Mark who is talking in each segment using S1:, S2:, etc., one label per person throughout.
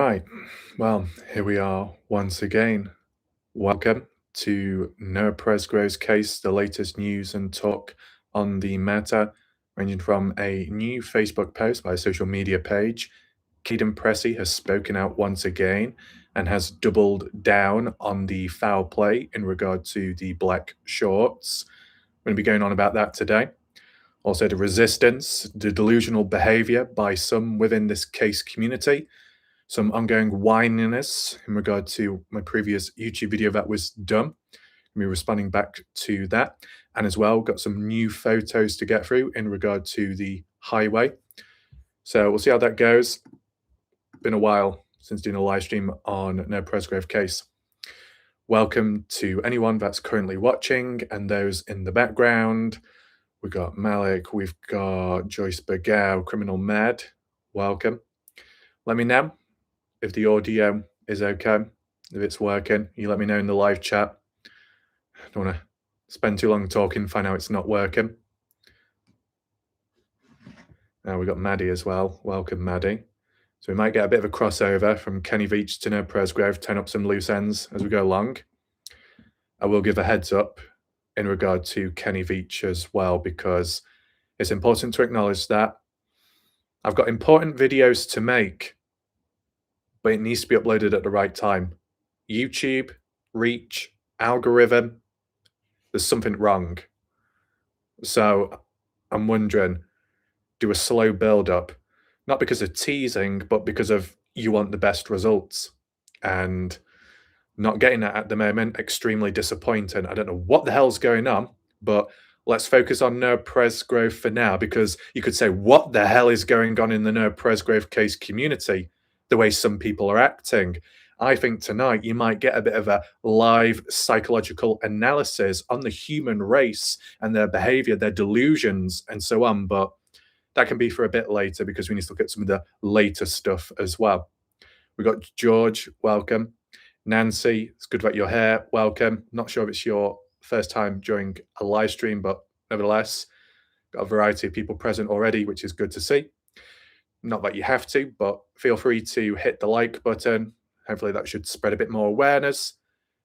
S1: right. Well, here we are once again. Welcome to Noah Presgrove's case, the latest news and talk on the matter, ranging from a new Facebook post by a social media page. Caden Pressey has spoken out once again and has doubled down on the foul play in regard to the black shorts. We're going to be going on about that today. Also, the resistance, the delusional behavior by some within this case community, some ongoing whininess in regard to my previous YouTube video that was done. Me responding back to that. And as well, got some new photos to get through in regard to the highway. So we'll see how that goes. Been a while since doing a live stream on Noah Presgrove case. Welcome to anyone that's currently watching and those in the background. We've got Malik, we've got Joyce Bergow, Criminal Mad. Welcome. Let me know if the audio is okay, if it's working. You let me know in the live chat. I don't want to spend too long talking, find out it's not working. Now we've got Maddie as well. Welcome, Maddie. So we might get a bit of a crossover from Kenny Veach to Noah Presgrove, turn up some loose ends as we go along. I will give a heads up in regard to Kenny Veach as well, because it's important to acknowledge that I've got important videos to make, but it needs to be uploaded at the right time. YouTube, reach, algorithm, there's something wrong. So I'm wondering, do a slow build up, not because of teasing, but because of you want the best results. And not getting that at the moment, extremely disappointing. I don't know what the hell's going on, but let's focus on Noah Presgrove for now, because you could say, what the hell is going on in the Noah Presgrove case community? The way some people are acting. I think tonight you might get a bit of a live psychological analysis on the human race and their behavior, their delusions, and so on. But that can be for a bit later, because we need to look at some of the later stuff as well. We've got George, welcome. Nancy, it's good that you're here, welcome. Not sure if it's your first time during a live stream, but nevertheless, got a variety of people present already, which is good to see. Not that you have to, but feel free to hit the like button. Hopefully that should spread a bit more awareness,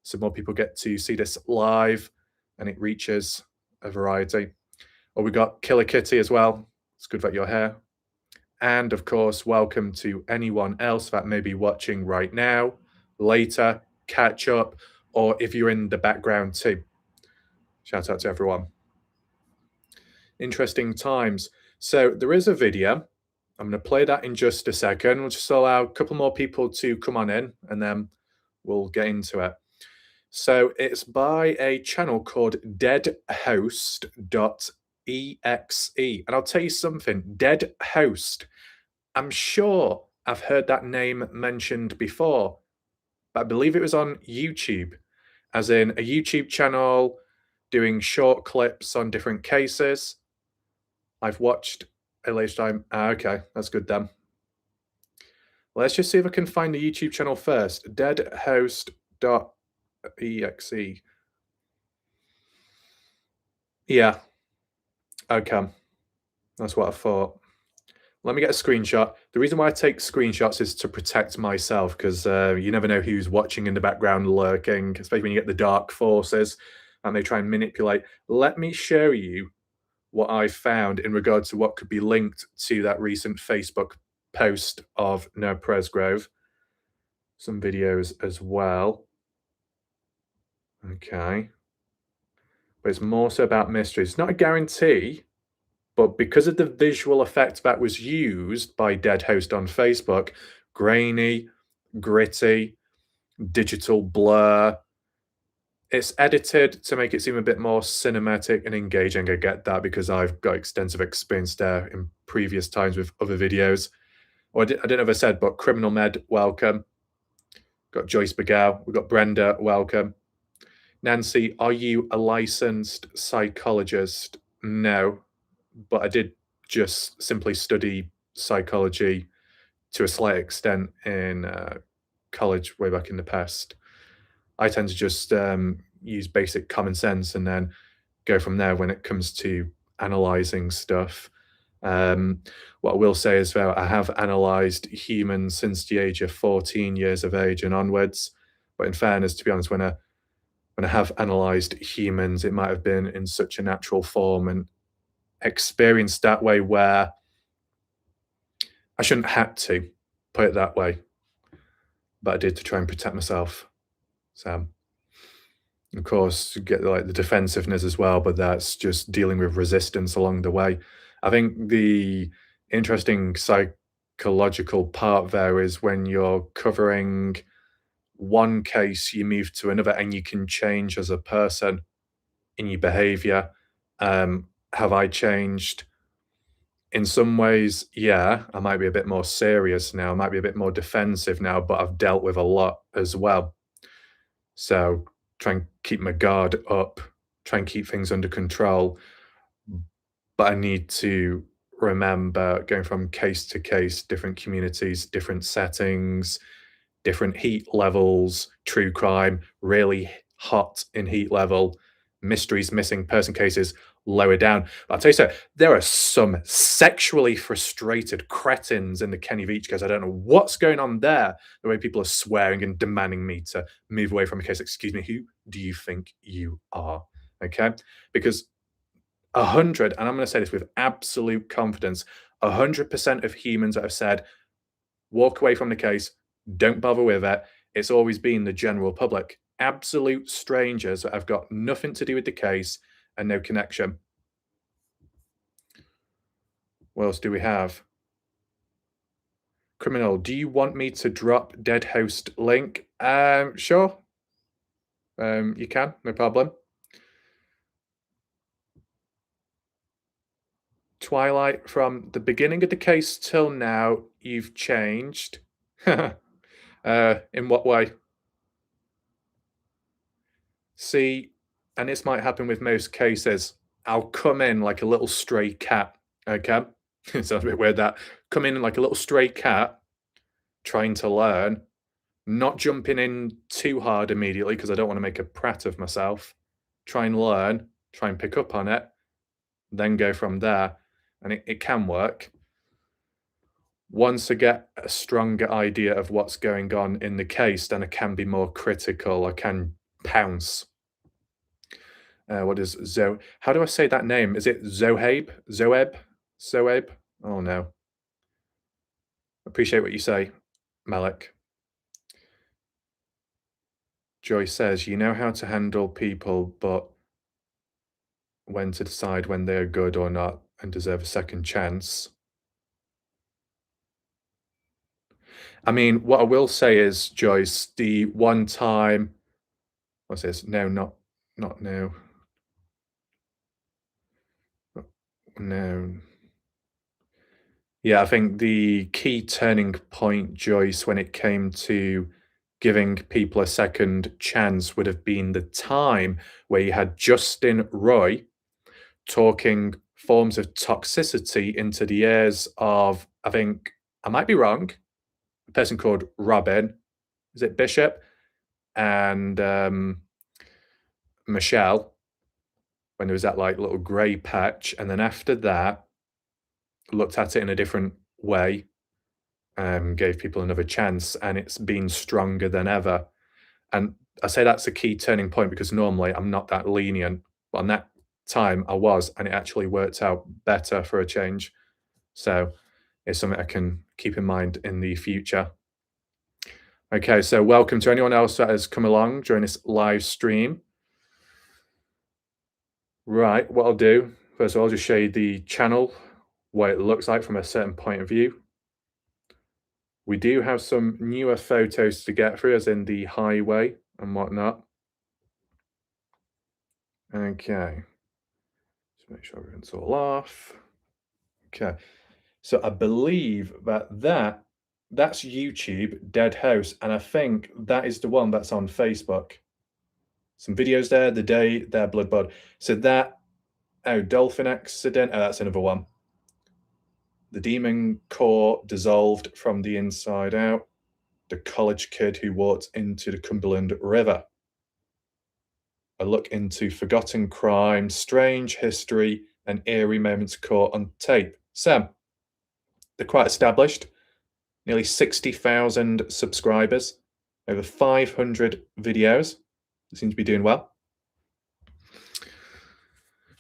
S1: so more people get to see this live and it reaches a variety. Or we got Killer Kitty as well. It's good that you're here. And of course, welcome to anyone else that may be watching right now, later, catch up, or if you're in the background too. Shout out to everyone. Interesting times. So there is a video. I'm going to play that in just a second. We'll just allow a couple more people to come on in, and then we'll get into it. So it's by a channel called deadhost.exe. And I'll tell you something, Dead Host, I'm sure I've heard that name mentioned before, but I believe it was on YouTube, as in a YouTube channel doing short clips on different cases. I've watched a later time. Okay, that's good then. Let's just see if I can find the YouTube channel first. Deadhost.exe. Yeah. Okay. That's what I thought. Let me get a screenshot. The reason why I take screenshots is to protect myself, because you never know who's watching in the background lurking, especially when you get the dark forces and they try and manipulate. Let me show you what I found in regard to what could be linked to that recent Facebook post of Noah Presgrove. Some videos as well. Okay. But it's more so about mystery. It's not a guarantee, but because of the visual effect that was used by Dead Host on Facebook, grainy, gritty, digital blur, it's edited to make it seem a bit more cinematic and engaging. I get that, because I've got extensive experience there in previous times with other videos. Or I don't know if I said, but Criminal Med, welcome. Got Joyce Bergow. We've got Brenda, welcome. Nancy, are you a licensed psychologist? No, but I did just simply study psychology to a slight extent in college way back in the past. I tend to just use basic common sense and then go from there when it comes to analyzing stuff. What I will say is, though, I have analysed humans since the age of 14 years of age and onwards. But in fairness, to be honest, when I have analysed humans, it might have been in such a natural form and experienced that way where I shouldn't have to, put it that way, but I did to try and protect myself. So, of course, you get like the defensiveness as well, but that's just dealing with resistance along the way. I think the interesting psychological part there is when you're covering one case, you move to another and you can change as a person in your behavior. Have I changed? In some ways, yeah, I might be a bit more serious now, I might be a bit more defensive now, but I've dealt with a lot as well. So try and keep my guard up, try and keep things under control. But I need to remember going from case to case, different communities, different settings, different heat levels, true crime, really hot in heat level, mysteries, missing person cases, lower down. But I'll tell you so, there are some sexually frustrated cretins in the Kenny Veach case. I don't know what's going on there. The way people are swearing and demanding me to move away from a case. Excuse me, who do you think you are? Okay. Because 100, and I'm going to say this with absolute confidence, 100% of humans that have said, walk away from the case, don't bother with it. It's always been the general public. Absolute strangers that have got nothing to do with the case and no connection. What else do we have? Criminal, do you want me to drop dead host link? Sure. You can, no problem. Twilight, from the beginning of the case till now, you've changed. In what way? See, and this might happen with most cases. I'll come in like a little stray cat. Okay. It sounds a bit weird that. Come in like a little stray cat, trying to learn, not jumping in too hard immediately because I don't want to make a prat of myself. Try and learn, try and pick up on it, then go from there. And it can work. Once I get a stronger idea of what's going on in the case, then I can be more critical. I can pounce. What is Zo? How do I say that name? Is it Zohabe? Zoeb? Zoeb? Oh no. Appreciate what you say, Malik. Joy says, you know how to handle people, but when to decide when they are good or not and deserve a second chance. I mean, what I will say is, Joyce, the one time, what's this? No, not now. No. Yeah, I think the key turning point, Joyce, when it came to giving people a second chance would have been the time where you had Justin Roy talking forms of toxicity into the ears of, I think, I might be wrong, a person called Robin, is it Bishop? And Michelle, when there was that like little grey patch. And then after that, looked at it in a different way, gave people another chance, and it's been stronger than ever. And I say that's a key turning point because normally I'm not that lenient, but on that time I was, and it actually worked out better for a change. So it's something I can keep in mind in the future. Okay, so welcome to anyone else that has come along during this live stream. Right, what I'll do, first of all, I'll just show you the channel, what it looks like from a certain point of view. We do have some newer photos to get through, as in the highway and whatnot. Okay, just make sure everyone's all off. Okay, so I believe that's YouTube, Dead House, and I think that is the one that's on Facebook. Some videos there, the day, there, Blood Bud. So that, oh, dolphin accident, oh, that's another one. The demon core dissolved from the inside out. The college kid who walked into the Cumberland River. A look into forgotten crime, strange history, and eerie moments caught on tape. So, they're quite established. Nearly 60,000 subscribers, over 500 videos. They seem to be doing well.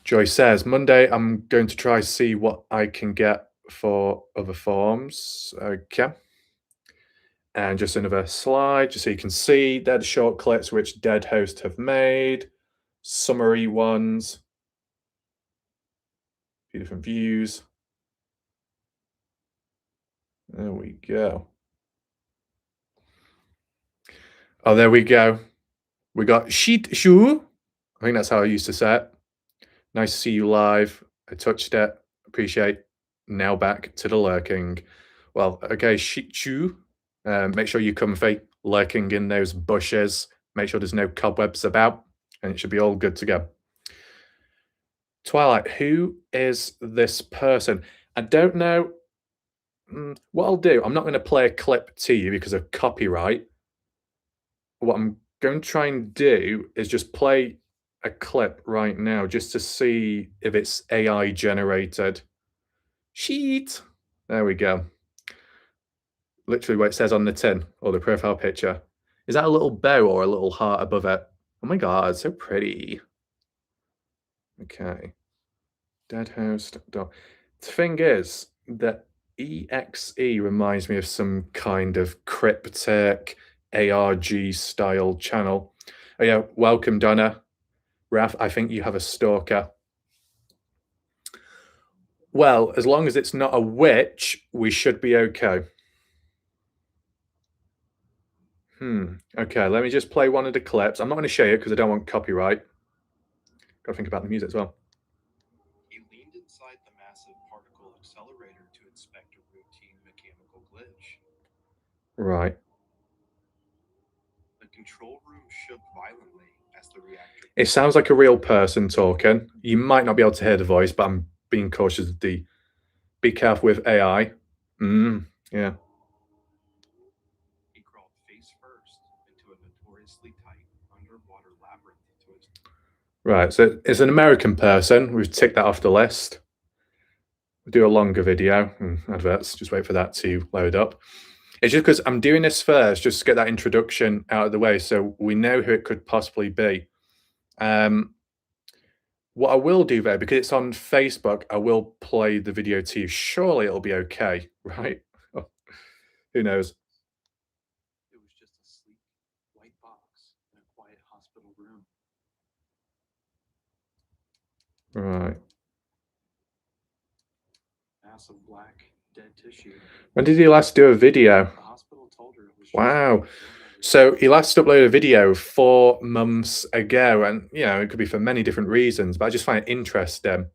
S1: Joy says, Monday, I'm going to try see what I can get for other forms. Okay. And just another slide, just so you can see, they're the short clips which Dead Host have made. Summary ones. A few different views. There we go. Oh, there we go. We got Sheet Shu. I think that's how I used to say it. Nice to see you live. I touched it. Appreciate. Now back to the lurking. Well, okay, Sheet Shu. Make sure you're comfy, lurking in those bushes. Make sure there's no cobwebs about, and it should be all good to go. Twilight, who is this person? I don't know. What I'll do, I'm not going to play a clip to you because of copyright. What I'm going to try and do is just play a clip right now just to see if it's AI generated. Sheet. There we go. Literally what it says on the tin or the profile picture. Is that a little bow or a little heart above it? Oh my god, so pretty. Okay. Dead host. The thing is that EXE reminds me of some kind of cryptic ARG style channel. Oh yeah, welcome Donna. Raf, I think you have a stalker. Well, as long as it's not a witch, we should be okay. Okay, let me just play one of the clips. I'm not going to show you because I don't want copyright. Got to think about the music as well.
S2: He leaned inside the massive particle accelerator to inspect a routine mechanical glitch.
S1: Right.
S2: The control room shook violently as the reactor...
S1: It sounds like a real person talking. You might not be able to hear the voice, but I'm being cautious of the... Be careful with AI. Yeah.
S2: He crawled face first into a notoriously tight underwater labyrinth to his...
S1: Right, so it's an American person. We've ticked that off the list. We'll do a longer video. Adverts, just wait for that to load up. It's just because I'm doing this first, just to get that introduction out of the way so we know who it could possibly be. What I will do though, because it's on Facebook, I will play the video to you. Surely it'll be okay, right? Who knows?
S2: It was just a sleek, white box in a quiet hospital room.
S1: Right.
S2: Mass of black, dead tissue.
S1: When did he last do a video?
S2: The hospital told her it was
S1: wow. So he last uploaded a video 4 months ago, and you know, it could be for many different reasons, but I just find it interesting.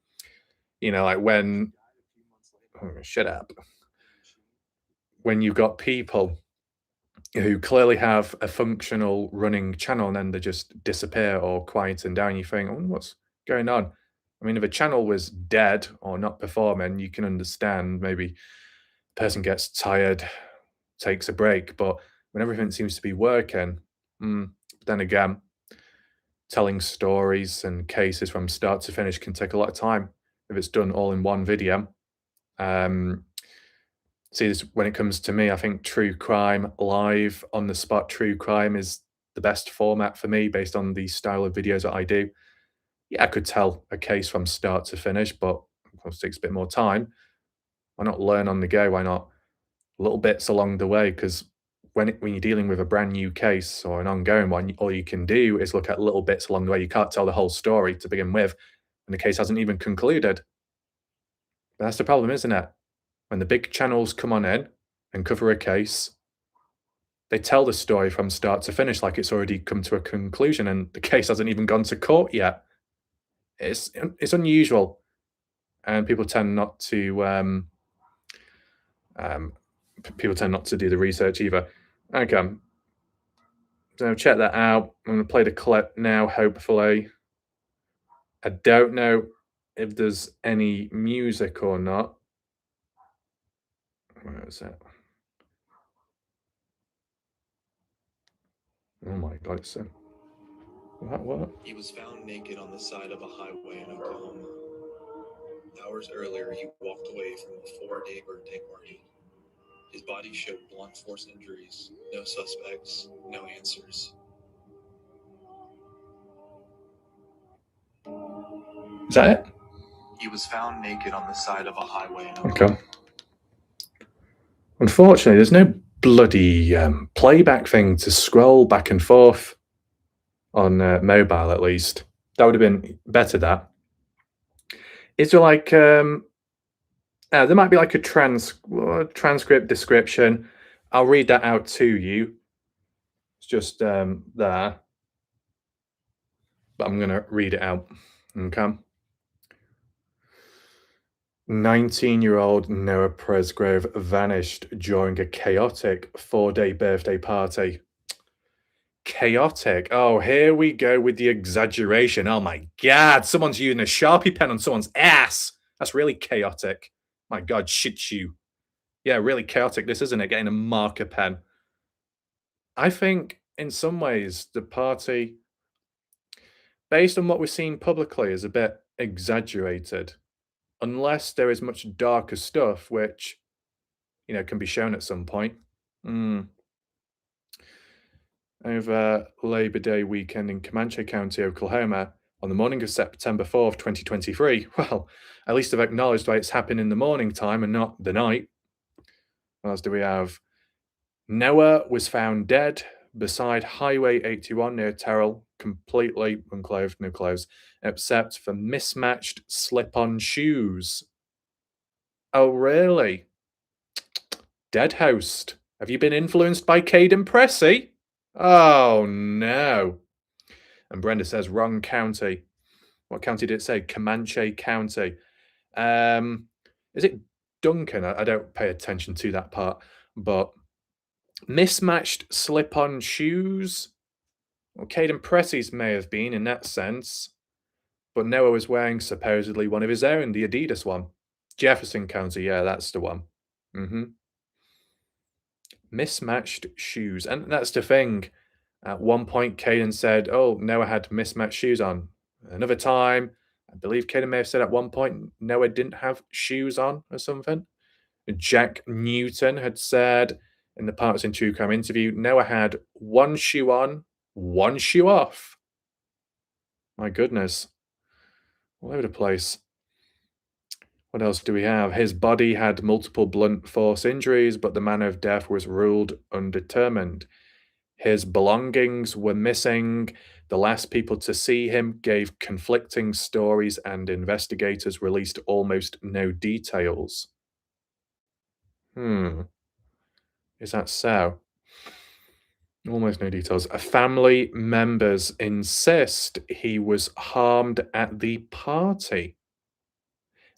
S1: You know, like when shut up. When you've got people who clearly have a functional running channel and then they just disappear or quieten down, you think, oh, what's going on? I mean, if a channel was dead or not performing, you can understand maybe the person gets tired, takes a break, but when everything seems to be working, then again, telling stories and cases from start to finish can take a lot of time if it's done all in one video. See, this, when it comes to me, I think true crime, live on the spot true crime is the best format for me based on the style of videos that I do. Yeah, I could tell a case from start to finish, but of course it takes a bit more time. Why not learn on the go? Why not little bits along the way? Because when you're dealing with a brand new case or an ongoing one, all you can do is look at little bits along the way. You can't tell the whole story to begin with, and the case hasn't even concluded. But that's the problem, isn't it? When the big channels come on in and cover a case, they tell the story from start to finish like it's already come to a conclusion and the case hasn't even gone to court yet. It's unusual, and people tend not to do the research either. Okay, so check that out. I'm going to play the clip now, hopefully. I don't know if there's any music or not. Where is it? Oh my god, it's so... What?
S2: He was found naked on the side of a highway in Oklahoma. hours earlier, he walked away from a 4-day birthday party. His body showed blunt force injuries, no suspects, no answers.
S1: Is that it?
S2: He was found naked on the side of a highway in
S1: Okay. Unfortunately, there's no bloody playback thing to scroll back and forth on mobile, at least. That would have been better, that. Is there like, there might be like a transcript description. I'll read that out to you. It's just there. But I'm going to read it out. Okay. 19-year-old Noah Presgrove vanished during a chaotic 4-day birthday party. Chaotic. Oh, here we go with the exaggeration. Oh my God, someone's using a Sharpie pen on someone's ass. That's really chaotic. My God, shit you. Yeah, really chaotic this, isn't it? Getting a marker pen. I think in some ways the party, based on what we're seeing publicly, is a bit exaggerated. Unless there is much darker stuff, which, can be shown at some point. Over Labor Day weekend in Comanche County, Oklahoma, on the morning of September 4th, 2023. Well, at least they've acknowledged why it's happened in the morning time and not the night. What else do we have? Noah was found dead beside Highway 81 near Terrell, completely unclothed, no clothes, except for mismatched slip-on shoes. Oh, really? Dead host. Have you been influenced by Caden Pressey? Oh, no. And Brenda says, wrong county. What county did it say? Comanche County. Is it Duncan? I don't pay attention to that part. But mismatched slip-on shoes? Well, Caden Pressey's may have been in that sense. But Noah was wearing supposedly one of his own, the Adidas one. Jefferson County, yeah, that's the one. Mismatched shoes. And that's the thing. At one point, Caden said, oh, Noah had mismatched shoes on. Another time, I believe Caden may have said at one point, Noah didn't have shoes on or something. Jack Newton had said in the Parts in True Crime interview, Noah had one shoe on, one shoe off. My goodness. All over the place. What else do we have? His body had multiple blunt force injuries, but the manner of death was ruled undetermined. His belongings were missing. The last people to see him gave conflicting stories, and investigators released almost no details. Is that so? Almost no details. Family members insist he was harmed at the party.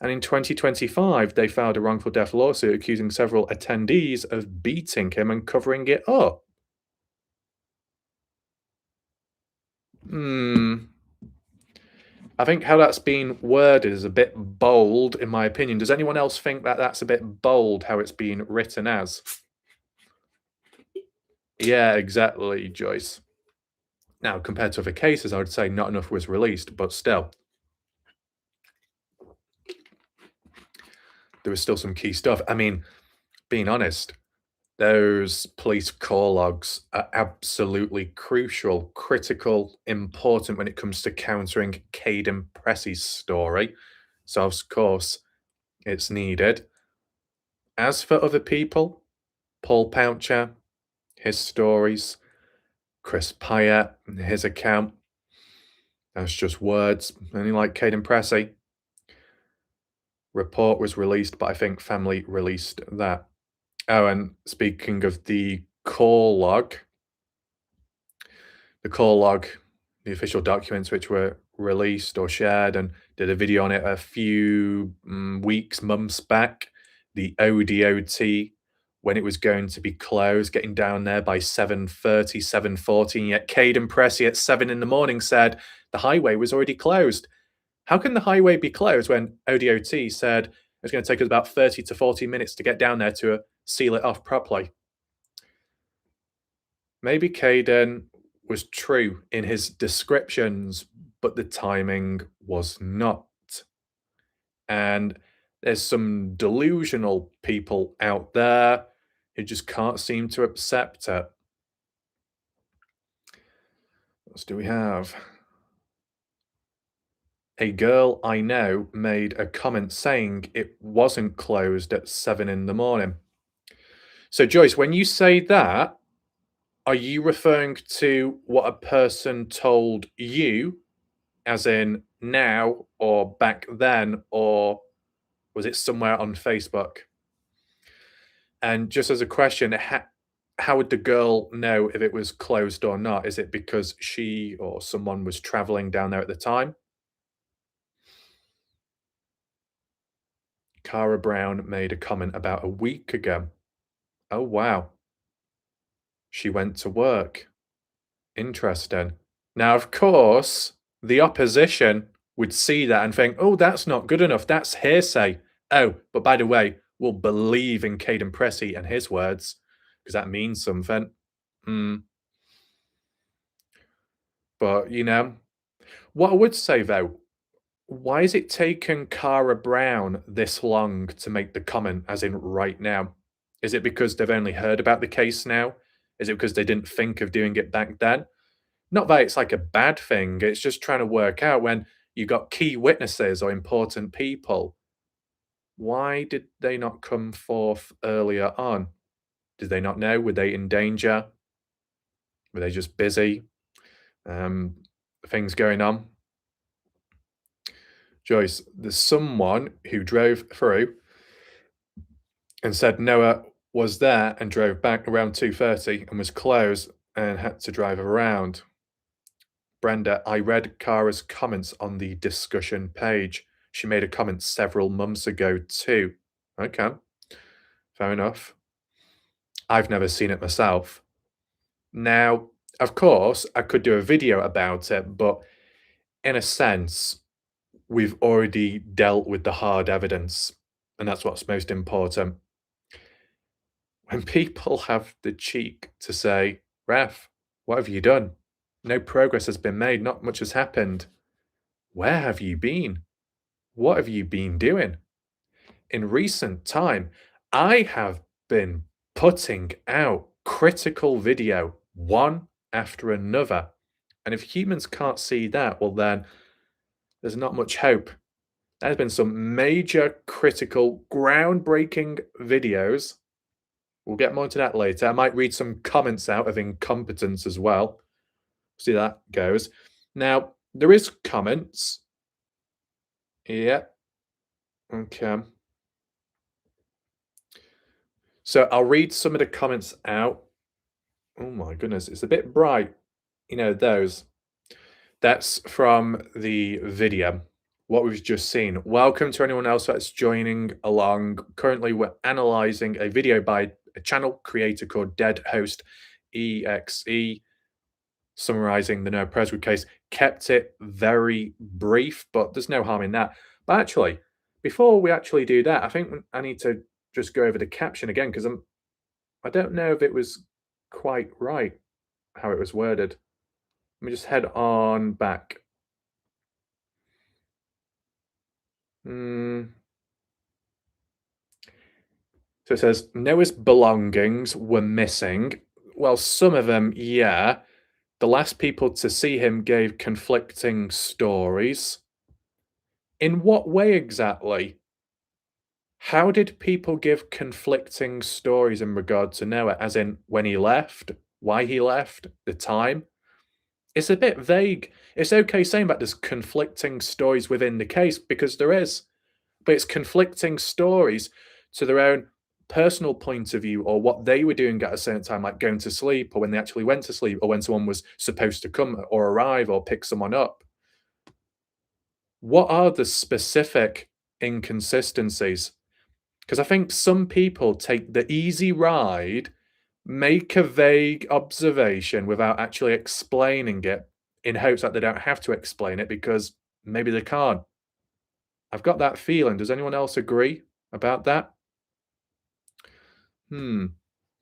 S1: And in 2025, they filed a wrongful death lawsuit accusing several attendees of beating him and covering it up. I think how that's been worded is a bit bold, in my opinion. Does anyone else think that that's a bit bold, how it's been written as? Yeah, exactly, Joyce. Now, compared to other cases, I would say not enough was released, but still. There was still some key stuff. I mean, being honest, those police call logs are absolutely crucial, critical, important when it comes to countering Caden Pressey's story. So, of course, it's needed. As for other people, Paul Poucher, his stories, Chris Pyatt, his account, that's just words. Only like Caden Pressey. Report was released, but I think family released that. Oh, and speaking of the call log, the official documents which were released or shared, and did a video on it a few weeks, months back, the ODOT, when it was going to be closed, getting down there by 7:30, 7:40, and yet Caden Pressey at 7 in the morning said the highway was already closed. How can the highway be closed when ODOT said it's going to take us about 30 to 40 minutes to get down there to seal it off properly? Maybe Caden was true in his descriptions, but the timing was not. And there's some delusional people out there who just can't seem to accept it. What else do we have? A girl I know made a comment saying it wasn't closed at 7 in the morning. So, Joyce, when you say that, are you referring to what a person told you, as in now or back then, or was it somewhere on Facebook? And just as a question, how would the girl know if it was closed or not? Is it because she or someone was traveling down there at the time? Cara Brown made a comment about a week ago. Oh, wow. She went to work. Interesting. Now, of course, the opposition would see that and think, oh, that's not good enough. That's hearsay. Oh, but by the way, we'll believe in Caden Pressey and his words because that means something. Hmm. But, what I would say though, why is it taken Cara Brown this long to make the comment, as in right now? Is it because they've only heard about the case now? Is it because they didn't think of doing it back then? Not that it's like a bad thing, it's just trying to work out when you got key witnesses or important people, why did they not come forth earlier on? Did they not know? Were they in danger? Were they just busy? Um, Things going on? Joyce, there's someone who drove through and said Noah was there and drove back around 2:30 and was closed and had to drive around. Brenda, I read Cara's comments on the discussion page. She made a comment several months ago too. Okay, fair enough. I've never seen it myself. Now, of course, I could do a video about it, but in a sense, we've already dealt with the hard evidence, and that's what's most important. When people have the cheek to say, Ref, what have you done? No progress has been made, not much has happened. Where have you been? What have you been doing? In recent time, I have been putting out critical video one after another. And if humans can't see that, well, then there's not much hope. There's been some major critical, groundbreaking videos. We'll get more into that later. I might read some comments out of incompetence as well. See how that goes. Now, there is comments. Yeah. Okay. So I'll read some of the comments out. Oh my goodness, it's a bit bright. Those. That's from the video, what we've just seen. Welcome to anyone else that's joining along. Currently, we're analyzing a video by a channel creator called Dead Host EXE, summarizing the Noah Presgrove case. Kept it very brief, but there's no harm in that. But actually, before we actually do that, I think I need to just go over the caption again because I don't know if it was quite right how it was worded. Let me just head on back. So it says Noah's belongings were missing. Well, some of them, yeah. The last people to see him gave conflicting stories. In what way exactly? How did people give conflicting stories in regard to Noah, as in when he left, why he left, the time? It's a bit vague. It's okay saying that there's conflicting stories within the case because there is, but it's conflicting stories to their own personal point of view or what they were doing at a certain time, like going to sleep or when they actually went to sleep or when someone was supposed to come or arrive or pick someone up. What are the specific inconsistencies? Because I think some people take the easy ride, make a vague observation without actually explaining it in hopes that they don't have to explain it because maybe they can't. I've got that feeling. Does anyone else agree about that?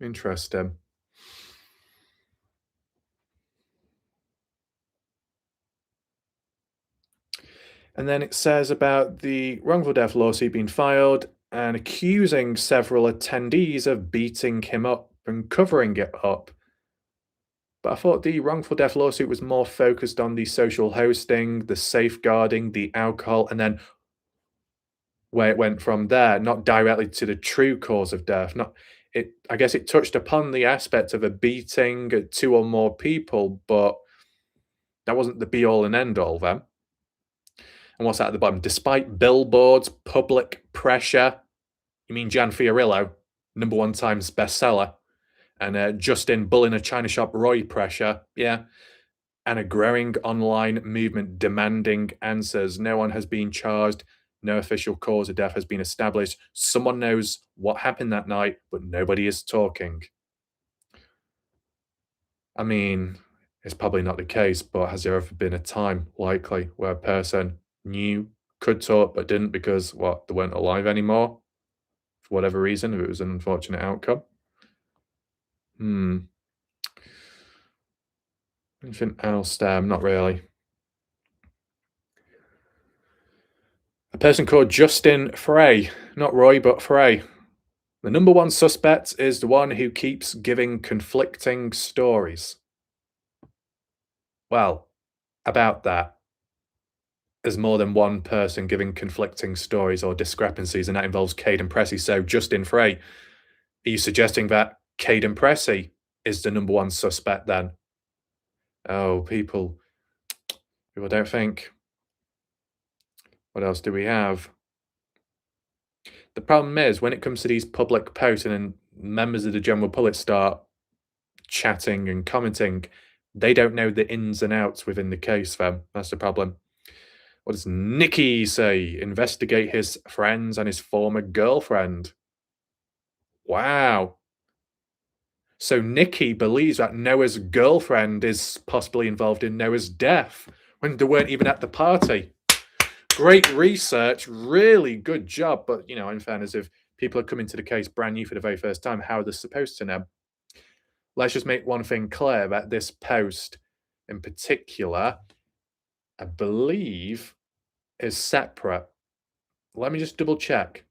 S1: Interesting. And then it says about the wrongful death lawsuit being filed and accusing several attendees of beating him up and covering it up. But I thought the wrongful death lawsuit was more focused on the social hosting, the safeguarding, the alcohol, and then where it went from there, not directly to the true cause of death. Not it. I guess it touched upon the aspect of a beating at two or more people, but that wasn't the be all and end all then. And what's that at the bottom? Despite billboards, public pressure. You mean Jan Fiorillo, #1 Times bestseller, and Justin Bull in a China shop, Roy pressure, yeah, and a growing online movement demanding answers. No one has been charged. No official cause of death has been established. Someone knows what happened that night, but nobody is talking. I mean, it's probably not the case, but has there ever been a time, likely, where a person knew, could talk, but didn't because, what, they weren't alive anymore? For whatever reason, if it was an unfortunate outcome? Hmm. Anything else there? Not really. A person called Justin Frey, not Roy, but Frey. The #1 suspect is the one who keeps giving conflicting stories. Well, about that, there's more than one person giving conflicting stories or discrepancies, and that involves Caden Pressey. So, Justin Frey, are you suggesting that Caden Pressey is the #1 suspect then? Oh, people don't think. What else do we have? The problem is when it comes to these public posts and then members of the general public start chatting and commenting, they don't know the ins and outs within the case, then. That's the problem. What does Nicky say? Investigate his friends and his former girlfriend. Wow. So Nicky believes that Noah's girlfriend is possibly involved in Noah's death when they weren't even at the party. Great research, really good job. But, in fairness, if people are coming to the case brand new for the very first time, how are they supposed to know? Let's just make one thing clear that this post in particular, I believe, is separate. Let me just double check.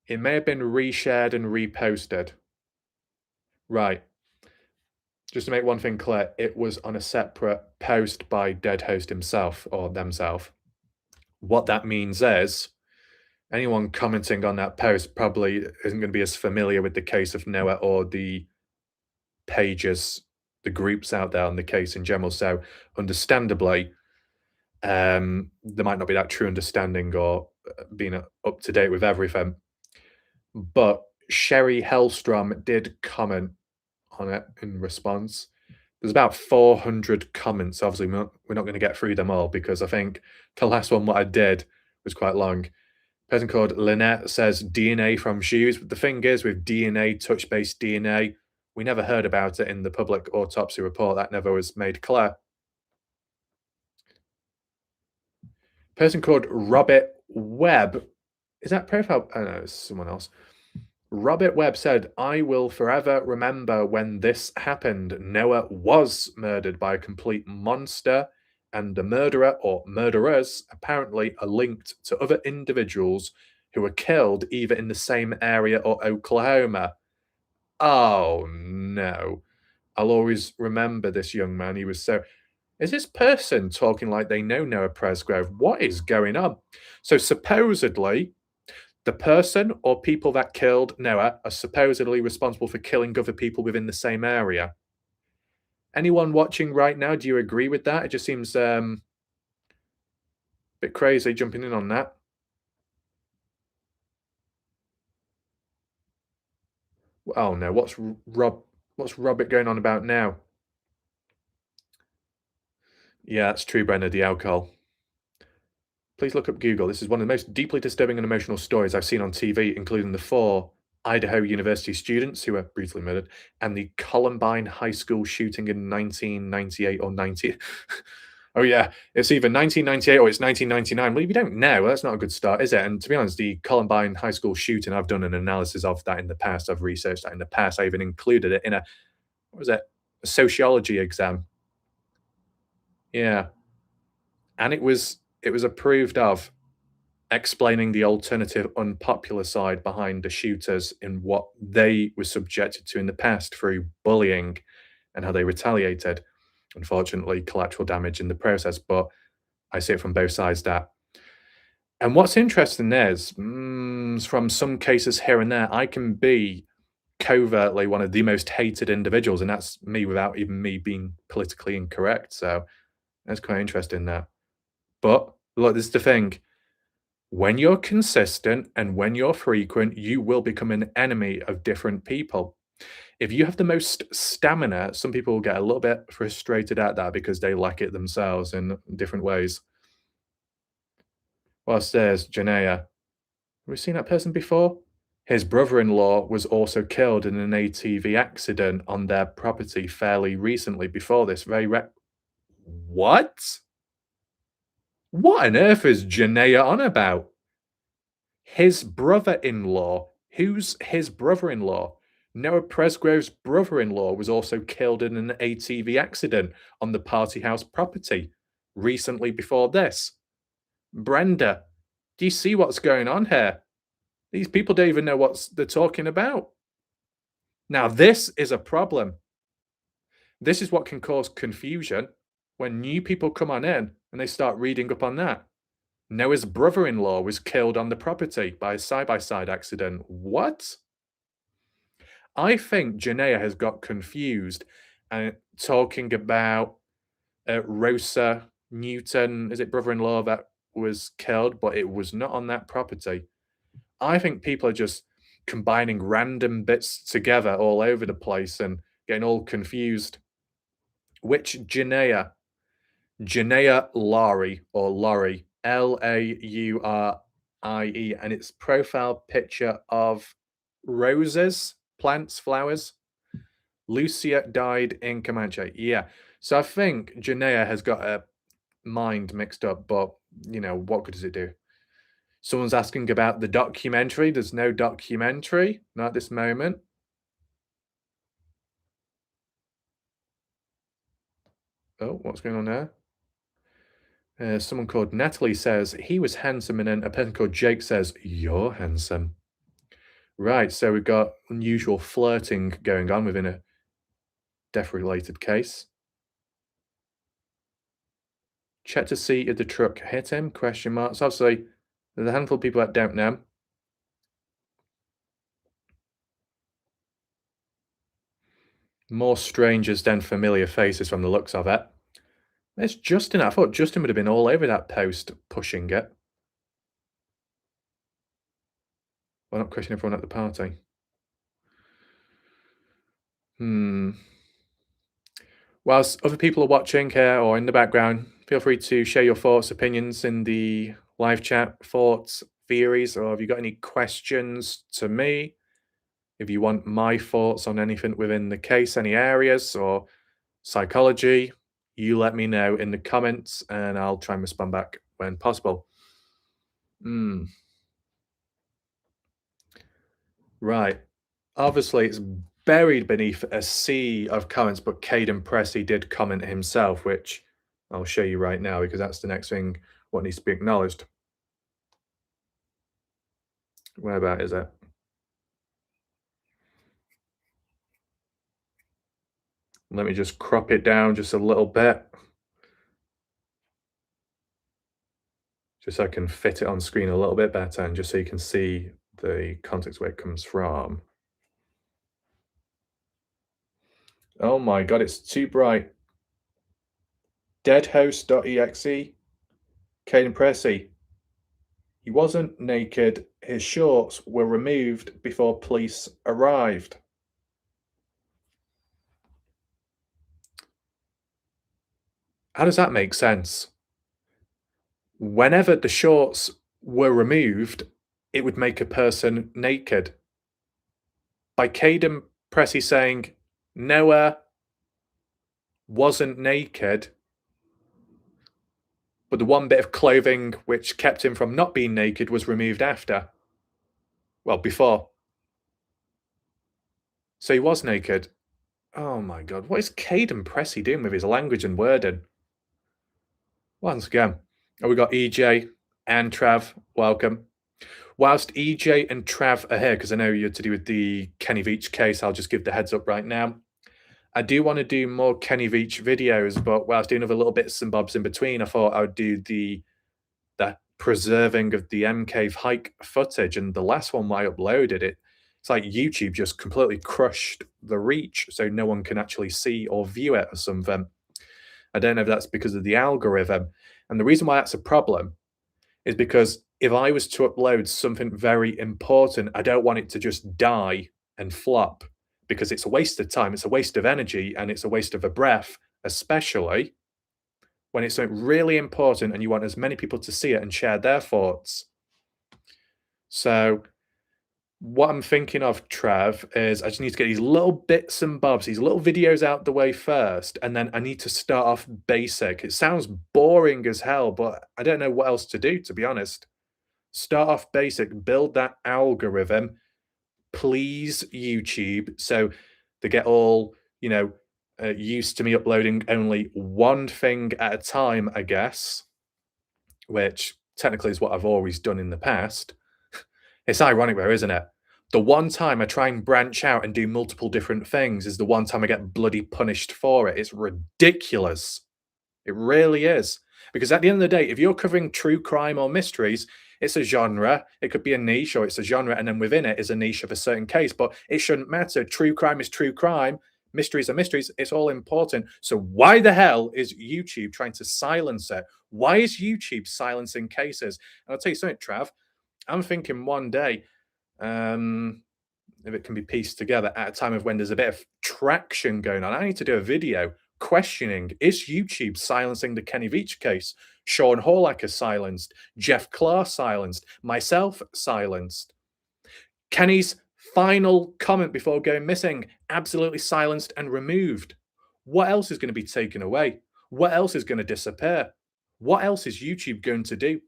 S1: It may have been reshared and reposted. Right. Just to make one thing clear, it was on a separate post by Dead Host himself or themselves. What that means is anyone commenting on that post probably isn't going to be as familiar with the case of Noah or the pages, the groups out there on the case in general. So, understandably, there might not be that true understanding or being up to date with everything. But Sherry Hellstrom did comment on it in response. There's about 400 comments. Obviously, we're not going to get through them all because I think the last one, what I did, was quite long. A person called Lynette says DNA from shoes. But the thing is, with DNA, touch-based DNA, we never heard about it in the public autopsy report. That never was made clear. A person called Robert Webb. Is that profile? Oh, no, it's someone else. Robert Webb said, I will forever remember when this happened. Noah was murdered by a complete monster, and the murderer or murderers apparently are linked to other individuals who were killed either in the same area or Oklahoma. Oh no. I'll always remember this young man. He was so. Is this person talking like they know Noah Presgrove? What is going on? So supposedly, the person or people that killed Noah are supposedly responsible for killing other people within the same area. Anyone watching right now, do you agree with that? It just seems a bit crazy jumping in on that. Oh no, what's Robert going on about now? Yeah, it's true, Brenna, the alcohol. Please look up Google. This is one of the most deeply disturbing and emotional stories I've seen on TV, including the 4 Idaho University students who were brutally murdered and the Columbine High School shooting in 1998 or 90. Oh, yeah, it's either 1998 or it's 1999. Well, if you don't know, that's not a good start, is it? And to be honest, the Columbine High School shooting, I've done an analysis of that in the past. I've researched that in the past. I even included it in what was it? A sociology exam. Yeah. and it was approved of explaining the alternative unpopular side behind the shooters in what they were subjected to in the past through bullying and how they retaliated. Unfortunately, collateral damage in the process, but I see it from both sides that. And what's interesting is, from some cases here and there, I can be covertly one of the most hated individuals, and that's me without even me being politically incorrect. So that's quite interesting there. But look, this is the thing. When you're consistent and when you're frequent, you will become an enemy of different people. If you have the most stamina, some people will get a little bit frustrated at that because they lack it themselves in different ways. Whilst there's Janaea. Have we seen that person before? His brother-in-law was also killed in an ATV accident on their property fairly recently before this. What? What on earth is Janaea on about? His brother-in-law? Who's his brother-in-law? Noah Presgrove's brother-in-law was also killed in an ATV accident on the party house property recently before this. Brenda, do you see what's going on here? These people don't even know what they're talking about. Now, this is a problem. This is what can cause confusion when new people come on in and they start reading up on that. Noah's brother-in-law was killed on the property by a side-by-side accident. What? I think Janaea has got confused and talking about Rosa Newton, is it brother-in-law that was killed, but it was not on that property. I think people are just combining random bits together all over the place and getting all confused. Which Janaea? Janaea Laurie or Laurie, Laurie, and its profile picture of roses, plants, flowers. Lucia died in Comanche. Yeah. So I think Janaea has got her mind mixed up, but what good does it do? Someone's asking about the documentary. There's no documentary, not at this moment. Oh, what's going on there? Someone called Natalie says he was handsome, and then a person called Jake says you're handsome. Right, so we've got unusual flirting going on within a death-related case. Check to see if the truck hit him? Question marks. Obviously, there's a handful of people that don't know. More strangers than familiar faces from the looks of it. There's Justin. I thought Justin would have been all over that post, pushing it. Why not question everyone at the party? Whilst other people are watching here or in the background, feel free to share your thoughts, opinions in the live chat, thoughts, theories, or have you got any questions to me? If you want my thoughts on anything within the case, any areas or psychology, you let me know in the comments and I'll try and respond back when possible. Right. Obviously, it's buried beneath a sea of comments, but Caden Pressey did comment himself, which I'll show you right now because that's the next thing what needs to be acknowledged. Where about is it? Let me just crop it down just a little bit. Just so I can fit it on screen a little bit better and just so you can see the context where it comes from. Oh my god, it's too bright. Deadhost.exe. Caden Pressey. He wasn't naked. His shorts were removed before police arrived. How does that make sense? Whenever the shorts were removed, it would make a person naked. By Caden Pressey saying Noah wasn't naked, but the one bit of clothing which kept him from not being naked was removed after. Well, before. So he was naked. Oh my god, what is Caden Pressey doing with his language and wording? Once again, We got EJ and Trav. Welcome. Whilst EJ and Trav are here, because I know you're to do with the Kenny Veach case, I'll just give the heads up right now. I do want to do more Kenny Veach videos, but whilst doing other little bits and bobs in between, I thought I would do the preserving of the M Cave hike footage. And the last one I uploaded, it's like YouTube just completely crushed the reach, so no one can actually see or view it or something. I don't know if that's because of the algorithm. And the reason why that's a problem is because if I was to upload something very important, I don't want it to just die and flop, because it's a waste of time, it's a waste of energy, and it's a waste of a breath, especially when it's something really important and you want as many people to see it and share their thoughts. So what I'm thinking of, Trav, is I just need to get these little bits and bobs, these little videos out the way first, and then I need to start off basic. It sounds boring as hell, but I don't know what else to do, to be honest. Start off basic, build that algorithm, please, YouTube, so they get all, used to me uploading only one thing at a time, I guess, which technically is what I've always done in the past. It's ironic though, isn't it? The one time I try and branch out and do multiple different things is the one time I get bloody punished for it. It's ridiculous. It really is. Because at the end of the day, if you're covering true crime or mysteries, it's a genre. It could be a niche, or it's a genre, and then within it is a niche of a certain case. But it shouldn't matter. True crime is true crime. Mysteries are mysteries. It's all important. So why the hell is YouTube trying to silence it? Why is YouTube silencing cases? And I'll tell you something, Trav. I'm thinking one day, if it can be pieced together at a time of when there's a bit of traction going on, I need to do a video questioning, is YouTube silencing the Kenny Veach case? Sean Horlacher silenced, Jeff Clark silenced, myself silenced. Kenny's final comment before going missing, absolutely silenced and removed. What else is going to be taken away? What else is going to disappear? What else is YouTube going to do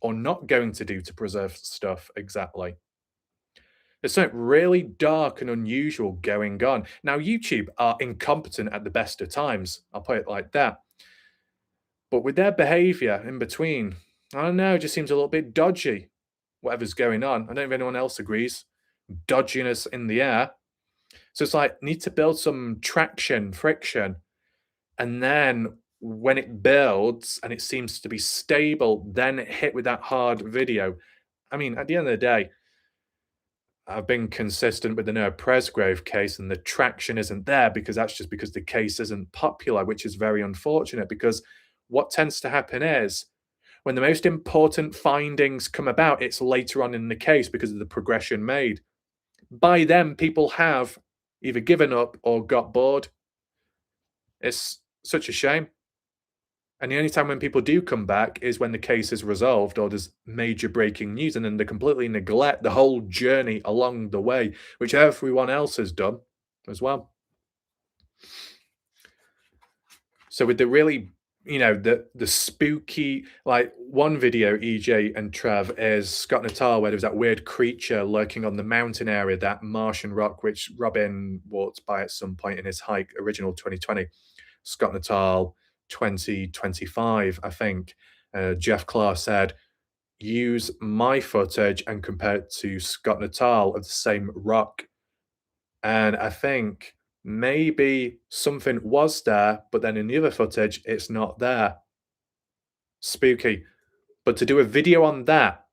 S1: or not going to do to preserve stuff exactly? There's something really dark and unusual going on. Now, YouTube are incompetent at the best of times. I'll put it like that. But with their behavior in between, I don't know, it just seems a little bit dodgy, whatever's going on. I don't know if anyone else agrees. Dodginess in the air. So it's like, need to build some traction, friction. And then when it builds and it seems to be stable, then hit with that hard video. I mean, at the end of the day, I've been consistent with the Noah Presgrove case, and the traction isn't there because that's just because the case isn't popular, which is very unfortunate, because what tends to happen is when the most important findings come about, it's later on in the case because of the progression made. By then, people have either given up or got bored. It's such a shame. And the only time when people do come back is when the case is resolved or there's major breaking news, and then they completely neglect the whole journey along the way, which everyone else has done as well. So with the really, the spooky, like one video, EJ and Trav, is Scott Natal, where there was that weird creature lurking on the mountain area, that Martian rock, which Robin walked by at some point in his hike, original 2020. Scott Natal, 2025, I think. Jeff Clark said, use my footage and compare it to Scott Natal of the same rock. And I think maybe something was there, but then in the other footage, it's not there. Spooky. But to do a video on that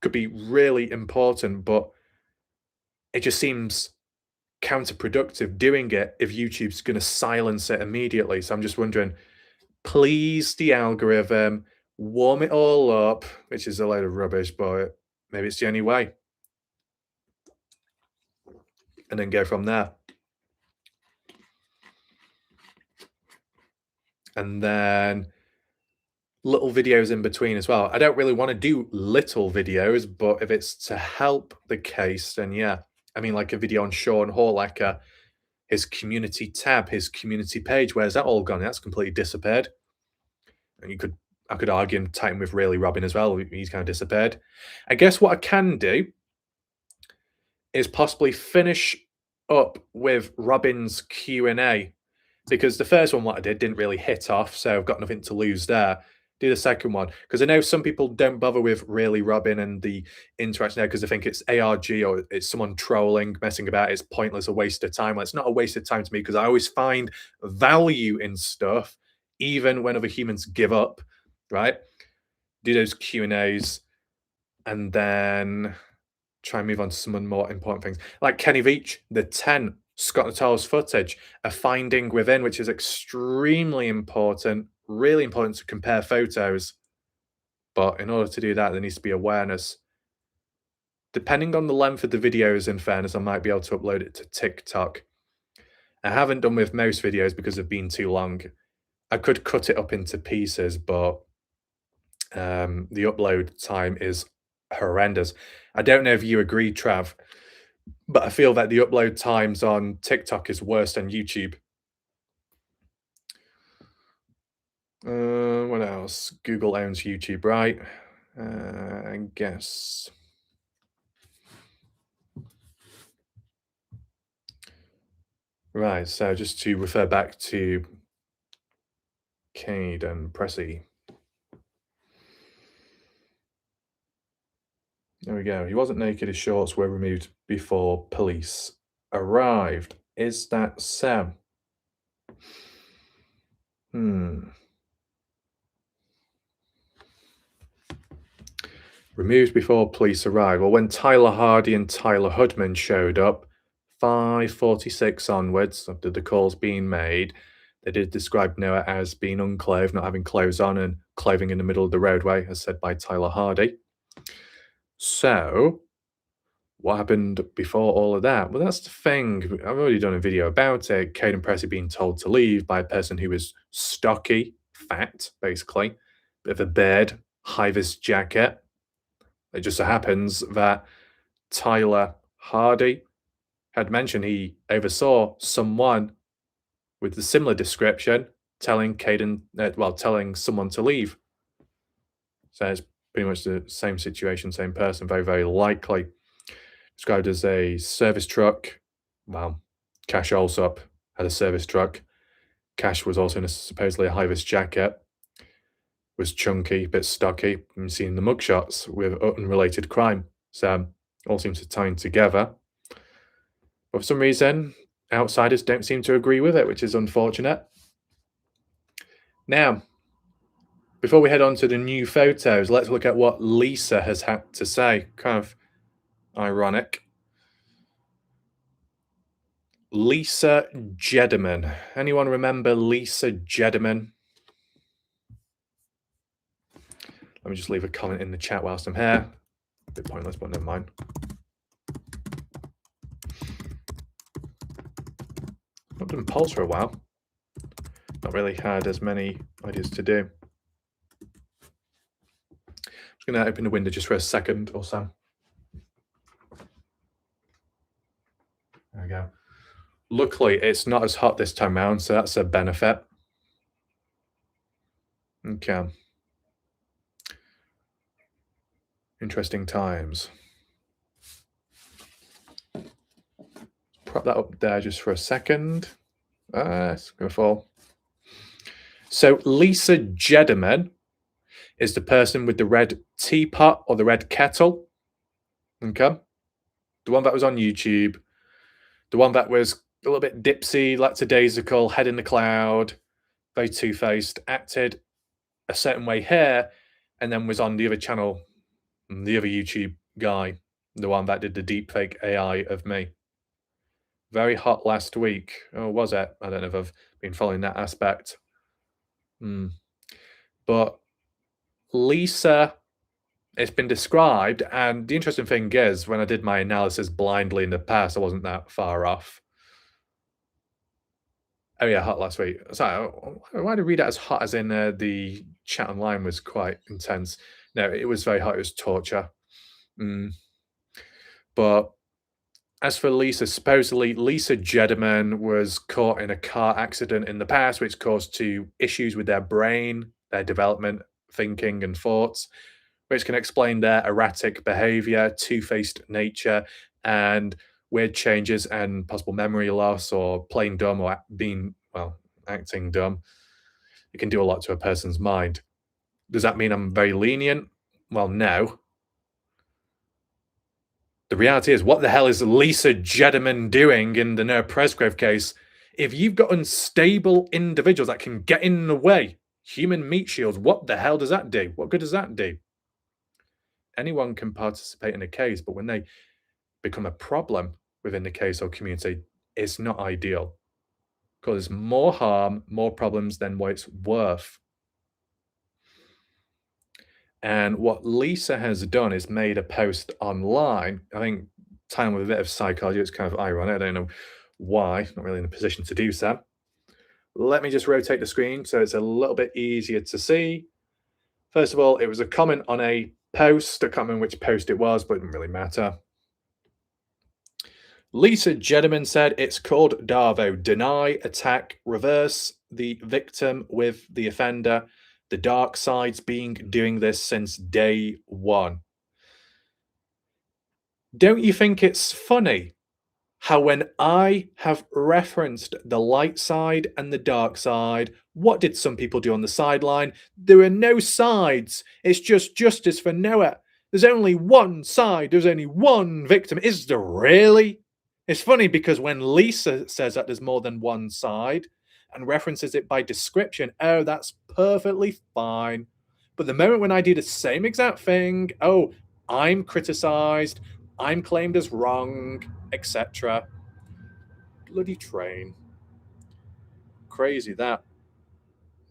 S1: could be really important, but it just seems counterproductive doing it if YouTube's going to silence it immediately. So I'm just wondering, please, the algorithm, warm it all up, which is a load of rubbish, but maybe it's the only way. And then go from there. And then little videos in between as well. I don't really want to do little videos, but if it's to help the case, then yeah. I mean, like a video on Sean Horlacher, his community tab, his community page, where's that all gone? That's completely disappeared. And I could argue and tighten with Really Robin as well. He's kind of disappeared. I guess what I can do is possibly finish up with Robin's Q&A, because the first one, what I did, didn't really hit off, so I've got nothing to lose there. Do the second one, because I know some people don't bother with really Robin and the interaction there because they think it's ARG or it's someone trolling, messing about. It's pointless, a waste of time. Well, it's not a waste of time to me because I always find value in stuff, even when other humans give up. Right? Do those Q&As, and then try and move on to some more important things. Like Kenny Veach, the 10 Scott Natal's footage, a finding within, which is extremely important, really important to compare photos. But in order to do that, there needs to be awareness. Depending on the length of the videos, in fairness, I might be able to upload it to TikTok. I haven't done with most videos because they've been too long. I could cut it up into pieces, but the upload time is horrendous. I don't know if you agree, Trav, but I feel that the upload times on TikTok is worse than YouTube. What else? Google owns YouTube, right? I guess. Right, so just to refer back to Cade and Pressy. There we go. He wasn't naked. His shorts were removed before police arrived. Is that so? Removed before police arrived. Well, when Tyler Hardy and Tyler Hoodman showed up, 5:46 onwards, after the calls being made, they did describe Noah as being unclothed, not having clothes on, and clothing in the middle of the roadway, as said by Tyler Hardy. So, what happened before all of that? Well, that's the thing. I've already done a video about it. Cade and Pressy being told to leave by a person who was stocky, fat, basically, bit of a beard, high-vis jacket. It just so happens that Tyler Hardy had mentioned he oversaw someone with a similar description telling telling someone to leave. So it's pretty much the same situation, same person, very, very likely. Described as a service truck. Well, Cash also had a service truck. Cash was also in supposedly a high-vis jacket, was chunky, a bit stocky. You see in the mugshots with unrelated crime. So all seems to tie in together. But for some reason, outsiders don't seem to agree with it, which is unfortunate. Now, before we head on to the new photos, let's look at what Lisa has had to say. Kind of ironic. Lisa Jediman. Anyone remember Lisa Jediman? Let me just leave a comment in the chat whilst I'm here. A bit pointless, but never mind. Not done polls for a while. Not really had as many ideas to do. I'm just going to open the window just for a second or so. There we go. Luckily, it's not as hot this time around, so that's a benefit. Okay. Interesting times. Prop that up there just for a second. It's going to fall. So Lisa Jediman is the person with the red teapot or the red kettle. Okay. The one that was on YouTube. The one that was a little bit dipsy, lackadaisical, head in the cloud, very two-faced, acted a certain way here, and then was on the other channel, the other YouTube guy, the one that did the deepfake AI of me. Very hot last week. Oh, was it? I don't know if I've been following that aspect. But Lisa, it's been described, and the interesting thing is, when I did my analysis blindly in the past, I wasn't that far off. Oh yeah, hot last week. So why did I read it as hot as in the chat online was quite intense? No, it was very hot. It was torture. But as for Lisa, supposedly Lisa Jediman was caught in a car accident in the past, which caused issues with their brain, their development, thinking and thoughts, which can explain their erratic behavior, two-faced nature, and weird changes and possible memory loss or playing dumb or acting dumb. It can do a lot to a person's mind. Does that mean I'm very lenient? Well, no. The reality is, what the hell is Lisa Jediman doing in the Noah Presgrove case? If you've got unstable individuals that can get in the way, human meat shields, what the hell does that do? What good does that do? Anyone can participate in a case, but when they become a problem within the case or community, it's not ideal. Causes more harm, more problems than what it's worth. And what Lisa has done is made a post online. I think tying with a bit of psychology, it's kind of ironic. I don't know why, not really in a position to do so. Let me just rotate the screen so it's a little bit easier to see. First of all, it was a comment on a post. I can't remember which post it was, but it didn't really matter. Lisa Jediman said it's called Darvo. Deny, attack, reverse the victim with the offender. The dark side's been doing this since day one. Don't you think it's funny how when I have referenced the light side and the dark side, what did some people do on the sideline? There are no sides. It's just justice for Noah. There's only one side. There's only one victim. Is there really? It's funny because when Lisa says that there's more than one side and references it by description, oh, that's perfectly fine. But the moment when I do the same exact thing, oh, I'm criticized, I'm claimed as wrong, etc. Bloody train. Crazy that.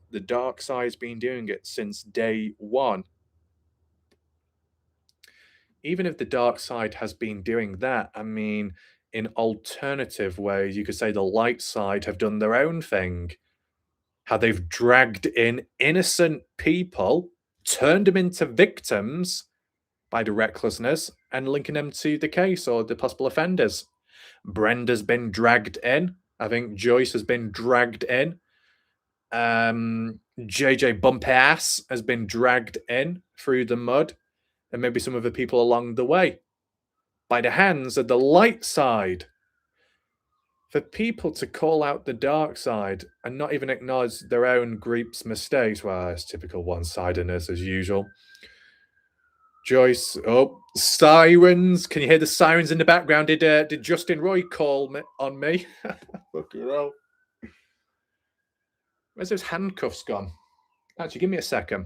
S1: The dark side's been doing it since day one. Even if the dark side has been doing that, I mean, in alternative ways, you could say the light side have done their own thing. How they've dragged in innocent people, turned them into victims by the recklessness, and linking them to the case or the possible offenders. Brenda's been dragged in. I think Joyce has been dragged in. JJ Bumpass has been dragged in through the mud, and maybe some of the people along the way by the hands of the light side. For people to call out the dark side and not even acknowledge their own group's mistakes, well, it's typical one-sidedness as usual. Joyce, oh, sirens! Can you hear the sirens in the background? Did Justin Roy call on me? Fucking hell. Where's those handcuffs gone? Actually, give me a second.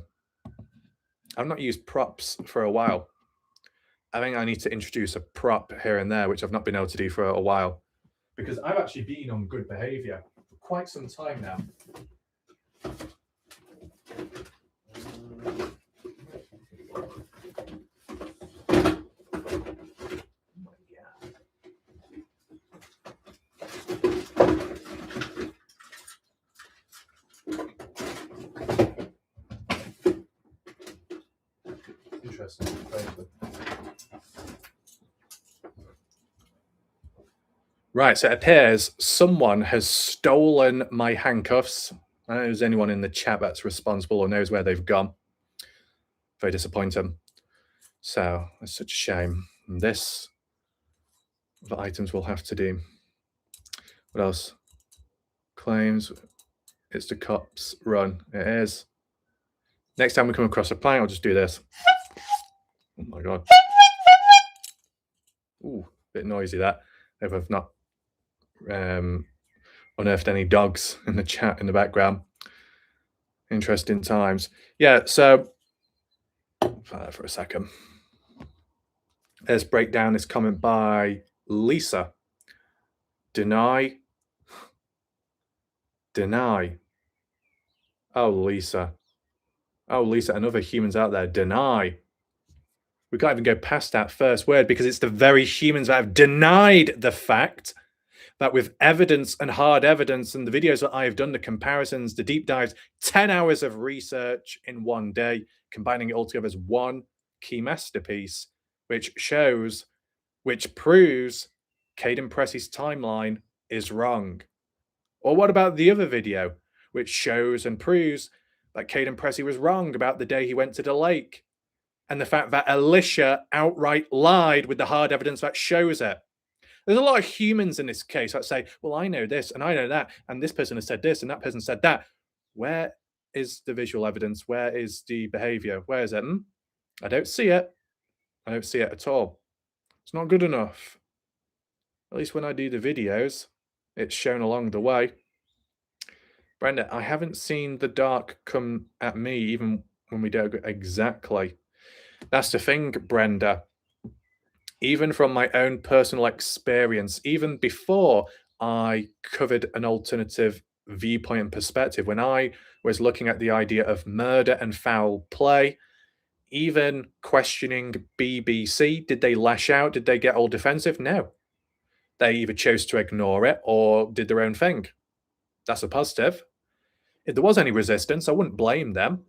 S1: I've not used props for a while. I think I need to introduce a prop here and there, which I've not been able to do for a while. Because I've actually been on good behavior for quite some time now. Interesting. Right, so it appears someone has stolen my handcuffs. I don't know if there's anyone in the chat that's responsible or knows where they've gone. Very disappointing. So, it's such a shame. And this, the items we'll have to do. What else? Claims. It's the cops. Run. It is. Next time we come across a plank, I'll just do this. Oh my god. Ooh, bit noisy that. If I've not unearthed any dogs in the chat in the background. Interesting times. Yeah, so for a second. Let's break down this comment by Lisa. Deny. Oh, Lisa. Oh, Lisa, and other humans out there. Deny. We can't even go past that first word because it's the very humans that have denied the fact that with evidence and hard evidence and the videos that I have done, the comparisons, the deep dives, 10 hours of research in one day, combining it all together as one key masterpiece, which proves Caden Pressey's timeline is wrong. Or what about the other video, which shows and proves that Caden Pressey was wrong about the day he went to the lake, and the fact that Alicia outright lied with the hard evidence that shows it. There's a lot of humans in this case that say, well, I know this and I know that, and this person has said this and that person said that. Where is the visual evidence? Where is the behavior? Where is it? I don't see it. I don't see it at all. It's not good enough. At least when I do the videos, it's shown along the way. Brenda, I haven't seen the dark come at me even when we don't exactly. That's the thing, Brenda. Even from my own personal experience, even before I covered an alternative viewpoint and perspective, when I was looking at the idea of murder and foul play, even questioning BBC, did they lash out? Did they get all defensive? No. They either chose to ignore it or did their own thing. That's a positive. If there was any resistance, I wouldn't blame them.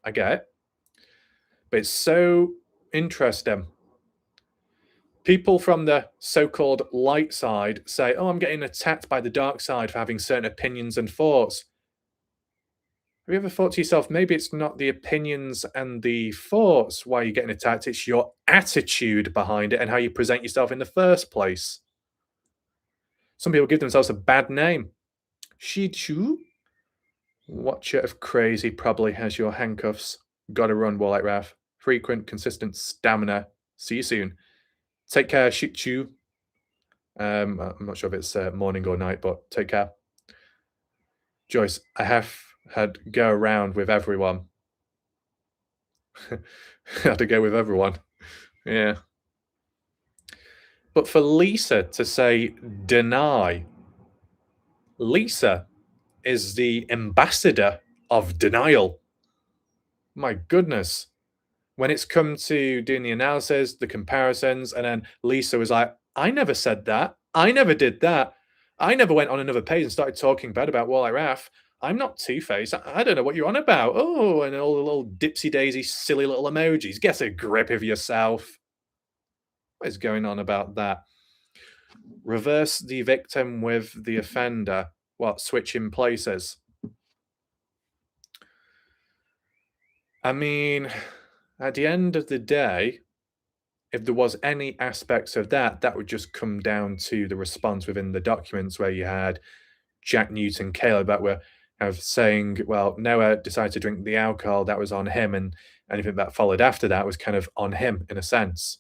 S1: I get it. But it's so interesting. People from the so-called light side say, oh, I'm getting attacked by the dark side for having certain opinions and thoughts. Have you ever thought to yourself, maybe it's not the opinions and the thoughts why you're getting attacked, it's your attitude behind it and how you present yourself in the first place. Some people give themselves a bad name. Shichu, watcher of crazy, probably has your handcuffs. Gotta run, Warlight Raf. Frequent, consistent stamina. See you soon. Take care, Shichu. I'm not sure if it's morning or night, but take care. Joyce, I have had go around with everyone. Had to go with everyone. Yeah. But for Lisa to say deny, Lisa is the ambassador of denial. My goodness. When it's come to doing the analysis, the comparisons, and then Lisa was like, I never said that. I never did that. I never went on another page and started talking bad about Warlight Raf. I'm not Two-Face. I don't know what you're on about. Oh, and all the little dipsy-daisy, silly little emojis. Get a grip of yourself. What is going on about that? Reverse the victim with the offender. What? Switching places. I mean, at the end of the day, if there was any aspects of that, that would just come down to the response within the documents where you had Jack Newton, Caleb, that were saying, well, Noah decided to drink the alcohol, that was on him, and anything that followed after that was kind of on him in a sense.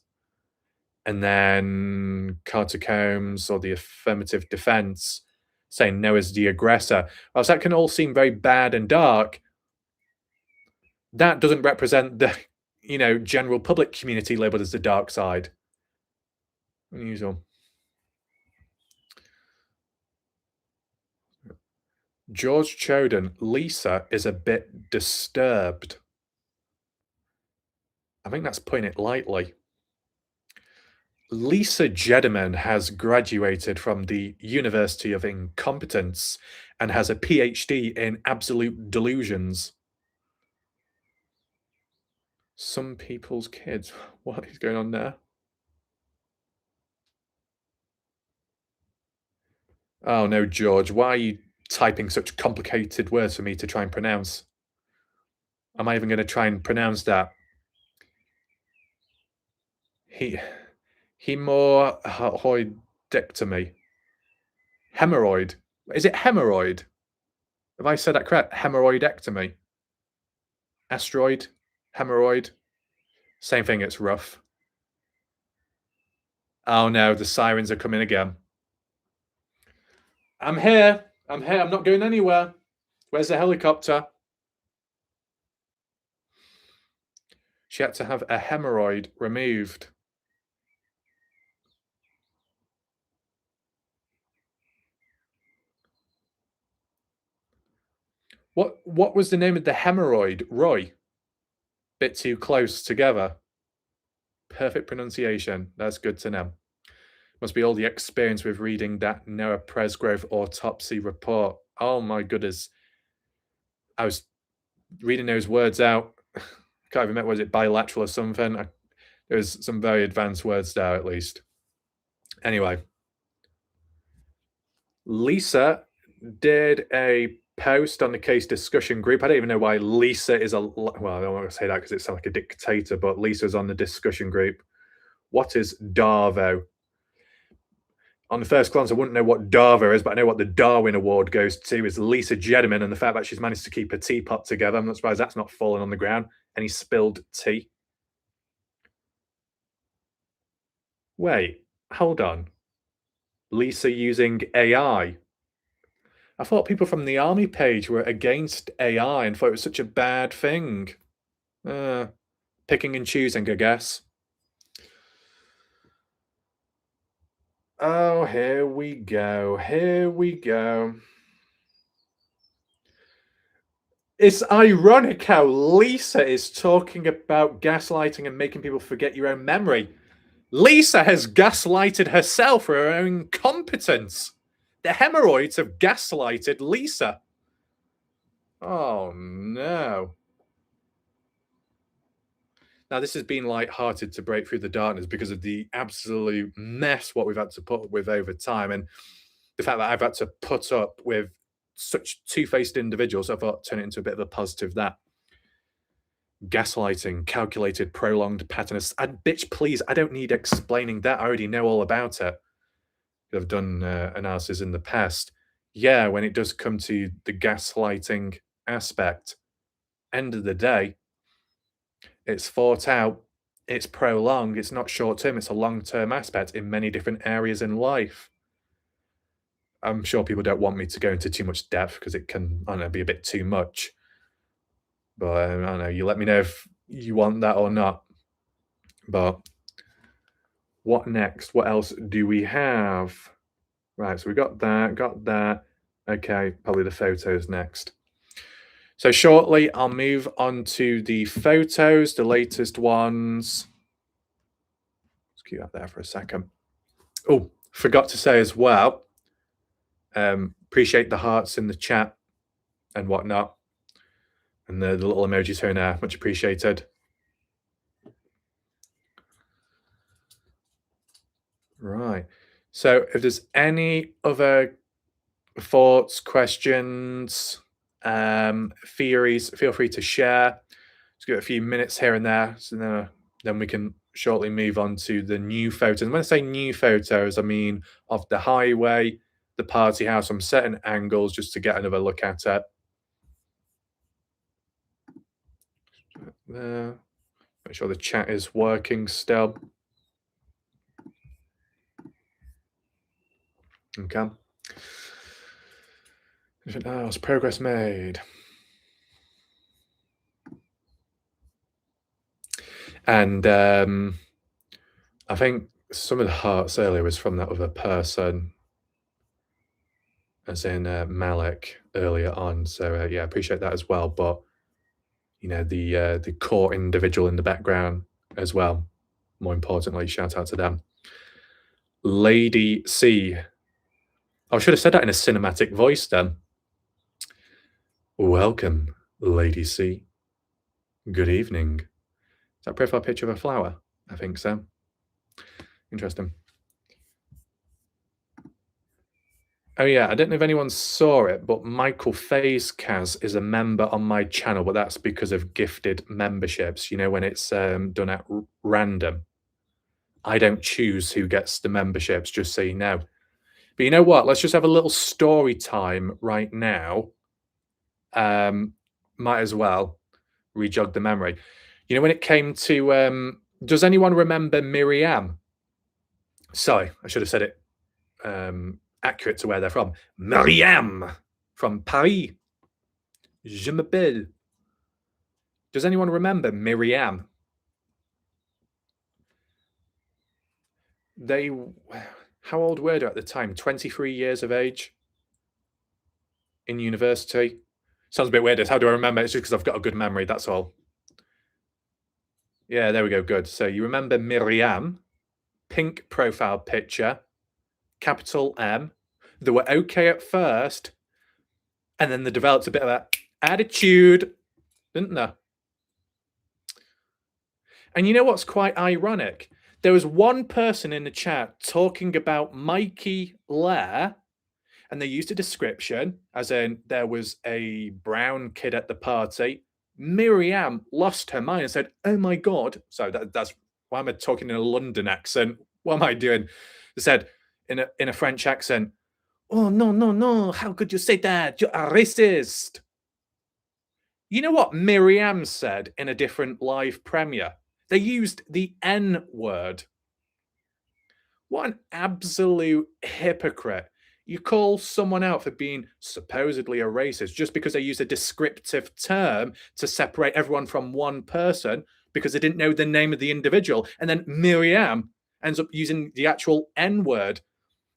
S1: And then Carter Combs or the affirmative defense saying Noah's the aggressor. Whilst that can all seem very bad and dark, that doesn't represent the, general public community labeled as the dark side. Unusual. George Choden, Lisa is a bit disturbed. I think that's putting it lightly. Lisa Jediman has graduated from the University of Incompetence and has a PhD in absolute delusions. Some people's kids. What is going on there? Oh no, George, why are you typing such complicated words for me to try and pronounce? Am I even going to try and pronounce that? Hemorrhoidectomy. Hemorrhoid. Is it hemorrhoid? Have I said that correct? Hemorrhoidectomy. Asteroid. Hemorrhoid. Same thing, it's rough. Oh no, the sirens are coming again. I'm here. I'm not going anywhere. Where's the helicopter? She had to have a hemorrhoid removed. What was the name of the hemorrhoid? Roy? Bit too close together. Perfect pronunciation. That's good to know. Must be all the experience with reading that Noah Presgrove autopsy report. Oh my goodness. I was reading those words out. Can't remember, was it bilateral or something? There's some very advanced words there at least. Anyway. Lisa did a post on the case discussion group. I don't even know why Lisa is well, I don't want to say that because it sounds like a dictator, but Lisa's on the discussion group. What is Darvo? on the first glance, I wouldn't know what Dava is, but I know what the Darwin Award goes to is Lisa Jediman, and the fact that she's managed to keep her teapot together. I'm not surprised that's not fallen on the ground. Any spilled tea? Wait, hold on. Lisa using AI. I thought people from the army page were against AI and thought it was such a bad thing. Picking and choosing, I guess. Oh, here we go. Here we go. It's ironic how Lisa is talking about gaslighting and making people forget your own memory. Lisa has gaslighted herself for her own competence. The hemorrhoids have gaslighted Lisa. Oh, no. Now, this has been light-hearted to break through the darkness because of the absolute mess what we've had to put up with over time, and the fact that I've had to put up with such two-faced individuals. I thought turn it into a bit of a positive. That gaslighting, calculated, prolonged patterns. Bitch, please, I don't need explaining that. I already know all about it. I've done analysis in the past. Yeah, when it does come to the gaslighting aspect, end of the day, it's thought out, it's prolonged, it's not short-term, it's a long-term aspect in many different areas in life. I'm sure people don't want me to go into too much depth because it can, I don't know, be a bit too much. But I don't know, you let me know if you want that or not. But what next? What else do we have? Right, so we got that. Okay, probably the photos next. So shortly, I'll move on to the photos, the latest ones. Let's keep that there for a second. Oh, forgot to say as well, appreciate the hearts in the chat and whatnot. And the little emojis here and there, much appreciated. Right. So if there's any other thoughts, questions, theories, feel free to share. Just give it a few minutes here and there. So then we can shortly move on to the new photos. And when I say new photos, I mean of the highway, the party house from certain angles, just to get another look at it. There. Make sure the chat is working still. Okay. Anything else? Progress made. And I think some of the hearts earlier was from that other person, as in Malik earlier on. So yeah, appreciate that as well. But you know, the core individual in the background as well. More importantly, shout out to them. Lady C. I should have said that in a cinematic voice then. Welcome, Lady C. Good evening. Is that a profile picture of a flower? I think so. Interesting. Oh yeah, I don't know if anyone saw it, but Michael Fazekaz is a member on my channel, but that's because of gifted memberships. You know, when it's done at random. I don't choose who gets the memberships, just so you know. But you know what? Let's just have a little story time right now. Might as well rejog the memory. You know, when it came to, does anyone remember Miriam? Sorry, I should have said it accurate to where they're from. Miriam from Paris. Je m'appelle. Does anyone remember Miriam? How old were they at the time? 23 years of age in university. Sounds a bit weird. How do I remember? It's just because I've got a good memory, that's all. Yeah, there we go, good. So you remember Miriam, pink profile picture, capital M. They were okay at first, and then they developed a bit of an attitude, didn't they? And you know what's quite ironic? There was one person in the chat talking about Mikey Lair, and they used a description, as in there was a brown kid at the party. Miriam lost her mind and said, "Oh my God." So that's why am I talking in a London accent? What am I doing? They said, in a French accent. Oh, no, no, no. How could you say that? You're a racist. You know what Miriam said in a different live premiere? They used the N word. What an absolute hypocrite. You call someone out for being supposedly a racist just because they use a descriptive term to separate everyone from one person because they didn't know the name of the individual. And then Miriam ends up using the actual N word.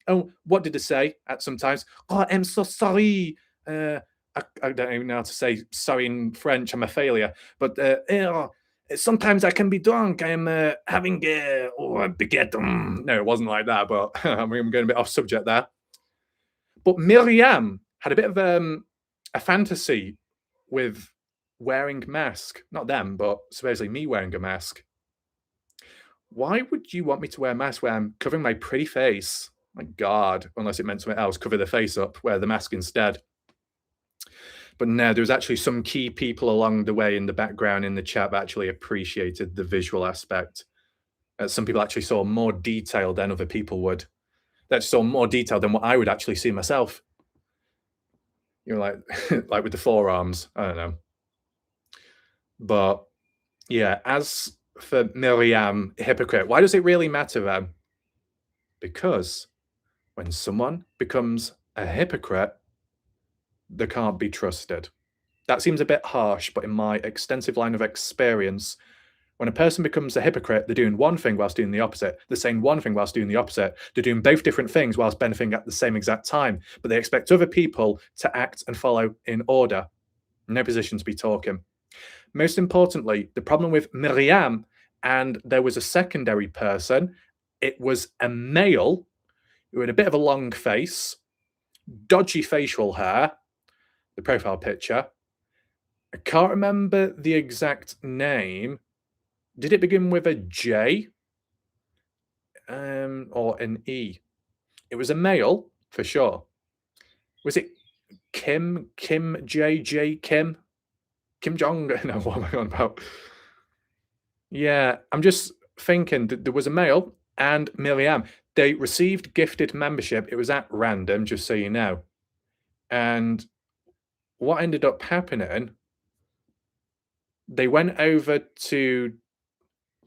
S1: Oh, what did it say at sometimes? Oh, I'm so sorry. I don't even know how to say sorry in French. I'm a failure. But sometimes I can be drunk. I'm having a baguette. No, it wasn't like that. But I'm going a bit off subject there. But Miriam had a bit of a fantasy with wearing mask. Not them, but supposedly me wearing a mask. Why would you want me to wear a mask where I'm covering my pretty face? My God, unless it meant something else, cover the face up, wear the mask instead. But no, there was actually some key people along the way in the background in the chat that actually appreciated the visual aspect. Some people actually saw more detail than other people would. They saw more detail than what I would actually see myself. You know, like with the forearms. I don't know. But yeah, as for Miriam, hypocrite, why does it really matter then? Because when someone becomes a hypocrite, they can't be trusted. That seems a bit harsh, but in my extensive line of experience, when a person becomes a hypocrite, they're doing one thing whilst doing the opposite. They're saying one thing whilst doing the opposite. They're doing both different things whilst benefiting at the same exact time. But they expect other people to act and follow in order. No position to be talking. Most importantly, the problem with Miriam, and there was a secondary person, it was a male who had a bit of a long face, dodgy facial hair, the profile picture. I can't remember the exact name. Did it begin with a J or an E? It was a male for sure. Was it Kim J Kim Jong? No, what am I on about? Yeah, I'm just thinking that there was a male and Miriam. They received gifted membership. It was at random, just so you know. And what ended up happening, they went over to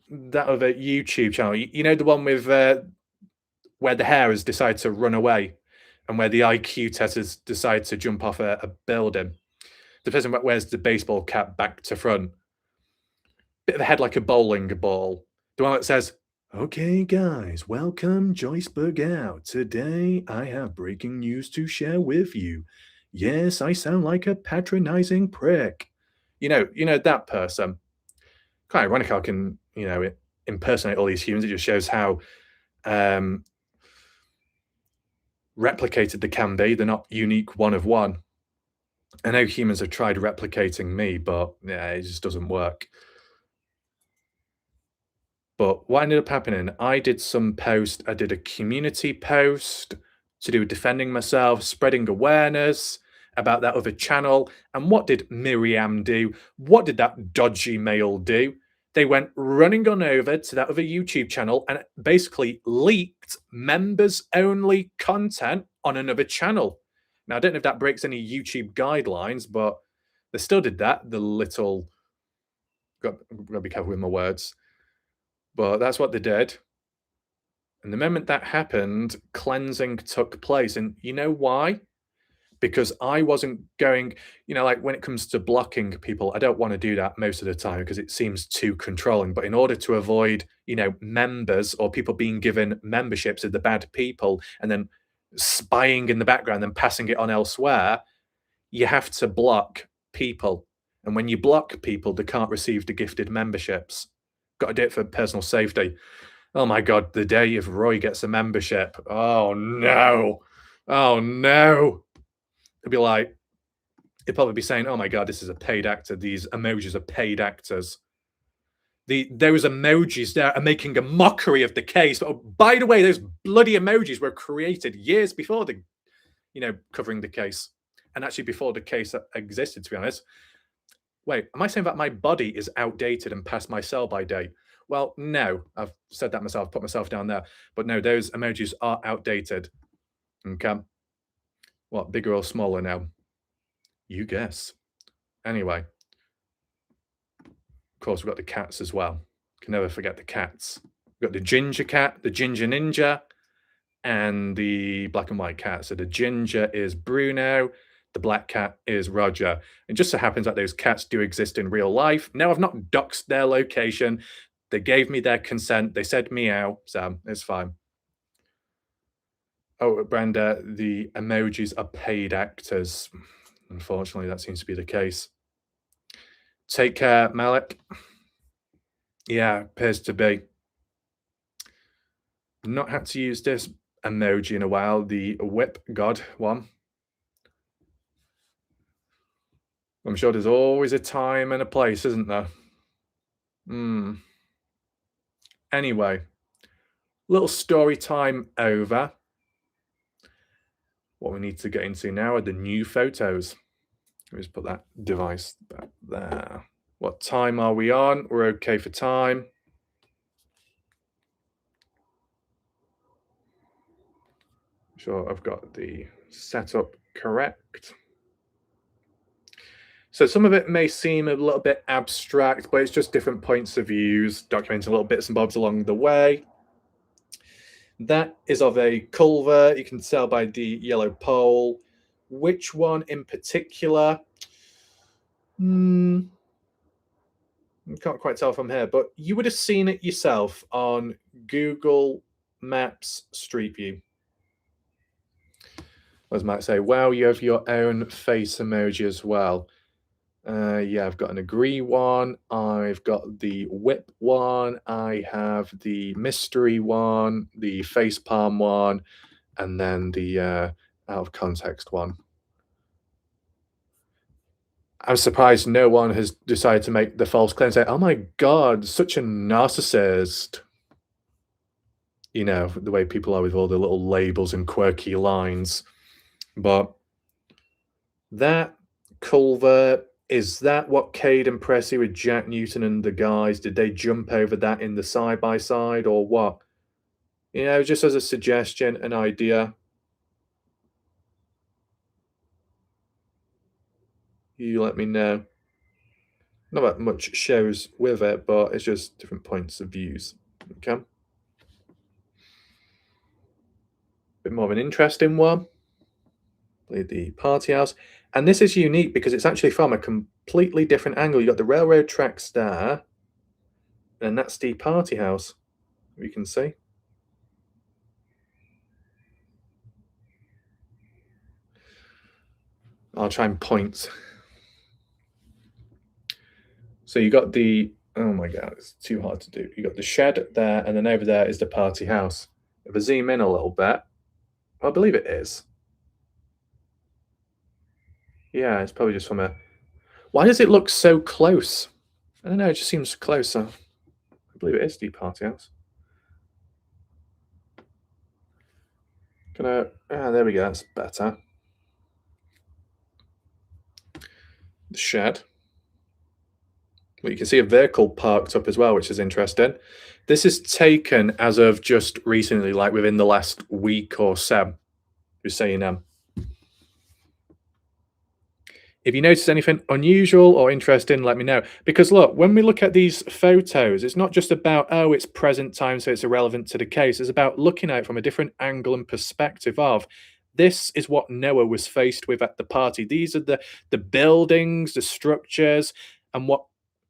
S1: that other YouTube channel. You know, the one with where the hair has decided to run away and where the IQ testers decide to jump off a building. The person that wears the baseball cap back to front. Bit of a head like a bowling ball. The one that says, "Okay, guys, welcome Joyceburg out. Today I have breaking news to share with you. Yes, I sound like a patronizing prick." You know that person. Quite ironic how I can, impersonate all these humans. It just shows how replicated they can be. They're not unique one of one. I know humans have tried replicating me, but yeah, it just doesn't work. But what ended up happening, I did a community post to do with defending myself, spreading awareness about that other channel. And what did Miriam do? What did that dodgy male do? They went running on over to that other YouTube channel and basically leaked members-only content on another channel. Now, I don't know if that breaks any YouTube guidelines, but they still did that. The little... Got to be careful with my words. But that's what they did. And the moment that happened, cleansing took place. And you know why? Because I wasn't going, like when it comes to blocking people, I don't want to do that most of the time because it seems too controlling. But in order to avoid, members or people being given memberships of the bad people and then spying in the background and passing it on elsewhere, you have to block people. And when you block people, they can't receive the gifted memberships. Got to do it for personal safety. Oh my God, the day if Roy gets a membership. Oh no. Oh no. He'll be like, he'll probably be saying, oh my God, this is a paid actor. These emojis are paid actors. Those emojis there are making a mockery of the case. Oh, by the way, those bloody emojis were created years before the, covering the case. And actually before the case existed, to be honest. Wait, am I saying that my body is outdated and past my sell-by date? Well, no, I've said that myself, put myself down there. But no, those emojis are outdated. Okay. What, bigger or smaller now? You guess. Anyway, of course, we've got the cats as well. Can never forget the cats. We've got the ginger cat, the ginger ninja, and the black and white cat. So the ginger is Bruno, the black cat is Roger. It just so happens that those cats do exist in real life. Now, I've not doxed their location. They gave me their consent. They said meow, so it's fine. Oh, Brenda, the emojis are paid actors. Unfortunately, that seems to be the case. Take care, Malik. Yeah, appears to be. Not had to use this emoji in a while, the whip god one. I'm sure there's always a time and a place, isn't there? Anyway, little story time over. What we need to get into now are the new photos. Let me just put that device back there. What time are we on? We're okay for time. Sure, I've got the setup correct. So some of it may seem a little bit abstract, but it's just different points of views, documenting little bits and bobs along the way. That is of a culver. You can tell by the yellow pole. Which one in particular? I can't quite tell from here, but you would have seen it yourself on Google Maps Street View. As might say, wow, you have your own face emoji as well. Yeah, I've got an agree one. I've got the whip one. I have the mystery one, the face palm one, and then the out of context one. I'm surprised no one has decided to make the false claim, say, oh my God, such a narcissist. You know, the way people are with all the little labels and quirky lines. But that culvert, is that what Cade and Pressy with Jack Newton and the guys, did they jump over that in the side-by-side or what? You know, just as a suggestion, an idea. You let me know. Not that much shows with it, but it's just different points of views. Okay. Bit more of an interesting one. The party house. And this is unique because it's actually from a completely different angle. You've got the railroad tracks there, and that's the party house, you can see. I'll try and point. So you got the, oh my God, it's too hard to do. You got the shed there, and then over there is the party house. If I zoom in a little bit, I believe it is. Yeah, it's probably just from a, why does it look so close? I don't know, it just seems closer. I believe it is the party house. There we go, that's better. The shed. Well, you can see a vehicle parked up as well, which is interesting. This is taken as of just recently, like within the last week or so. Just so you know. If you notice anything unusual or interesting, let me know. Because look, when we look at these photos, it's not just about, oh, it's present time, so it's irrelevant to the case. It's about looking at it from a different angle and perspective of, this is what Noah was faced with at the party. These are the buildings, the structures, and what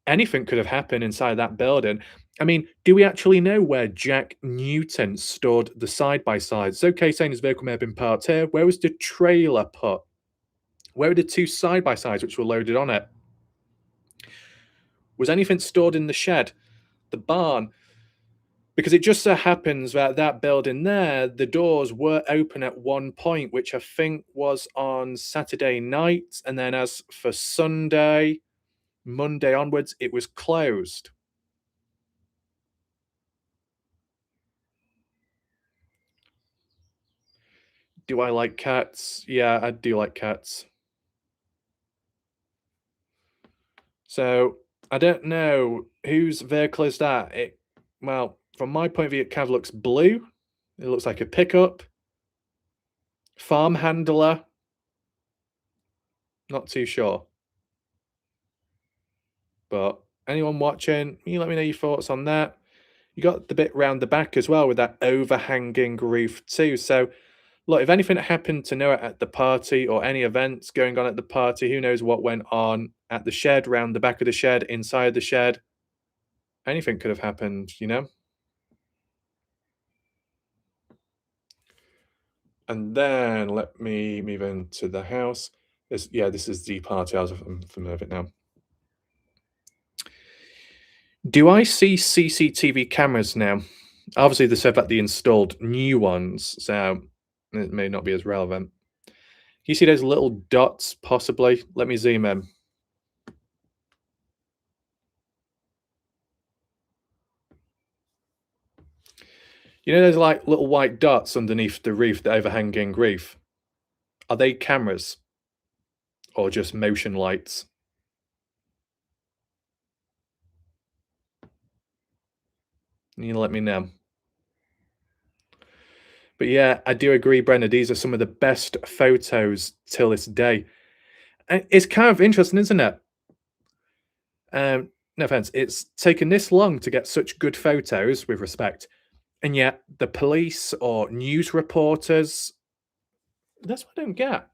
S1: anything could have happened inside that building. I mean, do we actually know where Jack Newton stored the side-by-sides? It's okay saying his vehicle may have been parked here. Where was the trailer put? Where were the two side-by-sides which were loaded on it? Was anything stored in the shed, the barn? Because it just so happens that that building there, the doors were open at one point, which I think was on Saturday night. And then as for Sunday, Monday onwards, it was closed. Do I like cats? Yeah, I do like cats. So I don't know whose vehicle is that. It Well, from my point of view, it kind of looks blue. It looks like a pickup. Farm handler. Not too sure. But anyone watching, you let me know your thoughts on that. You got the bit round the back as well with that overhanging roof too. So, look, if anything happened to Noah at the party or any events going on at the party, who knows what went on at the shed, round the back of the shed, inside the shed. Anything could have happened, you know? And then let me move into the house. This is the party house. I'm familiar with it now. Do I see CCTV cameras now? Obviously, they said that they installed new ones, so it may not be as relevant. You see those little dots, possibly? Let me zoom in. You know those like little white dots underneath the roof, the overhanging roof? Are they cameras or just motion lights? You let me know. But yeah, I do agree, Brenda. These are some of the best photos till this day. And it's kind of interesting, isn't it? No offense. It's taken this long to get such good photos, with respect, and yet the police or news reporters. That's what I don't get.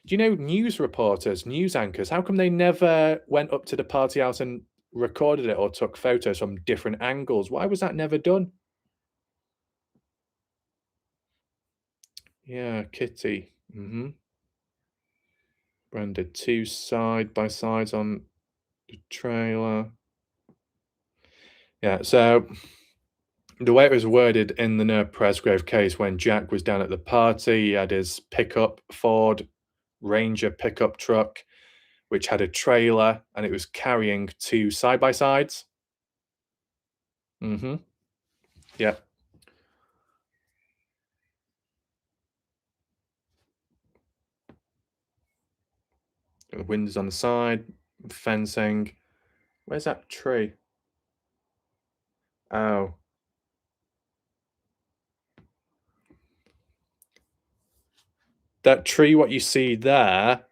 S1: Do you know news reporters, news anchors? How come they never went up to the party house and recorded it or took photos from different angles? Why was that never done? Yeah, Kitty. Brenda, 2 side by sides on the trailer. Yeah, so the way it was worded in the Noah Presgrove case, when Jack was down at the party, he had his pickup Ford Ranger pickup truck, which had a trailer, and it was carrying 2 side by sides. Yeah. The windows on the side, fencing. Where's that tree? Oh. That tree, what you see there,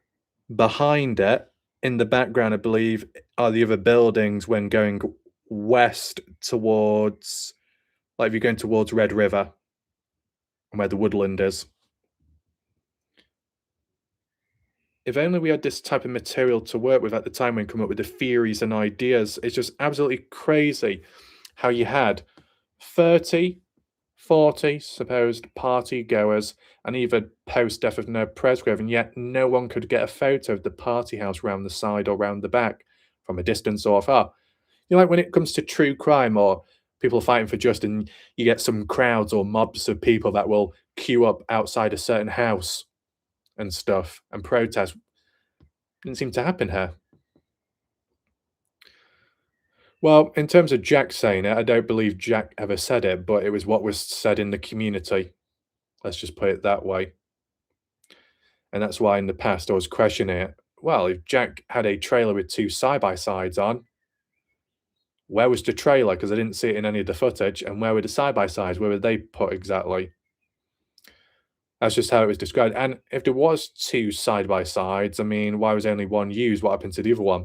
S1: behind it, in the background, I believe, are the other buildings when going west towards, like if you're going towards Red River, where the woodland is. If only we had this type of material to work with at the time when come up with the theories and ideas. It's just absolutely crazy how you had 30, 40 supposed party goers and even post-death of Noah Presgrove, and yet no one could get a photo of the party house round the side or round the back from a distance or far. You know, like when it comes to true crime or people fighting for justice, and you get some crowds or mobs of people that will queue up outside a certain house and stuff and protest. Didn't seem to happen here. Well, in terms of Jack saying it, I don't believe Jack ever said it, but it was what was said in the community. Let's just put it that way. And that's why in the past I was questioning it. Well, if Jack had a trailer with 2 side-by-sides on, where was the trailer? Because I didn't see it in any of the footage. And where were the side-by-sides? Where were they put exactly? That's just how it was described. And if there was 2 side-by-sides, I mean, why was only one used? What happened to the other one?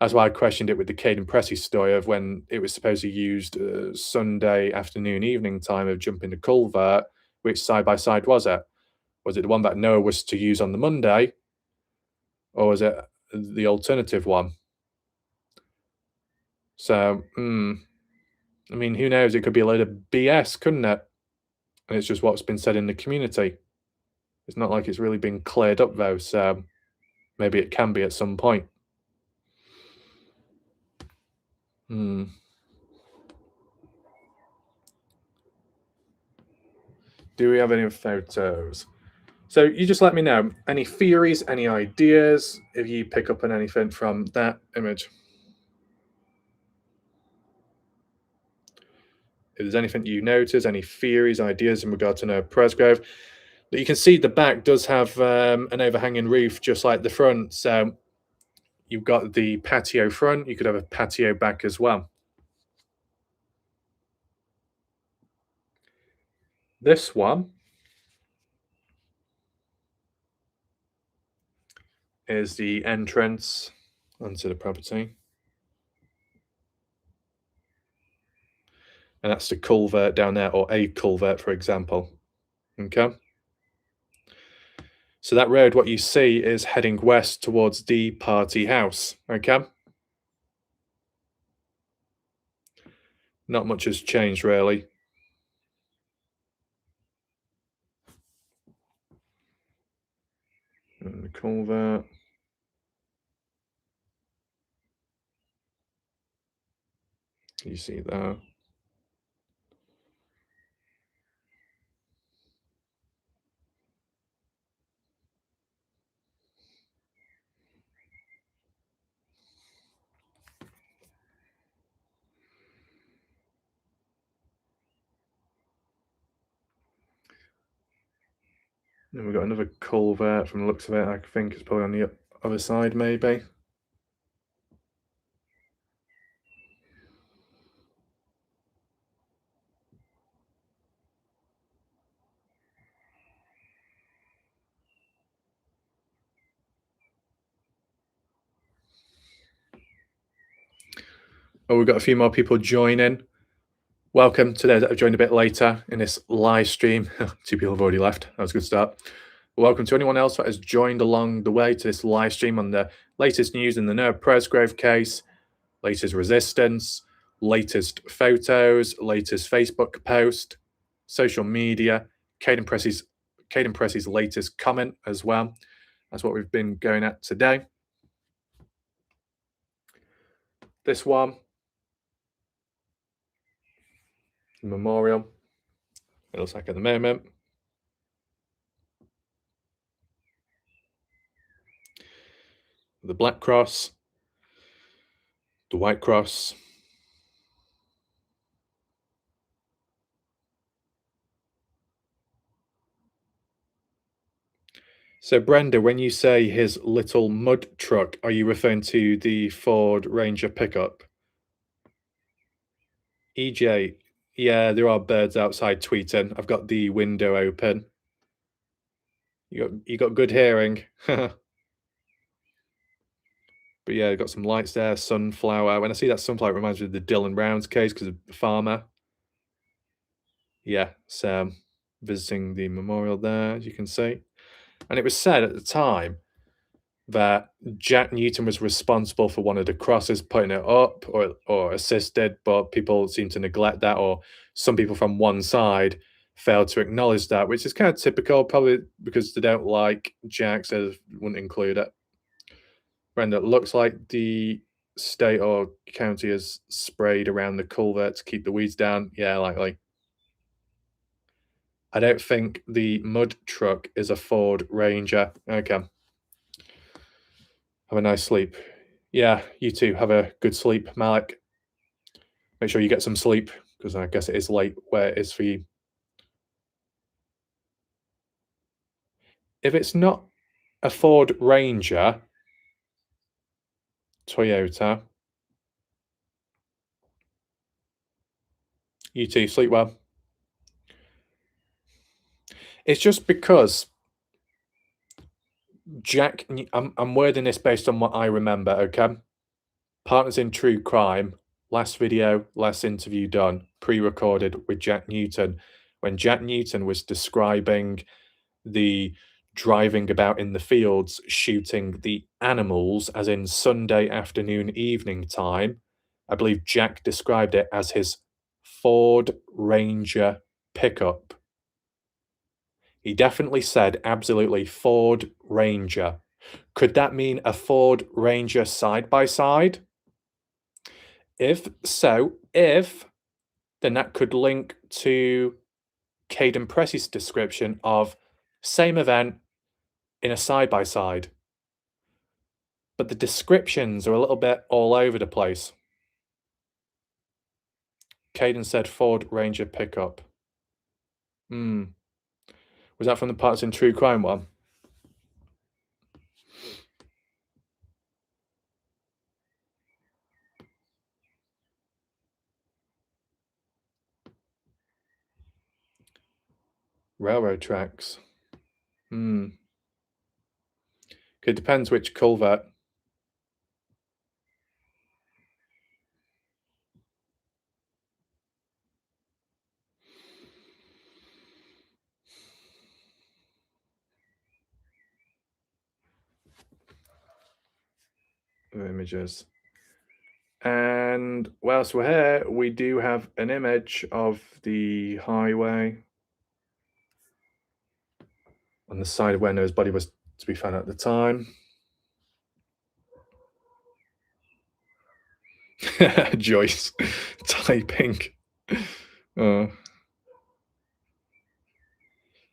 S1: That's why I questioned it with the Caden Pressey story of when it was supposedly used Sunday afternoon, evening time of jumping the culvert. Which side-by-side was it? Was it the one that Noah was to use on the Monday? Or was it the alternative one? So, I mean, who knows? It could be a load of BS, couldn't it? And it's just what's been said in the community. It's not like it's really been cleared up, though, so maybe it can be at some point. Do we have any photos? So you just let me know. Any theories, any ideas, if you pick up on anything from that image. If there's anything you notice, any theories, ideas in regard to Noah Presgrove. But you can see the back does have an overhanging roof, just like the front. So you've got the patio front. You could have a patio back as well. This one is the entrance onto the property. And that's the culvert down there, or a culvert, for example. Okay. So that road, what you see is heading west towards the party house. Okay. Not much has changed, really. And the culvert. You see that. And we've got another culvert from the looks of it. I think it's probably on the other side, maybe. Oh, we've got a few more people joining. Welcome to those that have joined a bit later in this live stream. 2 people have already left. That was a good start. Welcome to anyone else that has joined along the way to this live stream on the latest news in the Noah Presgrove case, latest resistance, latest photos, latest Facebook post, social media, Caden Press's latest comment as well. That's what we've been going at today. This one, memorial, it looks like at the moment. The black cross, the white cross. So Brenda, when you say his little mud truck, are you referring to the Ford Ranger pickup? EJ, yeah, there are birds outside tweeting. I've got the window open. You got good hearing. But yeah, got some lights there, sunflower. When I see that sunflower, it reminds me of the Dylan Brown's case because of the farmer. Yeah, so visiting the memorial there, as you can see. And it was said at the time that Jack Newton was responsible for one of the crosses, putting it up or assisted, but people seem to neglect that, or some people from one side failed to acknowledge that, which is kind of typical, probably because they don't like Jack, so they wouldn't include it. Brenda, it looks like the state or county has sprayed around the culvert to keep the weeds down. Yeah, likely. I don't think the mud truck is a Ford Ranger. Okay. Have a nice sleep. Yeah, you too. Have a good sleep, Malik. Make sure you get some sleep, because I guess it is late where it is for you. If it's not a Ford Ranger, Toyota, you too. Sleep well. It's just because Jack, I'm wording this based on what I remember, okay? Partners in True Crime, last video, last interview done, pre-recorded with Jack Newton. When Jack Newton was describing the driving about in the fields, shooting the animals, as in Sunday afternoon, evening time, I believe Jack described it as his Ford Ranger pickup. He definitely said absolutely Ford Ranger. Could that mean a Ford Ranger side by side? If so, then that could link to Caden Press's description of same event in a side by side. But the descriptions are a little bit all over the place. Caden said Ford Ranger pickup. Was that from the Parts in True Crime one? Railroad tracks. It depends which culvert. Images. And whilst we're here, we do have an image of the highway on the side of where Noah's body was to be found at the time. Joyce typing.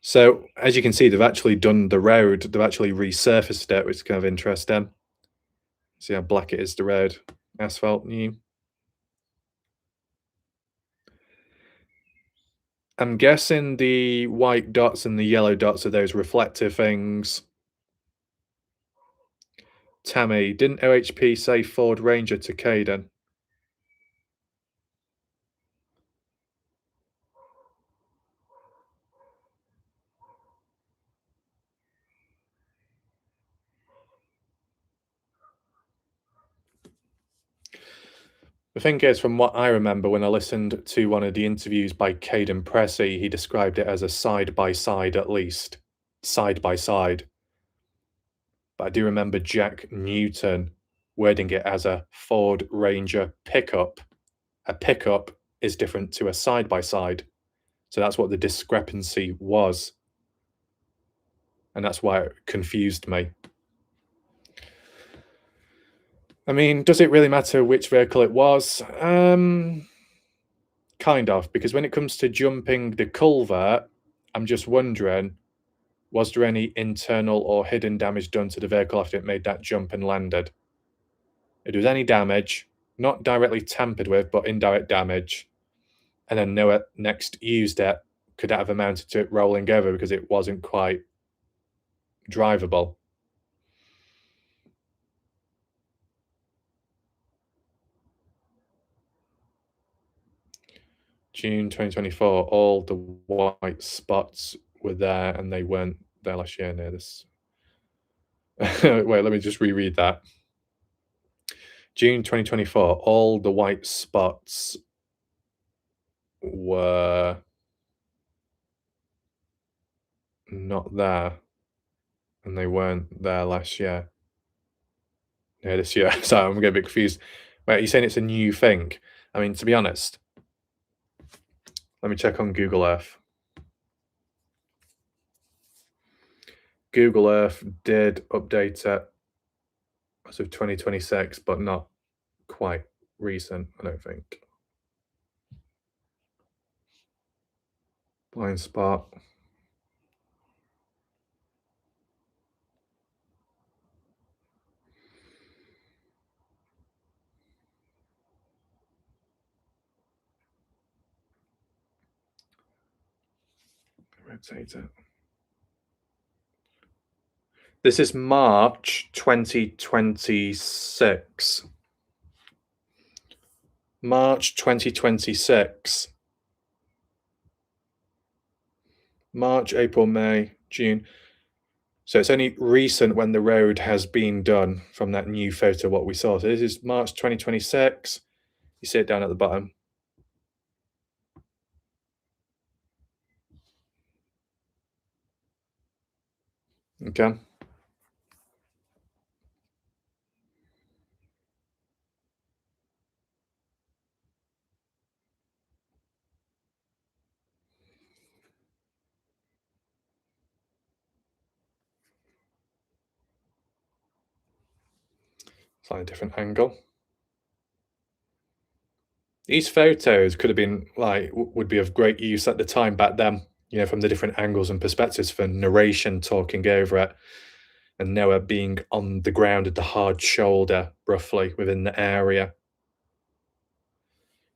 S1: So as you can see, they've actually done the road. They've actually resurfaced it, which is kind of interesting. See how black it is, the road. Asphalt, new. I'm guessing the white dots and the yellow dots are those reflective things. Tammy, didn't OHP say Ford Ranger to Caden? The thing is, from what I remember when I listened to one of the interviews by Caden Pressey, he described it as a side-by-side at least. Side-by-side. But I do remember Jack Newton wording it as a Ford Ranger pickup. A pickup is different to a side-by-side. So that's what the discrepancy was. And that's why it confused me. I mean, does it really matter which vehicle it was? Kind of, because when it comes to jumping the culvert, I'm just wondering, was there any internal or hidden damage done to the vehicle after it made that jump and landed? If there was any damage, not directly tampered with, but indirect damage, and then Noah next used it, could that have amounted to it rolling over because it wasn't quite drivable? June 2024, all the white spots were there and they weren't there last year near this. Wait, let me just reread that. June 2024, all the white spots were not there and they weren't there last year. Yeah, this year. So I'm getting a bit confused. Wait, are you saying it's a new thing? I mean, to be honest, let me check on Google Earth. Google Earth did update it as of 2026, but not quite recent, I don't think. Blind spot. Rotate it. This is March 2026. March 2026. March, April, May, June. So it's only recent when the road has been done from that new photo, what we saw. So this is March 2026. You see it down at the bottom. Okay. Slightly different angle. These photos could have been like, would be of great use at the time back then, you know, from the different angles and perspectives for narration talking over it. And Noah being on the ground at the hard shoulder, roughly within the area.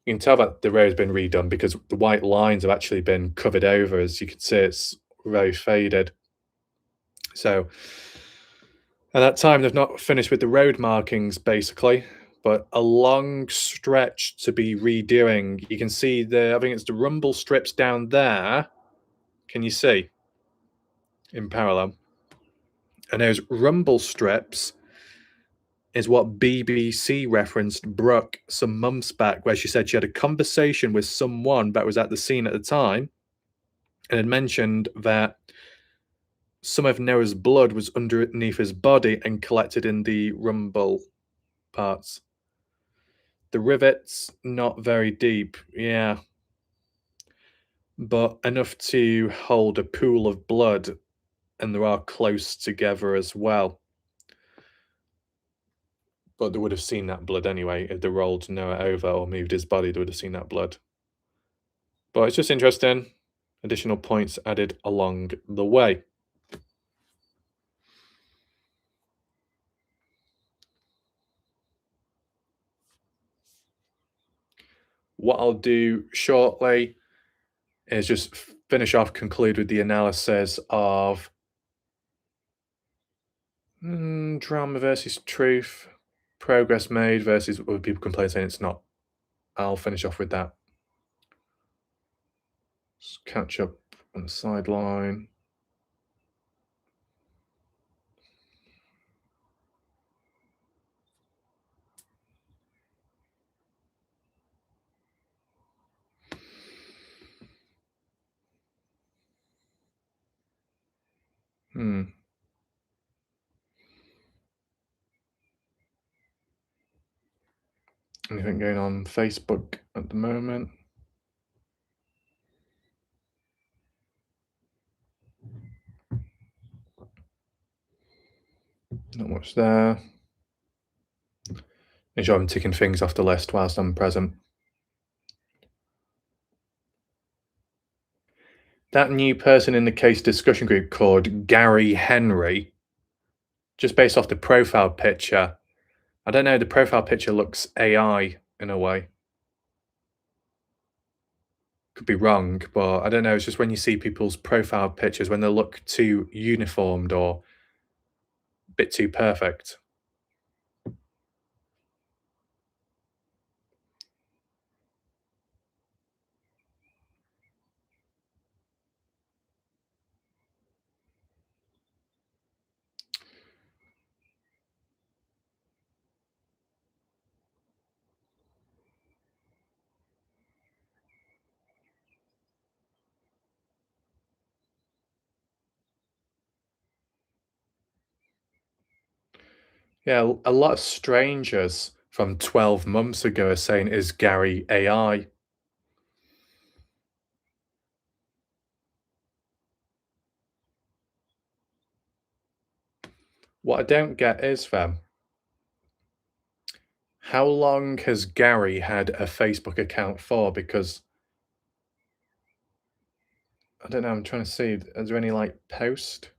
S1: You can tell that the road's been redone because the white lines have actually been covered over. As you can see, it's very faded. So at that time, they've not finished with the road markings, basically, but a long stretch to be redoing. You can see I think it's the rumble strips down there Can you see in parallel? And those rumble strips is what BBC referenced Brooke some months back, where she said she had a conversation with someone that was at the scene at the time and had mentioned that some of Noah's blood was underneath his body and collected in the rumble parts. The rivets, not very deep, yeah, but enough to hold a pool of blood, and they are close together as well. But they would have seen that blood anyway. If they rolled Noah over or moved his body, they would have seen that blood. But it's just interesting. Additional points added along the way. What I'll do shortly is just conclude with the analysis of drama versus truth, progress made versus other people complain saying it's not. I'll finish off with that. Just catch up on the sideline. Anything going on Facebook at the moment? Not much there. Make sure I'm ticking things off the list whilst I'm present. That new person in the case discussion group called Gary Henry, just based off the profile picture, I don't know, the profile picture looks AI in a way. Could be wrong, but I don't know, it's just when you see people's profile pictures, when they look too uniformed or a bit too perfect. Yeah, a lot of strangers from 12 months ago are saying, is Gary AI? What I don't get is, fam, how long has Gary had a Facebook account for? Because I don't know, I'm trying to see, is there any like post?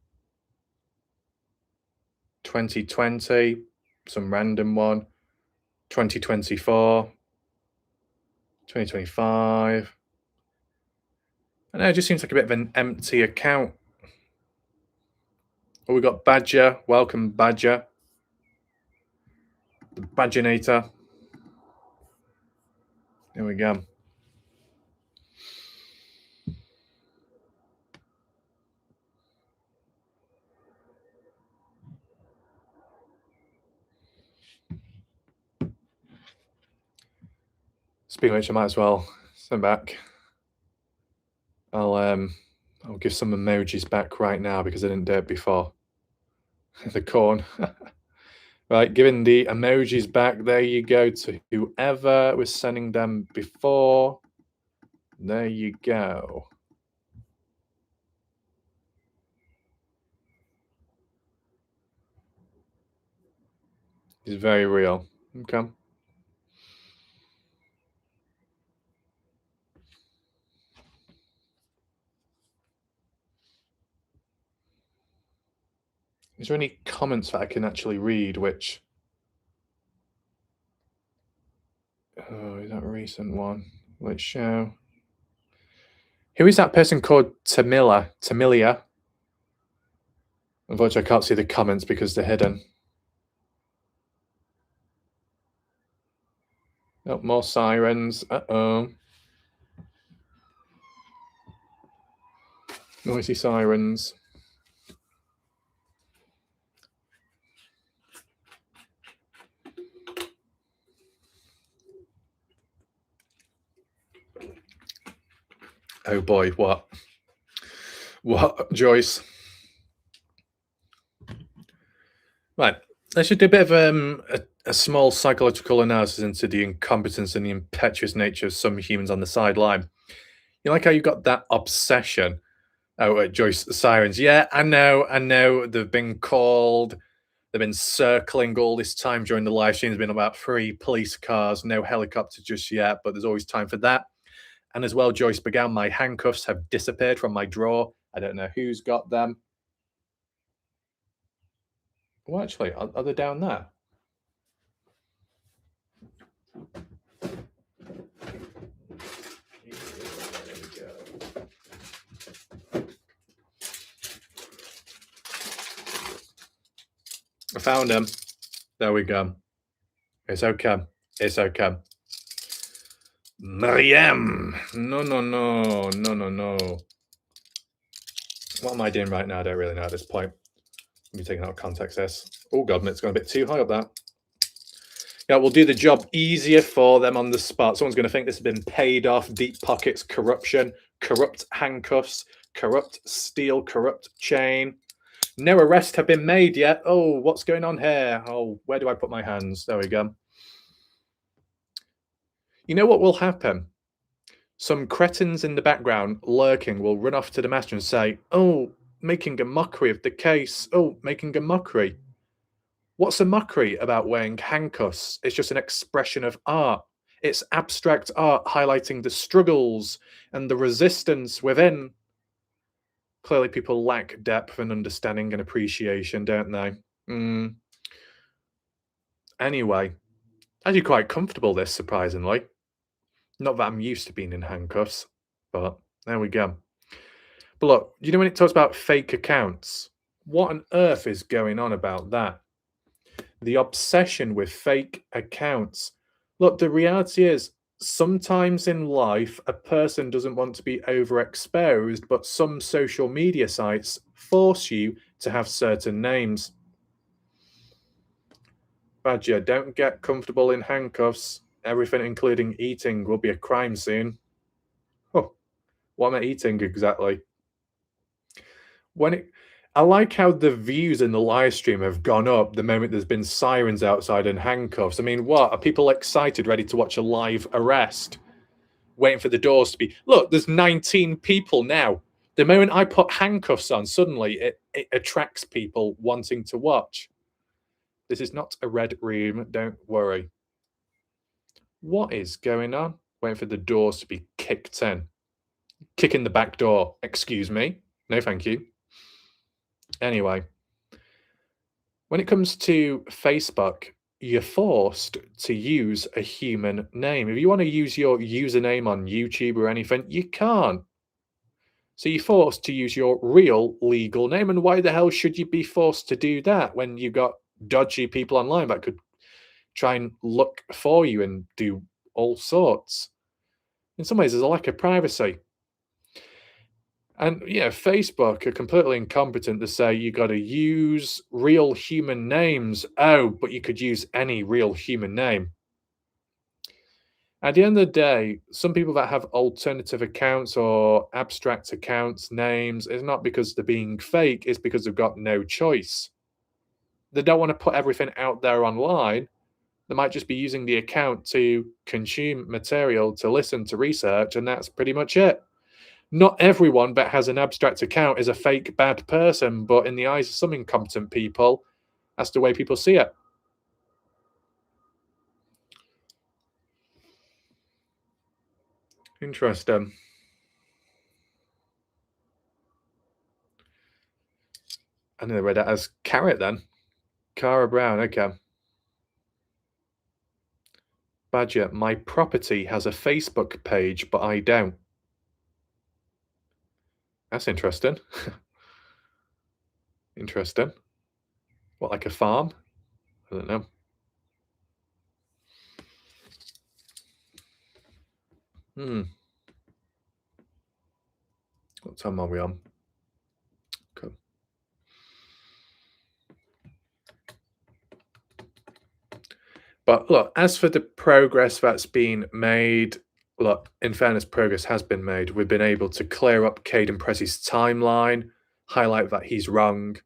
S1: 2020, some random one, 2024, 2025. I know, it just seems like a bit of an empty account. Oh, we got Badger. Welcome, Badger. The Badgernator. Here we go. Speaking of which, I might as well send back. I'll give some emojis back right now because I didn't do it before. The corn. Right, giving the emojis back. There you go to whoever was sending them before. There you go. It's very real. Okay. Is there any comments that I can actually read which... Oh, is that a recent one? Let's show. Who is that person called Tamilia? Unfortunately, I can't see the comments because they're hidden. Oh, more sirens. Uh-oh. Noisy sirens. Oh boy, what? What, Joyce? Right, let's just do a bit of a small psychological analysis into the incompetence and the impetuous nature of some humans on the sideline. You like how you got that obsession? Oh, Joyce, the sirens. Yeah, I know. They've been called. They've been circling all this time during the live stream. There's been about 3 police cars, no helicopter just yet, but there's always time for that. And as well, Joyce began, my handcuffs have disappeared from my drawer. I don't know who's got them. Well, actually, are they down there? I found them. There we go. It's okay. It's okay. Mariam! No. What am I doing right now? I don't really know at this point. Let me take out of context this. Oh god, it's gone a bit too high up there. Yeah, we'll do the job easier for them on the spot. Someone's going to think this has been paid off. Deep pockets, corruption, corrupt handcuffs, corrupt steel, corrupt chain. No arrests have been made yet. Oh, what's going on here? Oh, where do I put my hands? There we go. You know what will happen? Some cretins in the background lurking will run off to the master and say, oh, making a mockery of the case. Oh, making a mockery. What's a mockery about wearing handcuffs? It's just an expression of art. It's abstract art highlighting the struggles and the resistance within. Clearly, people lack depth and understanding and appreciation, don't they? Anyway, I do quite comfortable this, surprisingly. Not that I'm used to being in handcuffs, but there we go. But look, you know when it talks about fake accounts? What on earth is going on about that? The obsession with fake accounts. Look, the reality is, sometimes in life, a person doesn't want to be overexposed, but some social media sites force you to have certain names. Badger, don't get comfortable in handcuffs. Everything, including eating, will be a crime soon. Oh, what am I eating exactly? I like how the views in the live stream have gone up the moment there's been sirens outside and handcuffs. I mean, what? Are people excited, ready to watch a live arrest? Waiting for the doors to be... Look, there's 19 people now. The moment I put handcuffs on, suddenly it attracts people wanting to watch. This is not a red room, don't worry. What is going on? Waiting for the doors to be kicked in. Kicking the back door. Excuse me. No, thank you. Anyway, when it comes to Facebook, you're forced to use a human name. If you want to use your username on YouTube or anything, you can't. So you're forced to use your real legal name. And why the hell should you be forced to do that when you've got dodgy people online that could try and look for you and do all sorts? In some ways, there's a lack of privacy. And yeah, Facebook are completely incompetent to say you got to use real human names. Oh, but you could use any real human name. At the end of the day, some people that have alternative accounts or abstract accounts, names, is not because they're being fake, it's because they've got no choice. They don't want to put everything out there online. They might just be using the account to consume material, to listen, to research, and that's pretty much it. Not everyone that has an abstract account is a fake bad person, but in the eyes of some incompetent people, that's the way people see it. Interesting. I never read that as carrot then. Cara Brown, okay. Badger, my property has a Facebook page, but I don't. That's interesting. Interesting. What, like a farm? I don't know. What time are we on? But look, as for the progress that's been made, look, in fairness, progress has been made. We've been able to clear up Caden Pressey's timeline, highlight that he's wrong.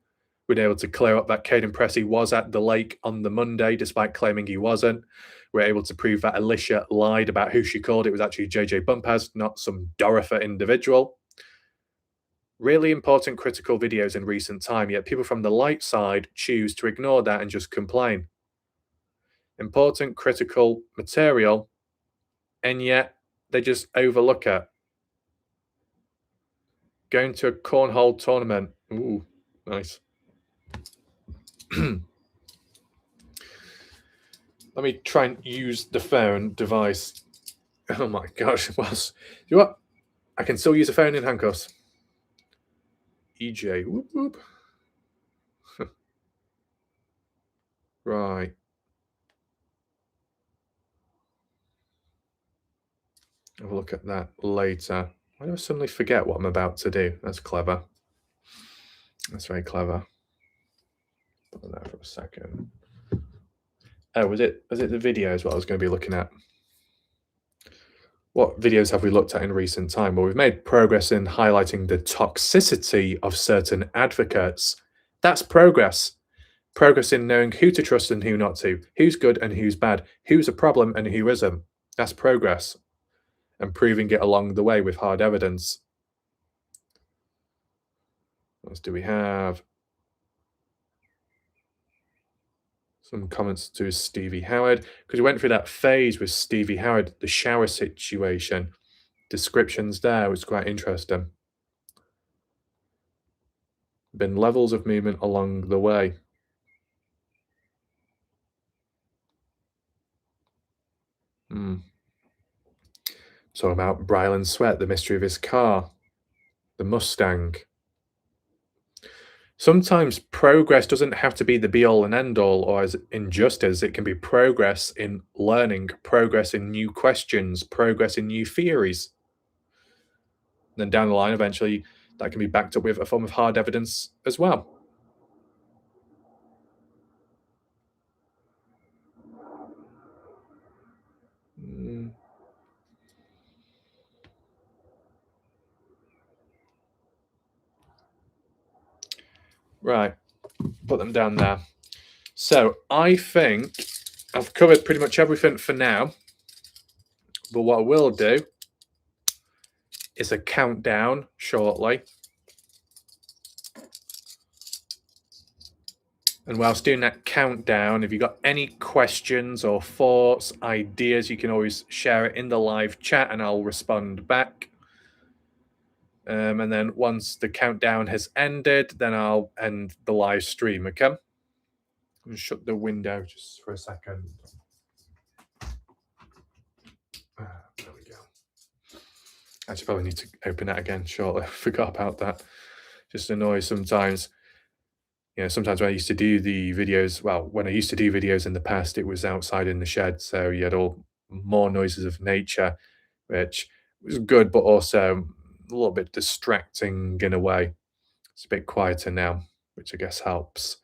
S1: We've been able to clear up that Caden Pressey was at the lake on the Monday, despite claiming he wasn't. We're able to prove that Alicia lied about who she called. It was actually JJ Bumpers, not some Dorothy individual. Really important critical videos in recent time, yet people from the light side choose to ignore that and just complain. Important critical material, and yet they just overlook it. Going to a cornhole tournament. Ooh, nice. Let me try and use the phone device. Oh my gosh. Well, you know what? I can still use a phone in handcuffs. EJ. Whoop, whoop. Right. Have a look at that later. Why do I suddenly forget what I'm about to do? That's clever. That's very clever. Put that there for a second. Oh, was it the videos what I was going to be looking at? What videos have we looked at in recent time? Well, we've made progress in highlighting the toxicity of certain advocates. That's progress. Progress in knowing who to trust and who not to, who's good and who's bad, who's a problem and who isn't. That's progress. And proving it along the way with hard evidence. What else do we have? Some comments to Stevie Howard, because we went through that phase with Stevie Howard, the shower situation. Descriptions there was quite interesting. Been levels of movement along the way. So about Brylan Sweat, the mystery of his car, the Mustang. Sometimes progress doesn't have to be the be-all and end-all, or as injustice, it can be progress in learning, progress in new questions, progress in new theories. And then down the line, eventually, that can be backed up with a form of hard evidence as well. Right, put them down there. So I think I've covered pretty much everything for now. But what I will do is a countdown shortly. And whilst doing that countdown, if you've got any questions or thoughts, ideas, you can always share it in the live chat and I'll respond back. And then once the countdown has ended, then I'll end the live stream, okay? I'm going to shut the window just for a second. There we go. Actually, probably need to open that again shortly. I forgot about that. Just annoys sometimes. You know, sometimes when I used to do the videos, well, when I used to do videos in the past, it was outside in the shed. So you had all more noises of nature, which was good, but also a little bit distracting in a way. It's a bit quieter now, which I guess helps.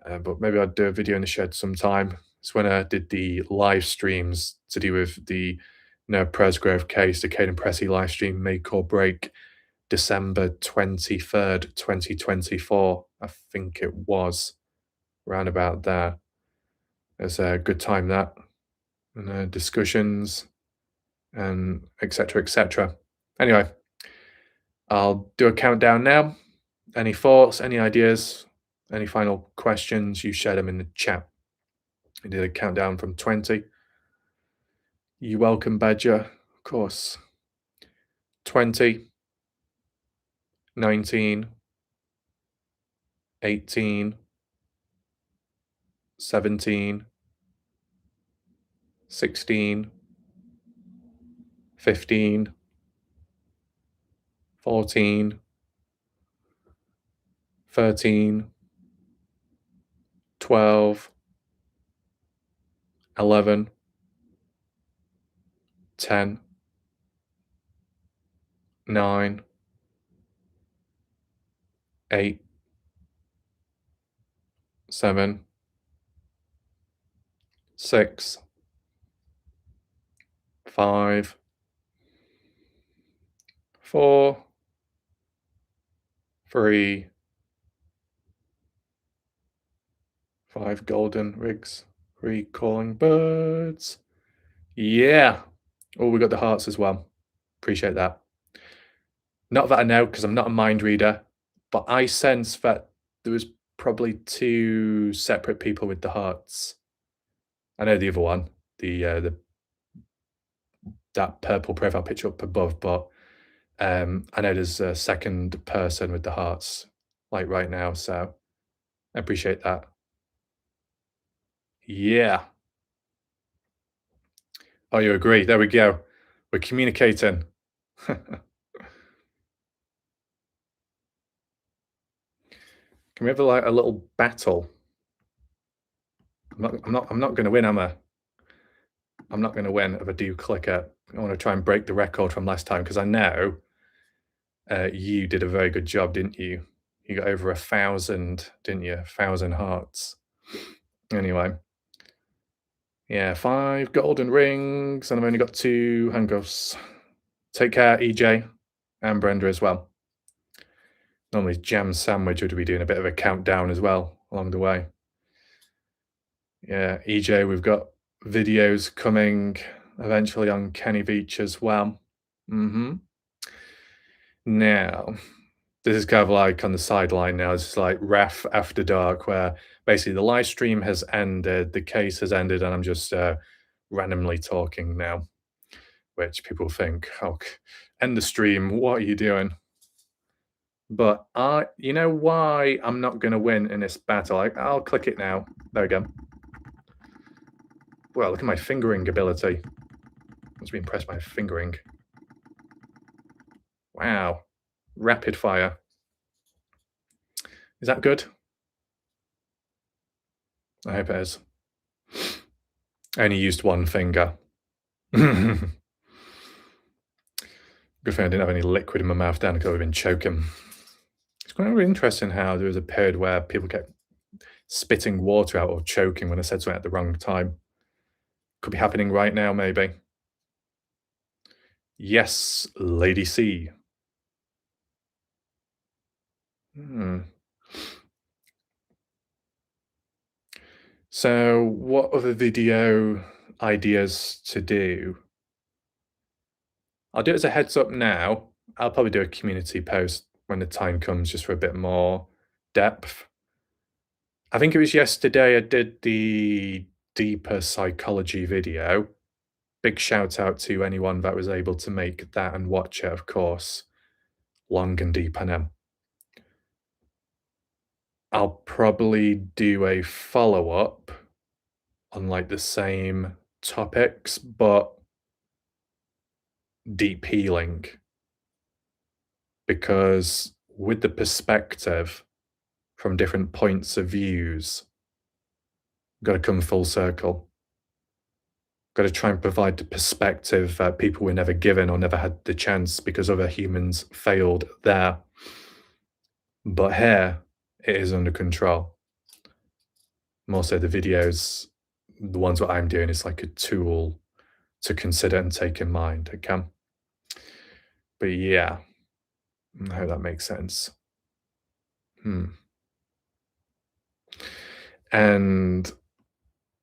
S1: But maybe I'd do a video in the shed sometime. It's when I did the live streams to do with the Noah Presgrove case, the Caden Pressey live stream, Make or Break, December 23rd, 2024. I think it was around about there. It was a good time, that, and discussions and etc. etc. Anyway, I'll do a countdown now. Any thoughts, any ideas, any final questions, you share them in the chat. I did a countdown from 20. You welcome, Badger, of course. 20, 19, 18, 17, 16, 15, 14, 13, 12, 11, 10, 9, 8, 7, 6, 5, 4, 3, 5 golden rigs, 3 calling birds. Yeah. Oh, we got the hearts as well. Appreciate that. Not that I know, because I'm not a mind reader, but I sense that there was probably 2 separate people with the hearts. I know the other one, the that purple profile picture up above, but, I know there's a second person with the hearts, like, right now, so I appreciate that. Yeah. Oh, you agree? There we go. We're communicating. Can we have, like, a little battle? I'm not gonna win, am I? I'm not gonna win if I do click it. I wanna try and break the record from last time, because I know, you did a very good job, didn't you? You got over 1,000, didn't you? 1,000 hearts. Anyway. Yeah, 5 golden rings, and I've only got 2 handcuffs. Take care, EJ, and Brenda as well. Normally, Jam Sandwich would be doing a bit of a countdown as well along the way. Yeah, EJ, we've got videos coming eventually on Kenny Beach as well. Now, this is kind of like on the sideline now. It's like ref after dark, where basically the live stream has ended, the case has ended, and I'm just randomly talking now, which people think, oh, end the stream. What are you doing? But you know why I'm not going to win in this battle? I'll click it now. There we go. Well, look at my fingering ability. Must be impressed by my fingering. Wow. Rapid fire. Is that good? I hope it is. I only used one finger. Good thing I didn't have any liquid in my mouth then, because I would have been choking. It's quite really interesting how there was a period where people kept spitting water out or choking when I said something at the wrong time. Could be happening right now, maybe. Yes, Lady C. So, what other video ideas to do? I'll do it as a heads up now. I'll probably do a community post when the time comes, just for a bit more depth. I think it was yesterday I did the deeper psychology video. Big shout out to anyone that was able to make that and watch it, of course. Long and deep, I know. I'll probably do a follow-up on, like, the same topics, but deep healing. Because with the perspective from different points of views, gotta come full circle. Gotta try and provide the perspective that people were never given or never had the chance because other humans failed there. But here, it is under control. More so the videos, the ones that I'm doing, is like a tool to consider and take in mind, okay? But yeah, I hope that makes sense. And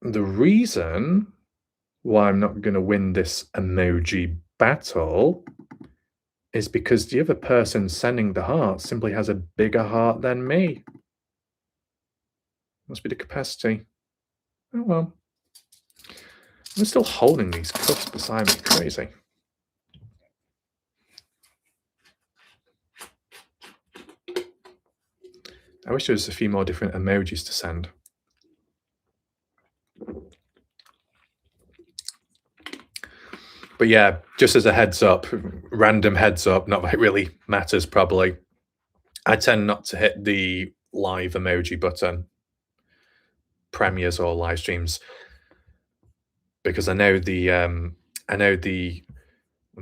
S1: the reason why I'm not gonna win this emoji battle is because the other person sending the heart simply has a bigger heart than me. Must be the capacity. Oh well. I'm still holding these cups beside me. Crazy. I wish there was a few more different emojis to send. But yeah, just as a heads up, random heads up, not that it really matters probably. I tend not to hit the live emoji button, premieres or live streams, because I know the let me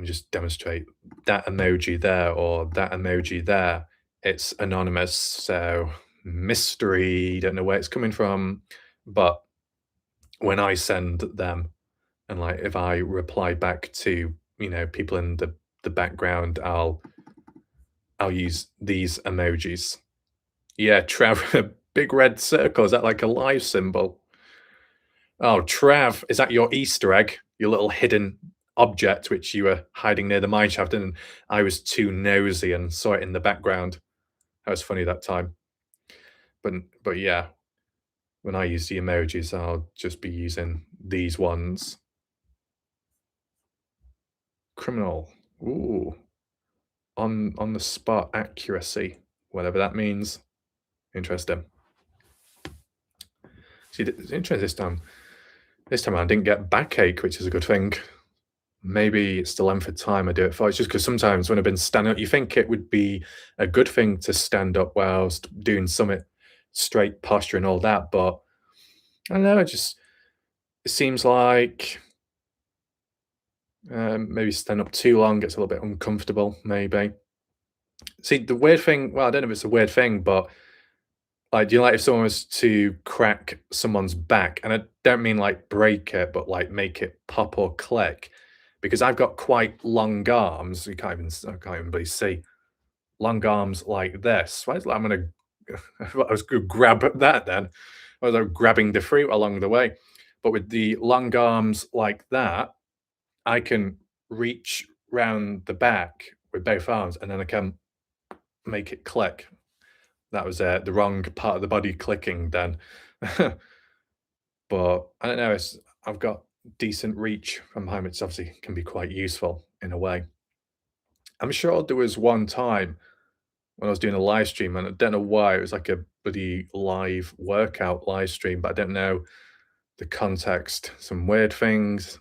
S1: just demonstrate, that emoji there or that emoji there, it's anonymous, so mystery, don't know where it's coming from. But when I send them, and like if I reply back to people in the background, I'll use these emojis. Yeah, Trav, big red circle. Is that like a live symbol? Oh, Trav, is that your Easter egg? Your little hidden object which you were hiding near the mineshaft, and I was too nosy and saw it in the background. That was funny that time. But yeah, when I use the emojis, I'll just be using these ones. Criminal. Ooh. On the spot accuracy, whatever that means. Interesting. See, it's interesting this time. This time I didn't get backache, which is a good thing. Maybe it's the length of time I do it for. It's just because sometimes when I've been standing up, you think it would be a good thing to stand up whilst doing summit straight posture and all that, but I don't know, it seems like maybe stand up too long gets a little bit uncomfortable, maybe. See, the weird thing, well, I don't know if it's a weird thing, but like, do you like if someone was to crack someone's back, and I don't mean like break it, but like make it pop or click, because I've got quite long arms. I can't even really see long arms like this. Why is I'm gonna? I was gonna grab that then. I was grabbing the fruit along the way, but with the long arms like that, I can reach round the back with both arms, and then I can make it click. That was the wrong part of the body clicking then. But I don't know, I've got decent reach from home, which obviously can be quite useful in a way. I'm sure there was one time when I was doing a live stream, and I don't know why, it was like a bloody live workout live stream, but I don't know the context. Some weird things,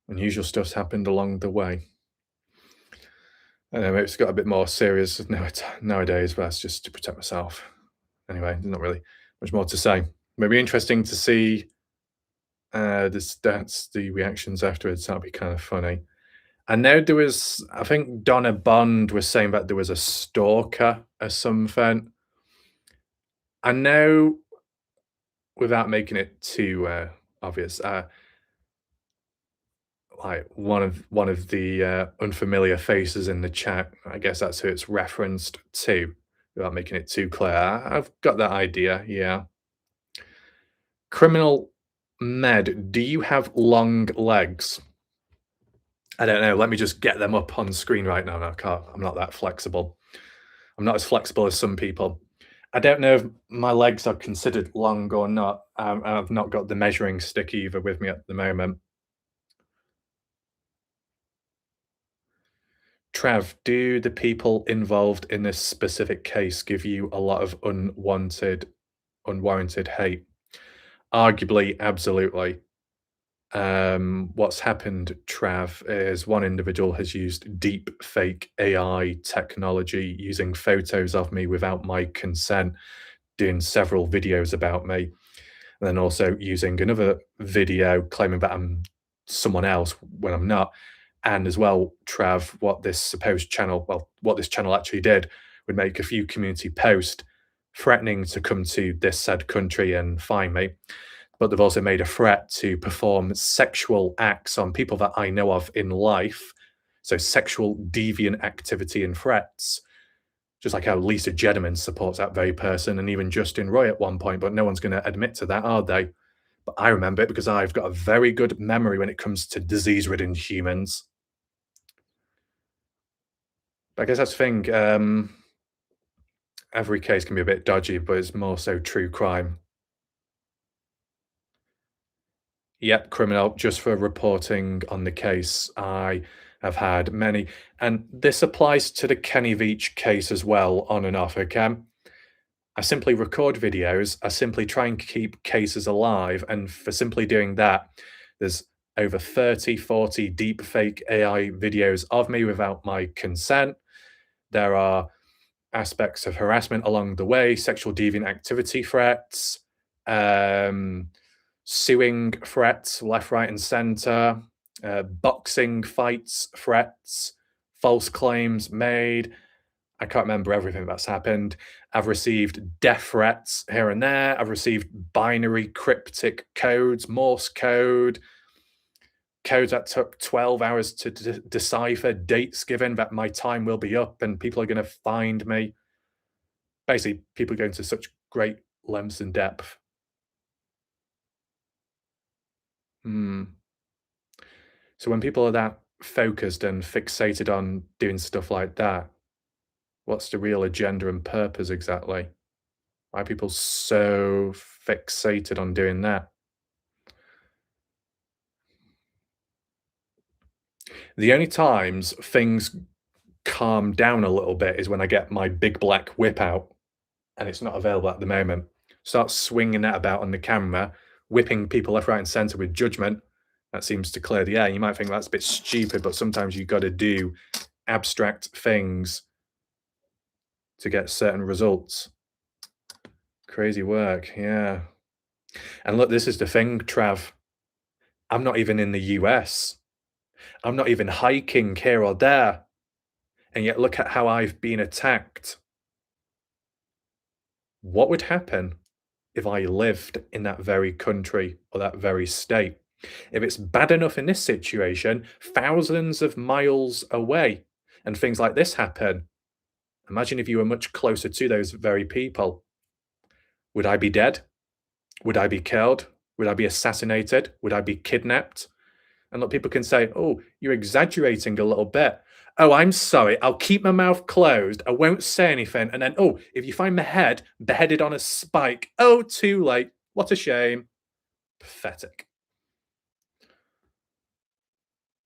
S1: unusual stuff's happened along the way. I don't know, maybe it's got a bit more serious nowadays, but that's just to protect myself. Anyway, there's not really much more to say. Maybe interesting to see the stats, the reactions afterwards. That'd be kind of funny. I know there was, I think Donna Bond was saying that there was a stalker or something. I know, without making it too obvious, like one of the unfamiliar faces in the chat. I guess that's who it's referenced to, without making it too clear. I've got that idea. Yeah. Criminal Med, do you have long legs? I don't know. Let me just get them up on screen right now. No, I can't. I'm not that flexible. I'm not as flexible as some people. I don't know if my legs are considered long or not. I've not got the measuring stick either with me at the moment. Trav, do the people involved in this specific case give you a lot of unwarranted hate? Arguably, absolutely. What's happened, Trav, is one individual has used deep fake AI technology using photos of me without my consent, doing several videos about me, and then also using another video claiming that I'm someone else when I'm not. And as well, Trav, what this channel actually did would make a few community posts threatening to come to this said country and find me. But they've also made a threat to perform sexual acts on people that I know of in life. So sexual deviant activity and threats, just like how Lisa Jediman supports that very person, and even Justin Roy at one point, but no one's going to admit to that, are they? But I remember it because I've got a very good memory when it comes to disease-ridden humans. But I guess that's the thing. Every case can be a bit dodgy, but it's more so true crime. Yep, criminal, just for reporting on the case. I have had many, and this applies to the Kenny Veach case as well, on and off, okay? I simply record videos, I simply try and keep cases alive, and for simply doing that, there's over 30, 40 deep fake AI videos of me without my consent. There are aspects of harassment along the way, sexual deviant activity threats, suing threats left, right, and center, boxing fights threats, false claims made. I can't remember everything that's happened. I've received death threats here and there. I've received binary cryptic codes, Morse code, codes that took 12 hours to decipher, dates given that my time will be up and people are going to find me. Basically, people go into such great lengths and depth. Hmm. So when people are that focused and fixated on doing stuff like that, what's the real agenda and purpose exactly? Why are people so fixated on doing that? The only times things calm down a little bit is when I get my big black whip out, and it's not available at the moment. Start swinging that about on the camera, whipping people left, right, and center with judgment. That seems to clear the air. You might think that's a bit stupid, but sometimes you've got to do abstract things to get certain results. Crazy work, yeah. And look, this is the thing, Trav. I'm not even in the US. I'm not even hiking here or there. And yet, look at how I've been attacked. What would happen if I lived in that very country or that very state? If it's bad enough in this situation, thousands of miles away, and things like this happen, imagine if you were much closer to those very people. Would I be dead? Would I be killed? Would I be assassinated? Would I be kidnapped? And look, people can say, oh, you're exaggerating a little bit. Oh, I'm sorry. I'll keep my mouth closed. I won't say anything. And then, oh, if you find my head beheaded on a spike, oh, too late. What a shame. Pathetic.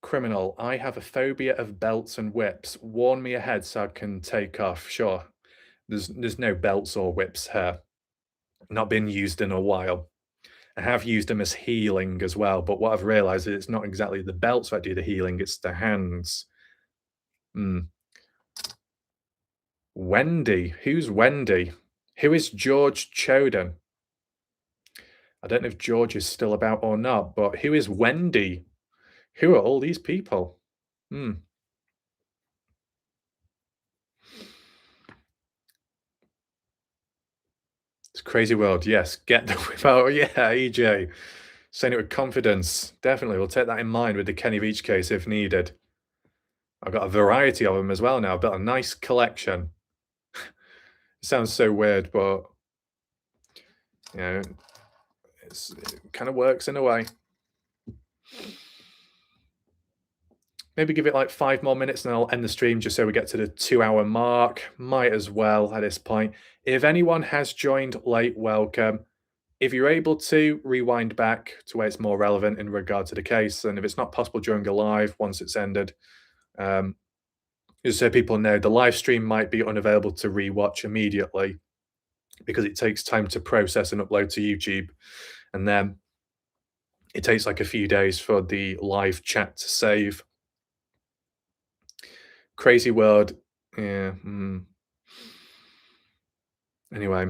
S1: Criminal. I have a phobia of belts and whips. Warn me ahead so I can take off. Sure. There's no belts or whips here. Not been used in a while. I have used them as healing as well, but what I've realized is it's not exactly the belts that do the healing, it's the hands. Hmm. Wendy. Who's Wendy? Who is George Choden? I don't know if George is still about or not, but who is Wendy? Who are all these people? Hmm. It's a crazy world. Yes. Get the whip out. Yeah, EJ. Saying it with confidence. Definitely. We'll take that in mind with the Kenny Beach case if needed. I've got a variety of them as well now. I've built a nice collection. It sounds so weird, but you know, it kind of works in a way. Maybe give it like 5 more minutes and I'll end the stream just so we get to the 2-hour mark. Might as well at this point. If anyone has joined late, welcome. If you're able to, rewind back to where it's more relevant in regard to the case. And if it's not possible during a live, once it's ended, just so people know, the live stream might be unavailable to rewatch immediately because it takes time to process and upload to YouTube. And then it takes like a few days for the live chat to save. Crazy world. Yeah. Anyway,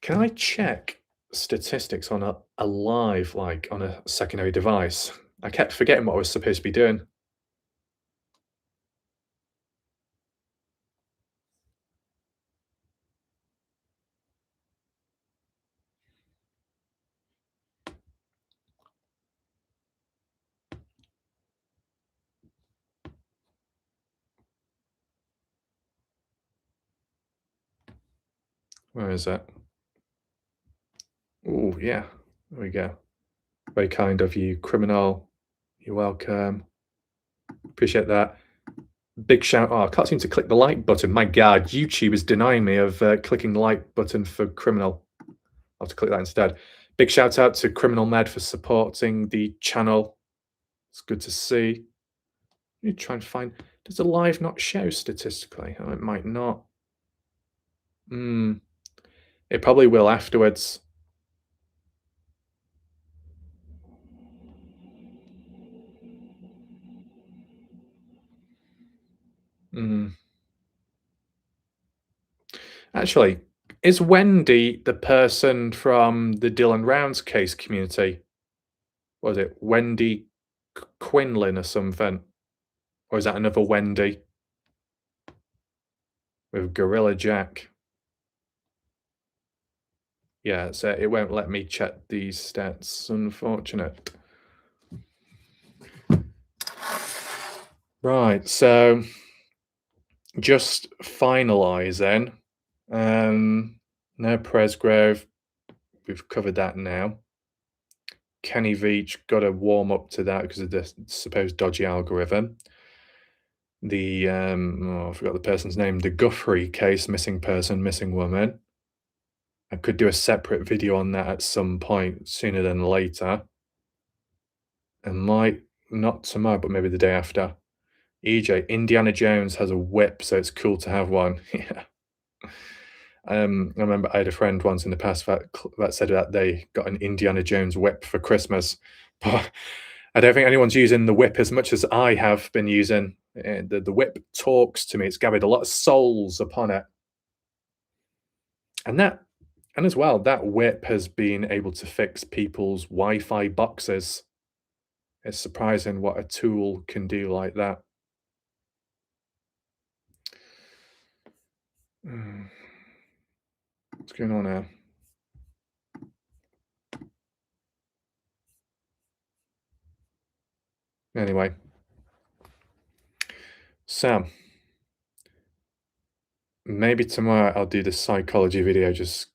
S1: can I check statistics on a live, like on a secondary device? I kept forgetting what I was supposed to be doing. Where is it? Oh, yeah. There we go. Very kind of you, criminal. You're welcome. Appreciate that. Big shout. Oh, I can't seem to click the like button. My God, YouTube is denying me of clicking the like button for criminal. I'll have to click that instead. Big shout out to Criminal Med for supporting the channel. It's good to see. You try and find. Does the live not show statistically? Oh, it might not. It probably will afterwards. Actually, is Wendy the person from the Dylan Rounds case community? Was it Wendy Quinlan or something? Or is that another Wendy? with Gorilla Jack. Yeah, so it won't let me check these stats. Unfortunate. Right, so just finalising. No Presgrove. We've covered that now. Kenny Veach, got to warm up to that because of the supposed dodgy algorithm. The I forgot the person's name. The Guthrie case, missing person, missing woman. I could do a separate video on that at some point sooner than later. And might not tomorrow, but maybe the day after. EJ, Indiana Jones has a whip, so it's cool to have one. Yeah. I remember I had a friend once in the past that said that they got an Indiana Jones whip for Christmas, but I don't think anyone's using the whip as much as I have been using. The whip talks to me. It's gathered a lot of souls upon it, and as well, that whip has been able to fix people's Wi-Fi boxes. It's surprising what a tool can do like that. What's going on now? Anyway, Sam, maybe tomorrow I'll do the psychology video, just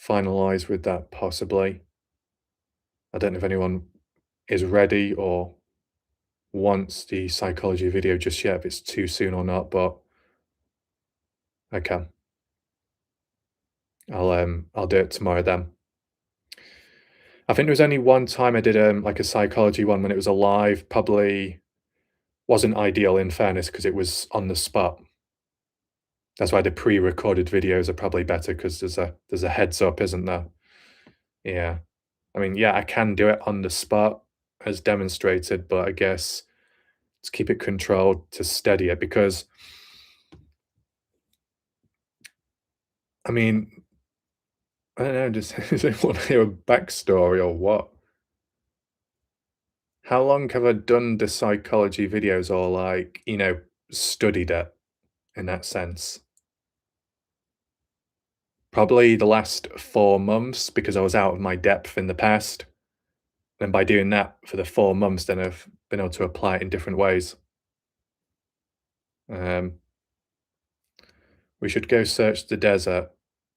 S1: finalize with that possibly. I don't know if anyone is ready or wants the psychology video just yet, if it's too soon or not, but I can. I'll do it tomorrow then. I think there was only one time I did like a psychology one when it was alive. Probably wasn't ideal, in fairness, because it was on the spot. That's why the pre-recorded videos are probably better, because there's a heads up, isn't there? Yeah. I mean, yeah, I can do it on the spot as demonstrated, but I guess to keep it controlled, to steady it, because I mean, I don't know, does anyone hear a backstory or what? How long have I done the psychology videos, or like, studied it in that sense? Probably the last 4 months, because I was out of my depth in the past. And by doing that for the 4 months, then I've been able to apply it in different ways. We should go search the desert.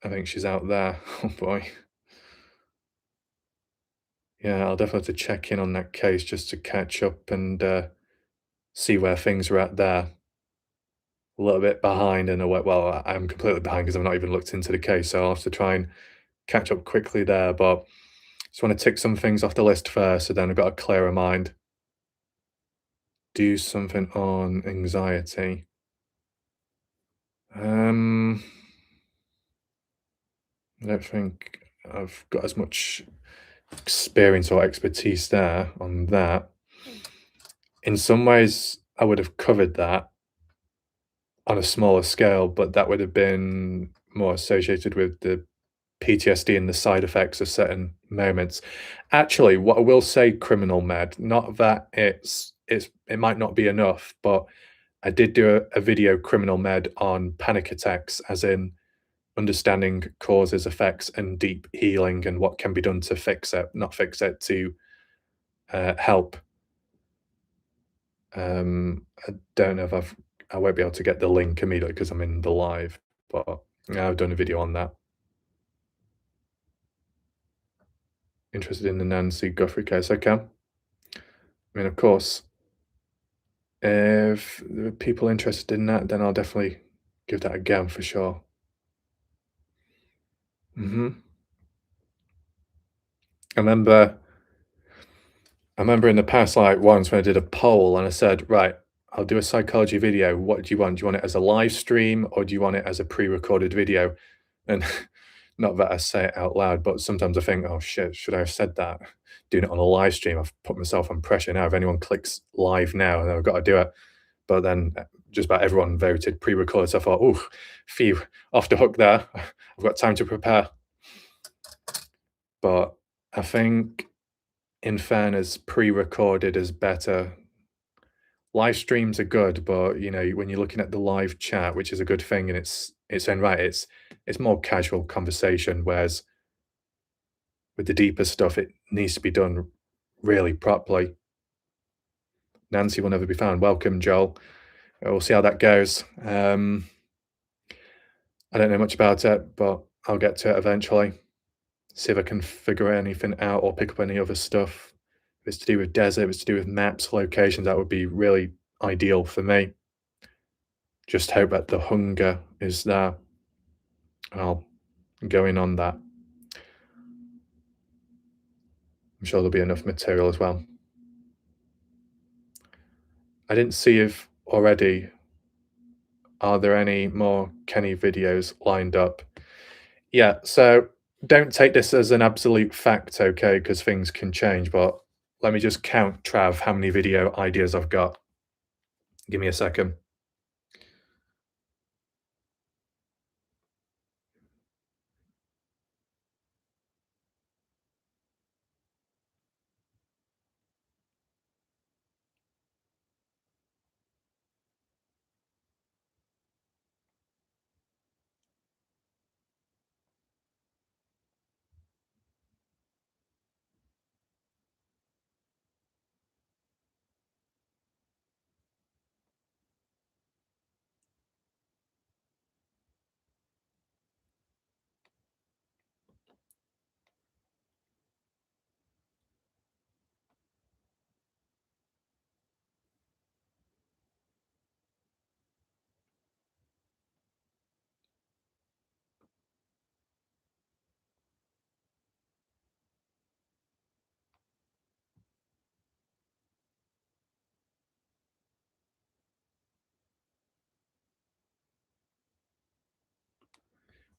S1: I think she's out there. Oh boy. Yeah, I'll definitely have to check in on that case just to catch up and see where things are at there. A little bit behind in a way. Well, I'm completely behind because I've not even looked into the case, so I'll have to try and catch up quickly there. But just want to tick some things off the list first, so then I've got a clearer mind. Do something on anxiety. I don't think I've got as much experience or expertise there on that. In some ways, I would have covered that on a smaller scale, but that would have been more associated with the PTSD and the side effects of certain moments. Actually, what I will say, Criminal Med, not that it might not be enough, but I did do a video, Criminal Med, on panic attacks, as in understanding causes, effects, and deep healing, and what can be done to fix it, not fix it, to help. I don't know if I won't be able to get the link immediately because I'm in the live, but yeah, I've done a video on that. Interested in the Nancy Guthrie case? Okay. I mean, of course, if there are people interested in that, then I'll definitely give that a go for sure. I remember in the past, like once when I did a poll and I said, right, I'll do a psychology video. What do you want? Do you want it as a live stream, or do you want it as a pre-recorded video? And not that I say it out loud, but sometimes I think, oh shit, should I have said that? Doing it on a live stream, I've put myself on pressure now. If anyone clicks live now, then I've got to do it. But then just about everyone voted pre-recorded, so I thought, oh, phew, off the hook there. I've got time to prepare. But I think, in fairness, pre-recorded is better. live streams are good, but you know, when you're looking at the live chat, which is a good thing in its own right, it's more casual conversation, whereas with the deeper stuff, it needs to be done really properly. Nancy will never be found. Welcome, Joel. We'll see how that goes. I don't know much about it, but I'll get to it eventually. See if I can figure anything out or pick up any other stuff. If it's to do with desert, if it's to do with maps, locations, that would be really ideal for me. Just hope that the hunger is there. I'll go in on that. I'm sure there'll be enough material as well. I didn't see if already, are there any more Kenny videos lined up? Yeah, so don't take this as an absolute fact, okay, because things can change, but let me just count, Trav, how many video ideas I've got. Give me a second.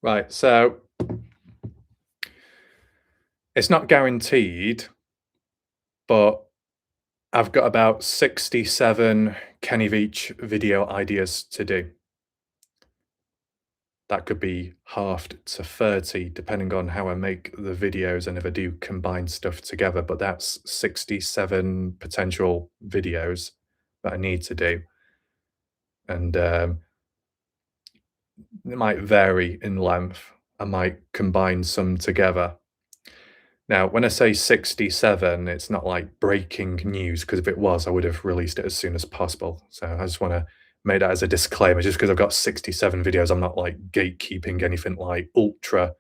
S1: Right, so it's not guaranteed, but I've got about 67 Kenny Veach video ideas to do. That could be halved to 30 depending on how I make the videos and if I do combine stuff together, but that's 67 potential videos that I need to do. And it might vary in length. I might combine some together. Now, when I say 67, it's not like breaking news, because if it was, I would have released it as soon as possible. So I just want to make that as a disclaimer. Just because I've got 67 videos, I'm not like gatekeeping anything like ultra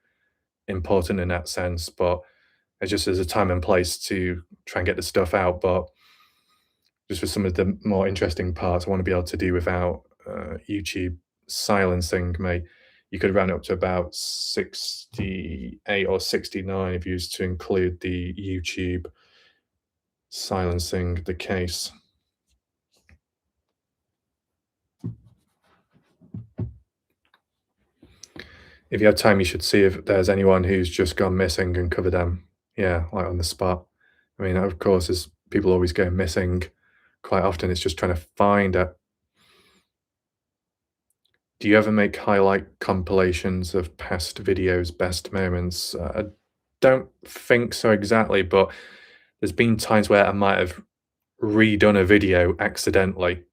S1: important in that sense, but it's just as a time and place to try and get the stuff out. But just for some of the more interesting parts, I want to be able to do without YouTube silencing me. You could round it up to about 68 or 69 if you used to include the YouTube silencing the case. If you have time, you should see if there's anyone who's just gone missing and cover them. Yeah, like on the spot. I mean, of course, as people always go missing, quite often it's just trying to find it. Do you ever make highlight compilations of past videos, best moments? I don't think so exactly, but there's been times where I might have redone a video accidentally,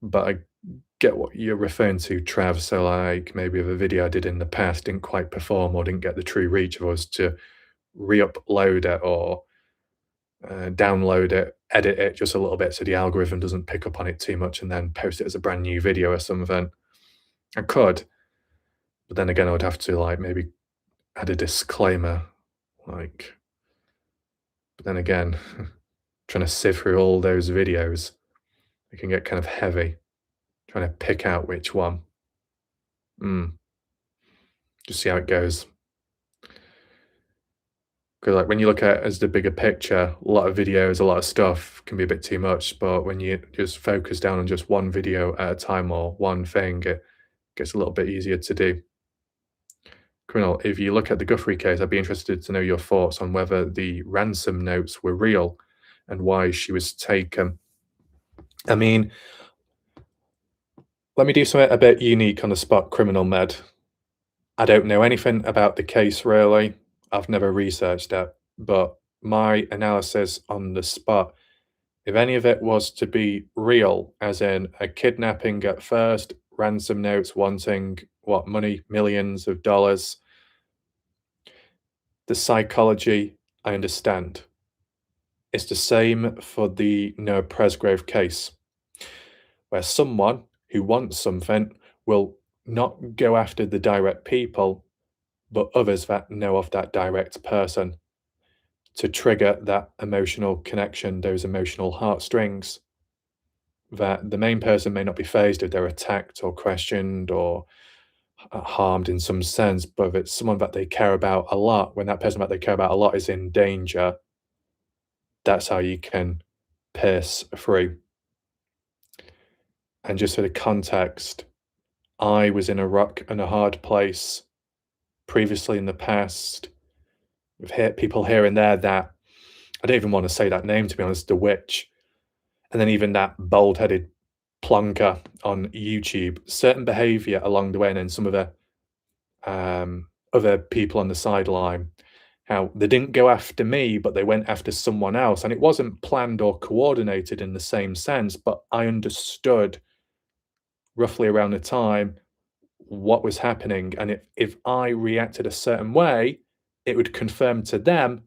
S1: but I get what you're referring to, Trav. So, like, maybe if a video I did in the past didn't quite perform or didn't get the true reach, if I was to re-upload it or download it, edit it just a little bit so the algorithm doesn't pick up on it too much and then post it as a brand new video or something. I could, but then again, I would have to like maybe add a disclaimer, like, but then again, trying to sift through all those videos, it can get kind of heavy, trying to pick out which one. Just see how it goes. Because like when you look at it as the bigger picture, a lot of videos, a lot of stuff can be a bit too much, but when you just focus down on just one video at a time or one thing, it gets a little bit easier to do. Criminal, if you look at the Guthrie case, I'd be interested to know your thoughts on whether the ransom notes were real and why she was taken. I mean, let me do something a bit unique on the spot, Criminal Med. I don't know anything about the case really. I've never researched it, but my analysis on the spot If any of it was to be real, as in a kidnapping at first, ransom notes wanting what money, millions of dollars, the psychology I understand. It's the same for the Noah Presgrove case, where someone who wants something will not go after the direct people, but others that know of that direct person to trigger that emotional connection, those emotional heartstrings. That the main person may not be phased if they're attacked or questioned or harmed in some sense, but if it's someone that they care about a lot, when that person that they care about a lot is in danger, that's how you can pierce through. And just for the context, I was in a rock and a hard place previously in the past with people here and there that I don't even want to say that name, to be honest, the witch, and then even that bald-headed plonker on YouTube, certain behavior along the way, and then some of the other people on the sideline, how they didn't go after me, but they went after someone else. And it wasn't planned or coordinated in the same sense, but I understood roughly around the time what was happening. And if I reacted a certain way, it would confirm to them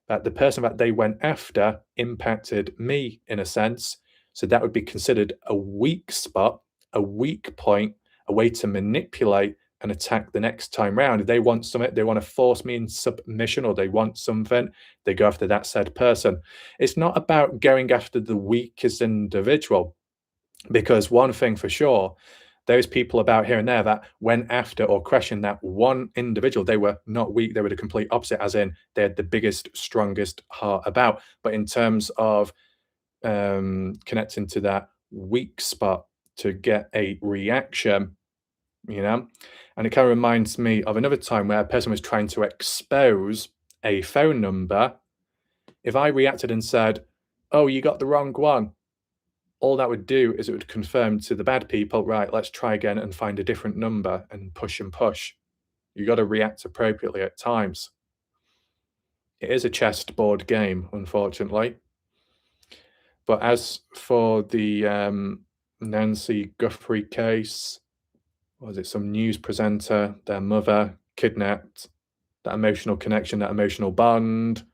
S1: that the person that they went after impacted me in a sense. So that would be considered a weak spot, a weak point, a way to manipulate and attack the next time round. If they want something, they want to force me in submission, or they want something, they go after that said person. It's not about going after the weakest individual, because one thing for sure, those people about here and there that went after or questioned that one individual, they were not weak, they were the complete opposite, as in they had the biggest, strongest heart about. But in terms of connecting to that weak spot to get a reaction, you know, and it kind of reminds me of another time where a person was trying to expose a phone number. If I reacted and said, "Oh, you got the wrong one," all that would do is it would confirm to the bad people, right, let's try again and find a different number and push and push. You got to react appropriately at times. It is a chessboard game, unfortunately. But as for the Nancy Guthrie case, was it some news presenter, their mother kidnapped, that emotional connection, that emotional bond,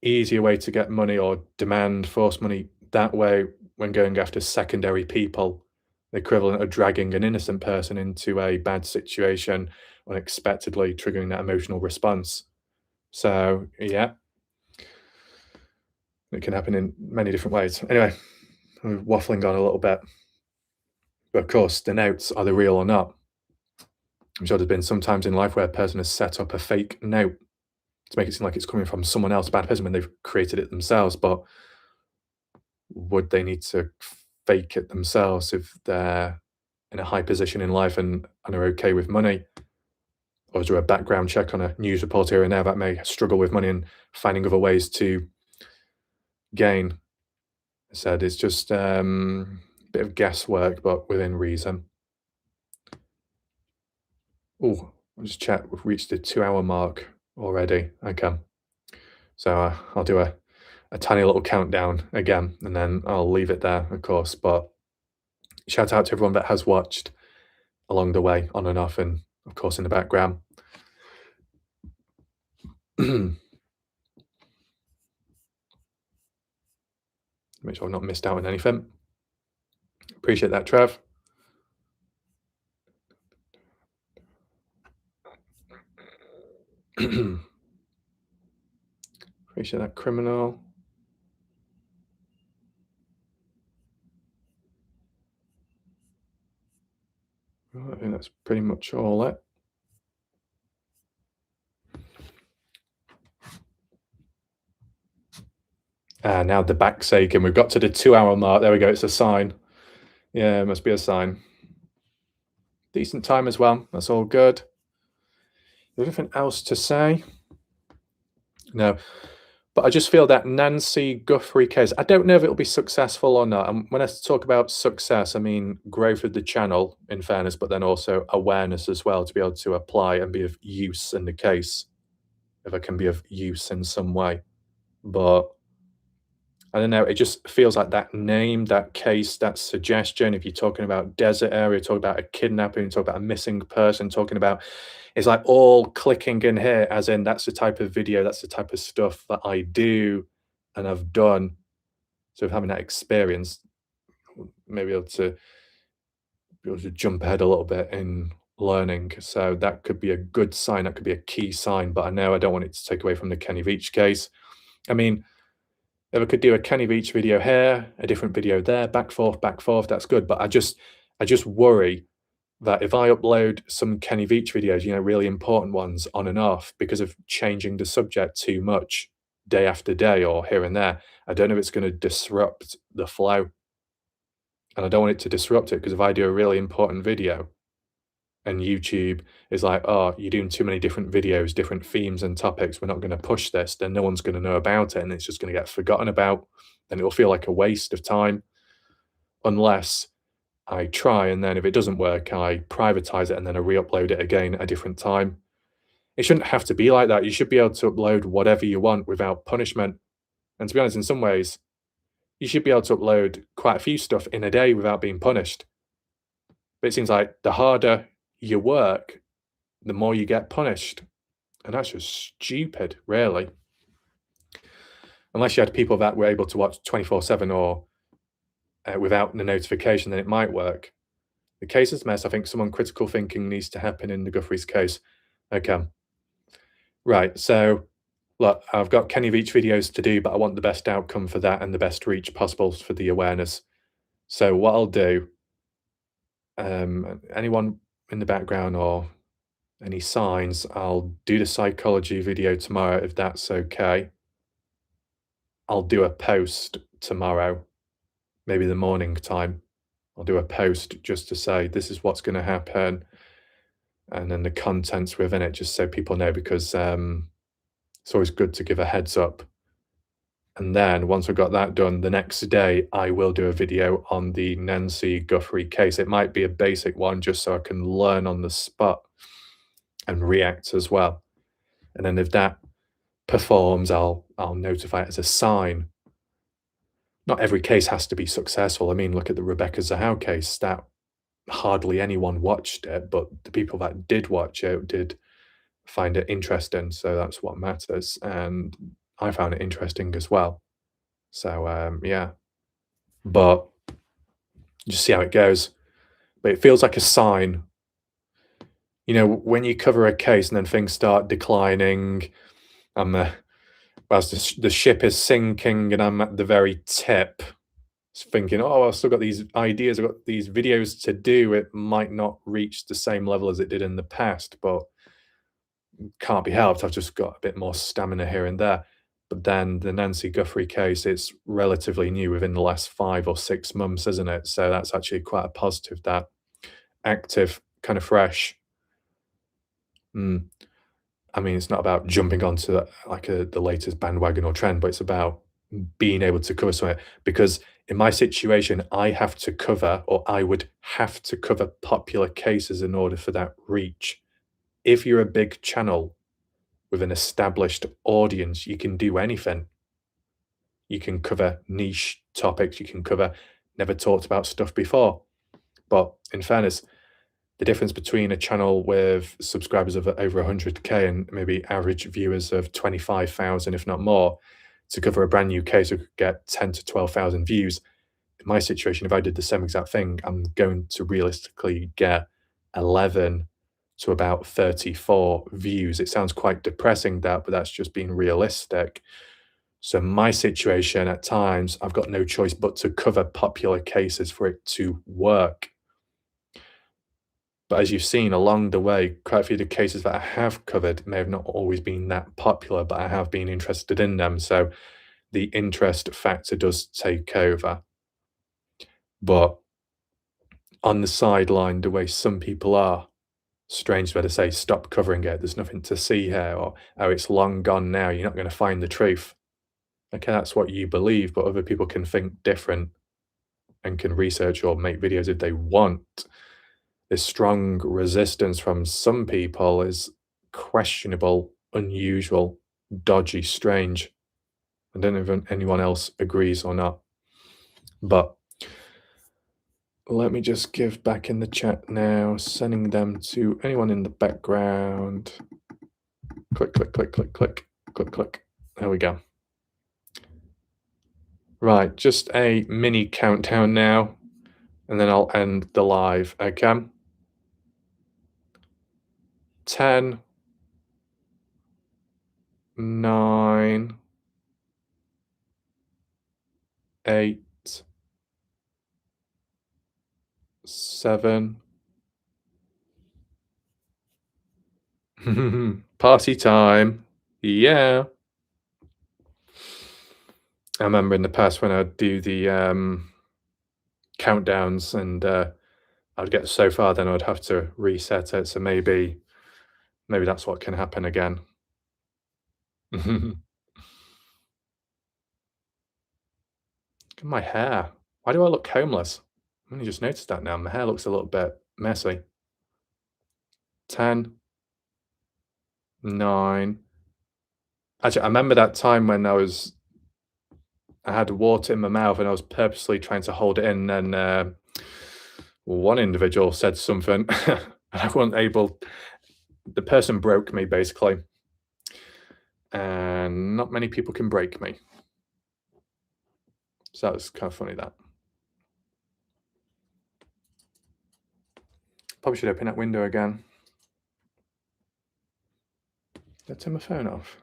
S1: easier way to get money or demand, force money that way when going after secondary people, the equivalent of dragging an innocent person into a bad situation unexpectedly, triggering that emotional response. So, yeah, it can happen in many different ways. Anyway, I'm waffling on a little bit. But of course, the notes, are they real or not? I'm sure there's been some times in life where a person has set up a fake note to make it seem like it's coming from someone else, a bad person, when they've created it themselves. But would they need to fake it themselves if they're in a high position in life and are okay with money? Or is there a background check on a news reporter here and there that may struggle with money and finding other ways to gain? I said it's just a bit of guesswork, but within reason. Oh, I'll just check. We've reached the 2-hour mark already. Okay. So I'll do a tiny little countdown again, and then I'll leave it there, of course. But shout out to everyone that has watched along the way, on and off, and of course in the background. Make sure I've not missed out on anything. Appreciate that, Trev. Appreciate that, Criminal. Right, I think that's pretty much all it. Now the back's aching. We've got to the 2-hour mark. There we go. It's a sign. Yeah, it must be a sign. Decent time as well. That's all good. Anything else to say? No. But I just feel that Nancy Guthrie case, I don't know if it'll be successful or not. And when I talk about success, I mean growth of the channel, in fairness, but then also awareness as well, to be able to apply and be of use in the case, if I can be of use in some way. But I don't know, it just feels like that name, that case, that suggestion, if you're talking about desert area, talking about a kidnapping, talking about a missing person, talking about it's like all clicking in here, as in that's the type of video, that's the type of stuff that I do and I've done. So having that experience, maybe be able to jump ahead a little bit in learning. So that could be a good sign, that could be a key sign, but I know I don't want it to take away from the Kenny Veach case. I mean, if I could do a Kenny Veach video here, a different video there, back forth, that's good. But I just worry that if I upload some Kenny Veach videos, you know, really important ones on and off, because of changing the subject too much day after day or here and there, I don't know if it's going to disrupt the flow. And I don't want it to disrupt it, because if I do a really important video and YouTube is like, oh, you're doing too many different videos, different themes and topics, we're not going to push this, then no one's going to know about it and it's just going to get forgotten about. And it'll feel like a waste of time, unless I try, and then if it doesn't work, I privatize it and then I re-upload it again at a different time. It shouldn't have to be like that. You should be able to upload whatever you want without punishment. And to be honest, in some ways, you should be able to upload quite a few stuff in a day without being punished. But it seems like the harder you work, the more you get punished. And that's just stupid, really. Unless you had people that were able to watch 24/7 or without the notification, then it might work. The case is a mess. I think some critical thinking needs to happen in the Guthries case. Okay. Right, so look, I've got Kenny Veach videos to do, but I want the best outcome for that and the best reach possible for the awareness. So what I'll do, anyone in the background or any signs, I'll do the psychology video tomorrow, if that's okay. I'll do a post tomorrow, maybe the morning time. I'll do a post just to say this is what's going to happen, and then the contents within it, just so people know, because it's always good to give a heads up. And then once I've got that done, the next day I will do a video on the Nancy Guthrie case. It might be a basic one just so I can learn on the spot and react as well. And then if that performs, I'll notify it as a sign. Not every case has to be successful. I mean, look at the Rebecca Zahau case. That hardly anyone watched it, but the people that did watch it did find it interesting. So that's what matters. And I found it interesting as well. So yeah, but just see how it goes. But it feels like a sign. You know, when you cover a case and then things start declining, as the ship is sinking and I'm at the very tip, thinking, oh, I've still got these ideas, I've got these videos to do. It might not reach the same level as it did in the past, but can't be helped. I've just got a bit more stamina here and there. But then the Nancy Guthrie case, it's relatively new, within the last 5 or 6 months, isn't it? So that's actually quite a positive, that active, kind of fresh. I mean, it's not about jumping onto like the latest bandwagon or trend, but it's about being able to cover something. Because in my situation, I have to cover, or I would have to cover, popular cases in order for that reach. If you're a big channel with an established audience, you can do anything. You can cover niche topics, you can cover never talked about stuff before. But in fairness, the difference between a channel with subscribers of over 100K and maybe average viewers of 25,000, if not more, to cover a brand new case who could get 10 to 12,000 views. In my situation, if I did the same exact thing, I'm going to realistically get 11 to about 34 views. It sounds quite depressing, that, but that's just being realistic. So my situation, at times, I've got no choice but to cover popular cases for it to work. But as you've seen along the way, quite a few of the cases that I have covered may have not always been that popular, but I have been interested in them. So the interest factor does take over. But on the sideline, the way some people are, strange way to say, stop covering it, there's nothing to see here, or, oh, it's long gone now, you're not going to find the truth. Okay, that's what you believe, but other people can think different and can research or make videos if they want. This strong resistance from some people is questionable, unusual, dodgy, strange. I don't know if anyone else agrees or not. But let me just give back in the chat now, sending them to anyone in the background. Click, click, click, click, click, click, click. There we go. Right, just a mini countdown now, and then I'll end the live, okay? 10, 9, 8, 7. Party time. Yeah. I remember in the past when I'd do the countdowns and I'd get so far, then I'd have to reset it. So maybe that's what can happen again. Look at my hair. Why do I look homeless? I only just noticed that now. My hair looks a little bit messy. 10, 9. Actually, I remember that time when I had water in my mouth and I was purposely trying to hold it in, and one individual said something and I wasn't able. The person broke me basically, and not many people can break me. So that was kind of funny. That probably should open that window again. Did I turn my phone off?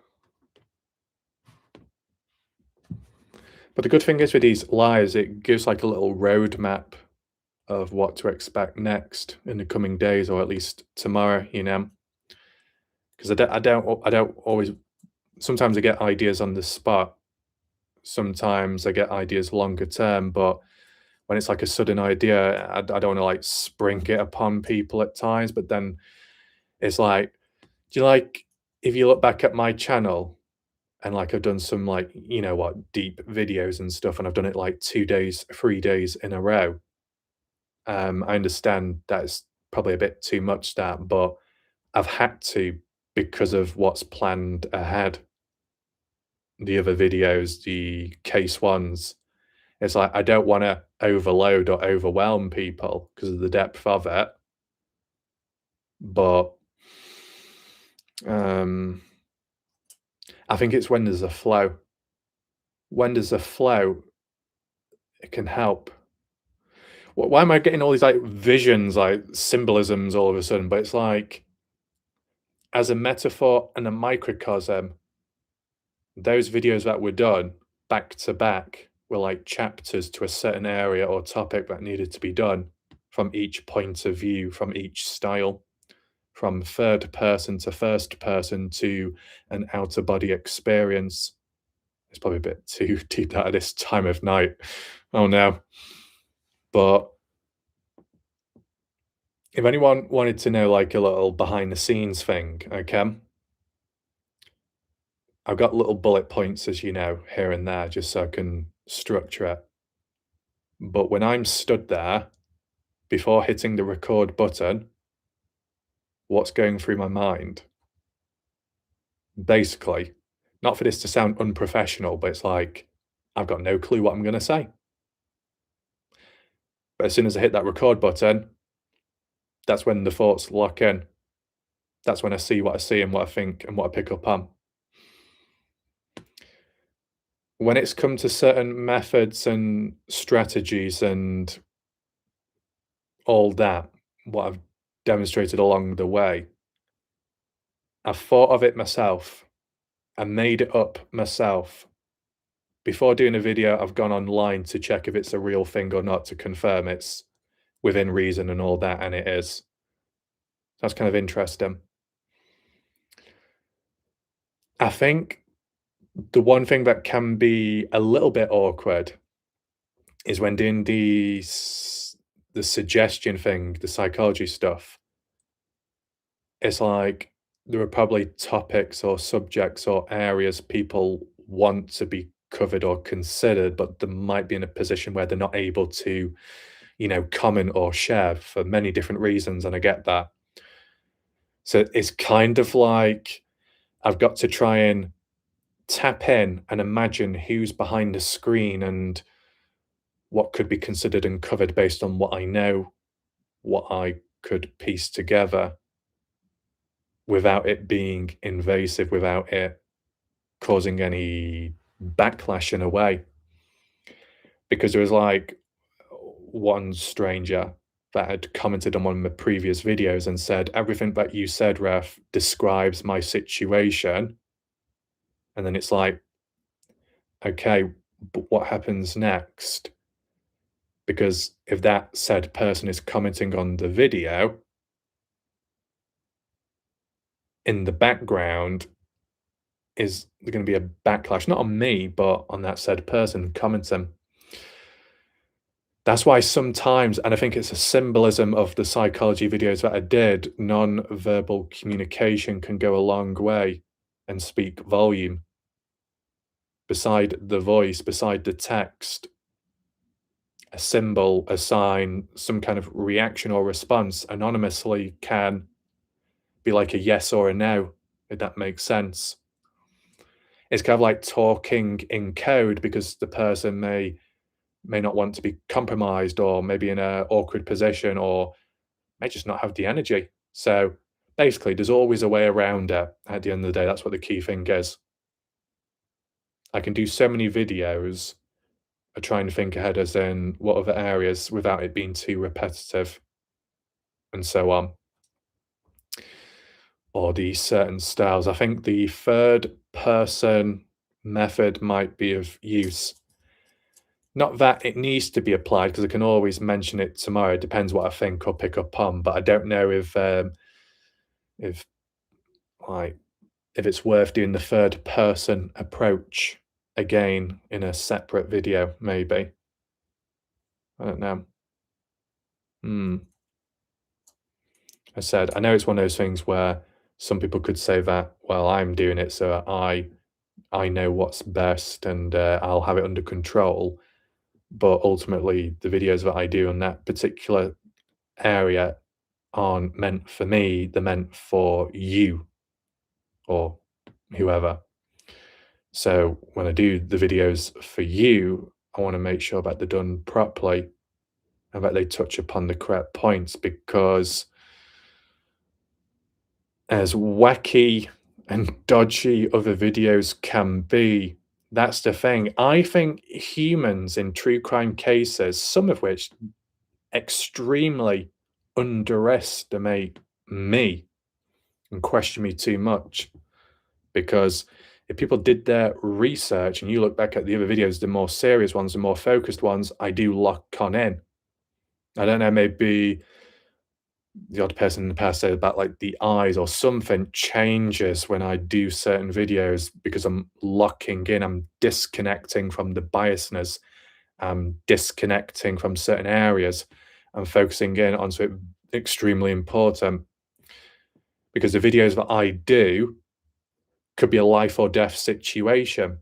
S1: But the good thing is with these lives, it gives like a little roadmap of what to expect next in the coming days, or at least tomorrow, you know. Because I don't always. Sometimes I get ideas on the spot. Sometimes I get ideas longer term, but when it's like a sudden idea, I don't want to like spring it upon people at times. But then it's like, do you like, if you look back at my channel and like I've done some like, you know what, deep videos and stuff, and I've done it like 2 days, 3 days in a row. I understand that's probably a bit too much that, but I've had to because of what's planned ahead. The other videos, the case ones, it's like I don't want to overload or overwhelm people because of the depth of it. But I think it's when there's a flow. When there's a flow, it can help. Why am I getting all these like visions, like symbolisms all of a sudden? But it's like, as a metaphor and a microcosm, those videos that were done back to back were like chapters to a certain area or topic that needed to be done from each point of view, from each style, from third person to first person to an outer body experience. It's probably a bit too deep at this time of night. Oh no. But if anyone wanted to know like a little behind the scenes thing, okay, I've got little bullet points, as you know, here and there, just so I can structure it. But when I'm stood there, before hitting the record button, what's going through my mind? Basically, not for this to sound unprofessional, but it's like, I've got no clue what I'm going to say. But as soon as I hit that record button, that's when the thoughts lock in. That's when I see what I see and what I think and what I pick up on. When it's come to certain methods and strategies and all that, what I've demonstrated along the way, I've thought of it myself. I made it up myself. Before doing a video, I've gone online to check if it's a real thing or not, to confirm it's within reason and all that, and it is. That's kind of interesting. I think the one thing that can be a little bit awkward is when doing the suggestion thing, the psychology stuff. It's like there are probably topics or subjects or areas people want to be covered or considered, but they might be in a position where they're not able to, you know, comment or share for many different reasons, and I get that. So it's kind of like I've got to try and tap in and imagine who's behind the screen and what could be considered uncovered based on what I know, what I could piece together without it being invasive, without it causing any backlash in a way. Because there was like one stranger that had commented on one of my previous videos and said, everything that you said, Ref, describes my situation. And then it's like, okay, but what happens next? Because if that said person is commenting on the video, in the background is there going to be a backlash, not on me, but on that said person commenting. That's why sometimes, and I think it's a symbolism of the psychology videos that I did, non-verbal communication can go a long way and speak volume. Beside the voice, beside the text, a symbol, a sign, some kind of reaction or response anonymously can be like a yes or a no, if that makes sense. It's kind of like talking in code because the person may not want to be compromised or maybe in an awkward position or may just not have the energy. So basically, there's always a way around it. At the end of the day, that's what the key thing is. I can do so many videos. I try and think ahead as in what other areas without it being too repetitive and so on. Or these certain styles. I think the third person method might be of use. Not that it needs to be applied because I can always mention it tomorrow. It depends what I think or pick up on, but I don't know if like if it's worth doing the third person approach again in a separate video, maybe. I don't know. I said, I know it's one of those things where some people could say that, well, I'm doing it, so I know what's best and I'll have it under control. But ultimately, the videos that I do in that particular area aren't meant for me, they're meant for you or whoever. So when I do the videos for you, I want to make sure that they're done properly and that they touch upon the correct points, because as wacky and dodgy other videos can be, that's the thing. I think humans in true crime cases, some of which extremely underestimate me and question me too much, because if people did their research and you look back at the other videos, the more serious ones, the more focused ones, I do lock on in. I don't know, maybe the odd person in the past said about like the eyes or something changes when I do certain videos because I'm locking in, I'm disconnecting from the biasness, I'm disconnecting from certain areas, I'm focusing in on something extremely important. Because the videos that I do could be a life or death situation.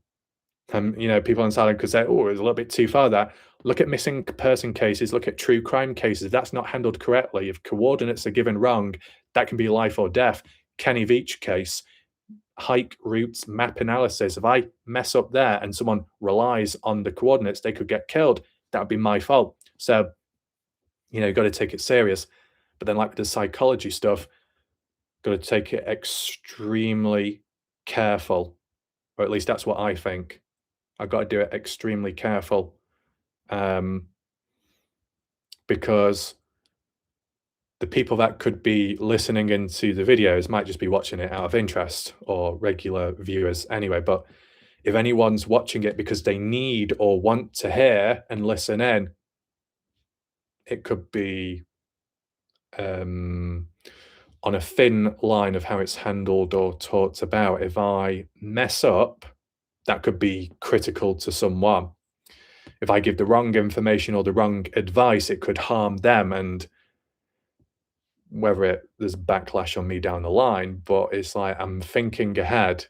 S1: And, you know, people on silent could say, oh, it's a little bit too far there. Look at missing person cases, look at true crime cases. That's not handled correctly. If coordinates are given wrong, that can be life or death. Kenny Veach case, hike routes, map analysis. If I mess up there and someone relies on the coordinates, they could get killed. That would be my fault. So, you know, you've got to take it serious. But then like with the psychology stuff, got to take it extremely careful, or at least that's what I think. I've got to do it extremely careful, because the people that could be listening into the videos might just be watching it out of interest or regular viewers anyway. But if anyone's watching it because they need or want to hear and listen in, it could be on a thin line of how it's handled or talked about. If I mess up, that could be critical to someone. If I give the wrong information or the wrong advice, it could harm them, and whether there's backlash on me down the line. But it's like I'm thinking ahead,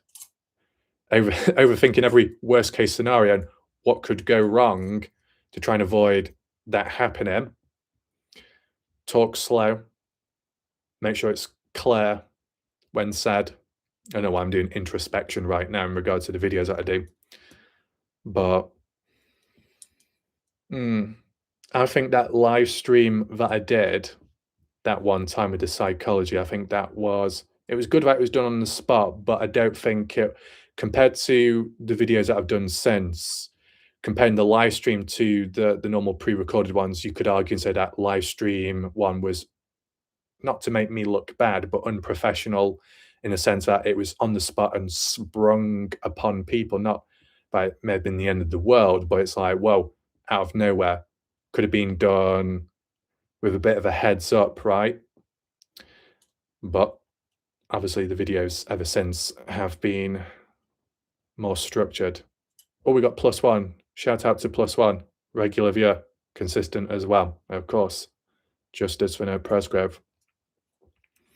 S1: overthinking every worst case scenario and what could go wrong to try and avoid that happening. Talk slow, make sure it's clear when said, I know I'm doing introspection right now in regards to the videos that I do. But I think that live stream that I did that one time with the psychology, I think it was good that it was done on the spot, but I don't think it, compared to the videos that I've done since, comparing the live stream to the normal pre-recorded ones, you could argue and say that live stream one was, not to make me look bad, but unprofessional in the sense that it was on the spot and sprung upon people, not by it may have been the end of the world, but it's like, whoa, out of nowhere. Could have been done with a bit of a heads up, right? But obviously the videos ever since have been more structured. Oh, we got +1. Shout out to +1. Regular viewer, consistent as well, of course. Justice for Noah Presgrove.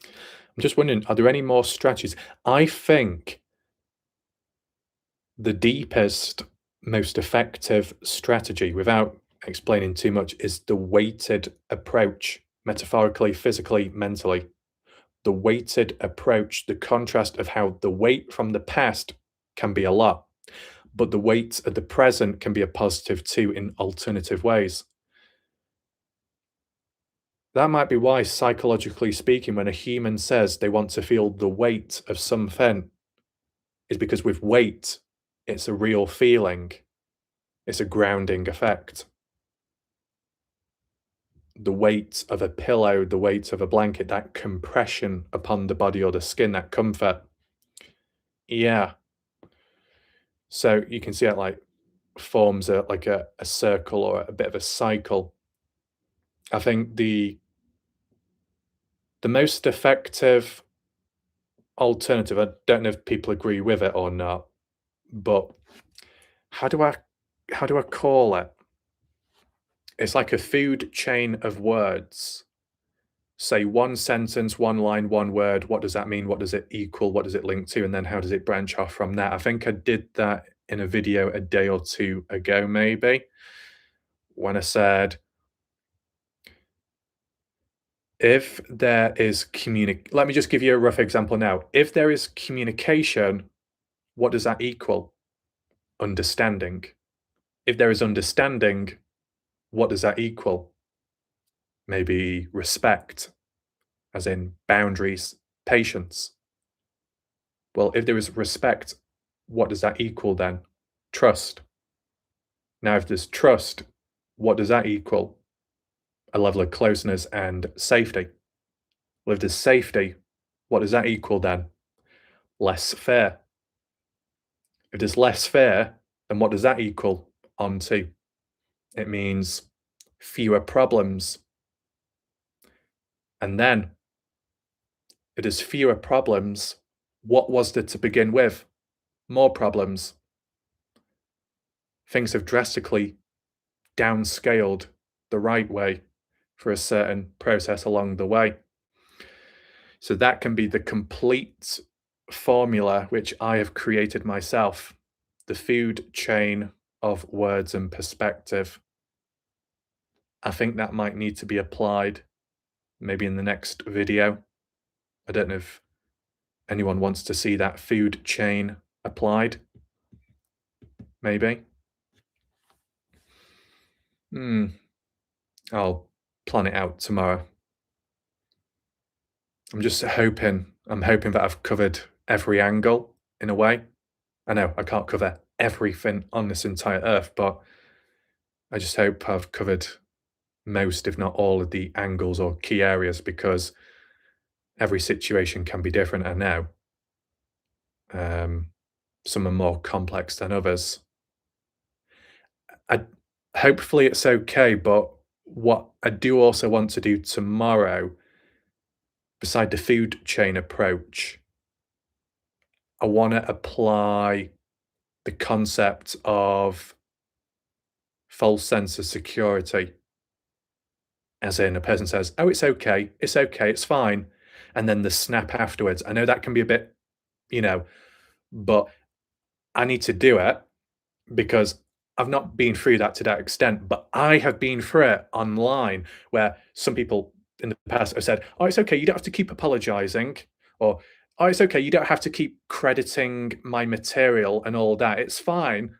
S1: I'm just wondering, are there any more strategies? I think the deepest, most effective strategy, without explaining too much, is the weighted approach, metaphorically, physically, mentally. The weighted approach, the contrast of how the weight from the past can be a lot, but the weight of the present can be a positive too in alternative ways. That might be why, psychologically speaking, when a human says they want to feel the weight of something, is because with weight, it's a real feeling. It's a grounding effect. The weight of a pillow, the weight of a blanket, that compression upon the body or the skin, that comfort. Yeah. So you can see it like forms a circle or a bit of a cycle. I think the most effective alternative, I don't know if people agree with it or not, but how do I call it? It's like a food chain of words. Say one sentence, one line, one word. What does that mean? What does it equal? What does it link to? And then how does it branch off from that? I think I did that in a video a day or two ago, maybe, when I said, if there is let me just give you a rough example now. If there is communication, what does that equal? Understanding. If there is understanding, what does that equal? Maybe respect, as in boundaries, patience. Well, if there is respect, what does that equal then? Trust. Now, if there's trust, what does that equal? A level of closeness and safety. Well, if there's safety, what does that equal then? Less fear. If there's less fear, then what does that equal onto? It means fewer problems. And then, if there's fewer problems, what was there to begin with? More problems. Things have drastically downscaled the right way for a certain process along the way. So that can be the complete formula which I have created myself, the food chain of words and perspective. I think that might need to be applied maybe in the next video. I don't know if anyone wants to see that food chain applied. Maybe. I'll plan it out tomorrow. I'm hoping that I've covered every angle in a way. I know I can't cover everything on this entire earth, but I just hope I've covered most, if not all, of the angles or key areas, because every situation can be different, I know. Some are more complex than others. Hopefully it's okay, but what I do also want to do tomorrow, beside the food chain approach, I want to apply the concept of false sense of security. As in, a person says, oh, it's okay, it's fine. And then the snap afterwards. I know that can be a bit, but I need to do it because I've not been through that to that extent, but I have been through it online where some people in the past have said, oh, it's okay, you don't have to keep apologizing, or oh, it's okay. You don't have to keep crediting my material and all that. It's fine.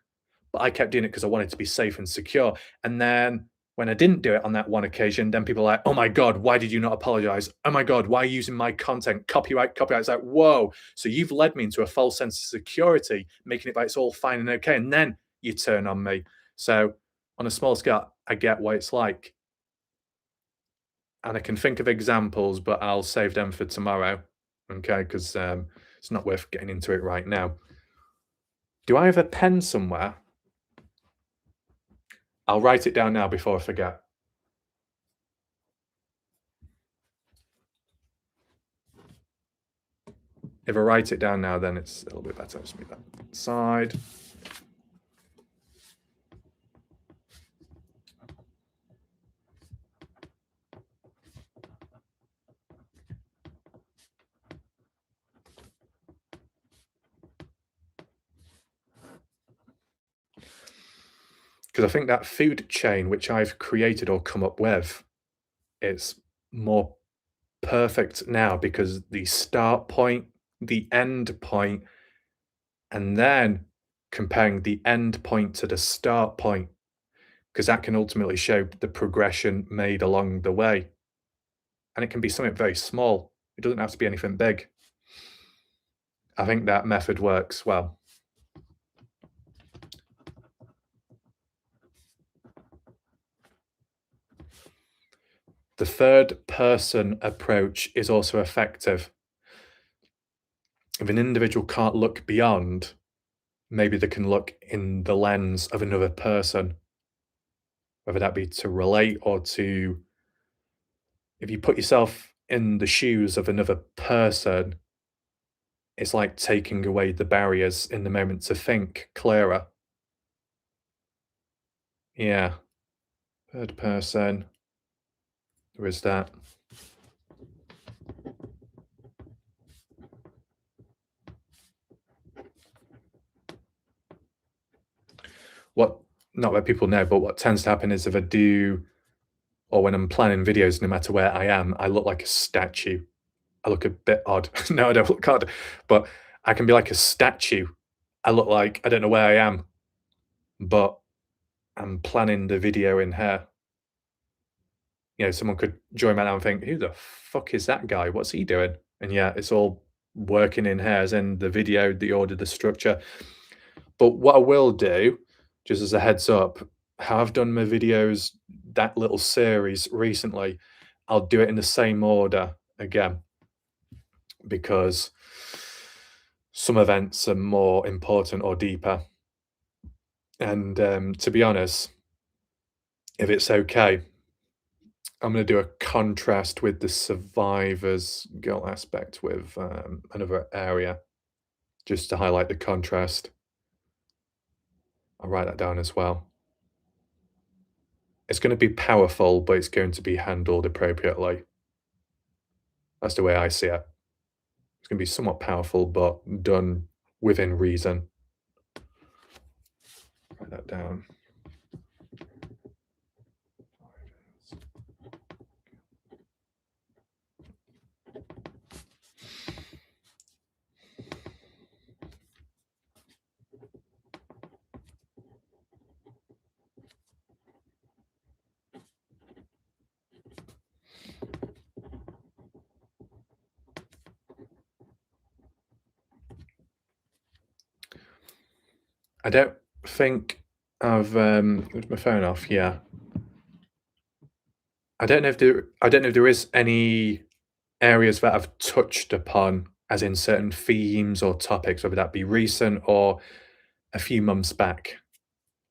S1: But I kept doing it because I wanted to be safe and secure. And then when I didn't do it on that one occasion, then people are like, oh my God, why did you not apologize? Oh my God, why are you using my content? Copyright, copyright. It's like, whoa. So you've led me into a false sense of security, making it like it's all fine and okay. And then you turn on me. So on a small scale, I get what it's like. And I can think of examples, but I'll save them for tomorrow. Okay, because it's not worth getting into it right now. Do I have a pen somewhere? I'll write it down now before I forget. If I write it down now, then it's a little bit better. Just move that side. Because I think that food chain which I've created or come up with, it's more perfect now because the start point, the end point, and then comparing the end point to the start point, because that can ultimately show the progression made along the way. And it can be something very small. It doesn't have to be anything big. I think that method works well. The third person approach is also effective. If an individual can't look beyond, maybe they can look in the lens of another person, whether that be to relate or to, if you put yourself in the shoes of another person, it's like taking away the barriers in the moment to think clearer. Yeah, third person, there is that. What, not that people know, but what tends to happen is if I do, or when I'm planning videos, no matter where I am, I look like a statue. I look a bit odd. No, I don't look odd, but I can be like a statue. I look like I don't know where I am, but I'm planning the video in here. You know, someone could join me now and think, "Who the fuck is that guy? What's he doing?" And yeah, it's all working in here, as in the video, the order, the structure. But what I will do, just as a heads up, how I've done my videos, that little series recently, I'll do it in the same order again because some events are more important or deeper. And to be honest, if it's okay, I'm going to do a contrast with the survivor's girl aspect with another area, just to highlight the contrast. I'll write that down as well. It's going to be powerful, but it's going to be handled appropriately. That's the way I see it. It's going to be somewhat powerful, but done within reason. Write that down. I don't think I've moved my phone off. Yeah, I don't know if there is any areas that I've touched upon, as in certain themes or topics, whether that be recent or a few months back.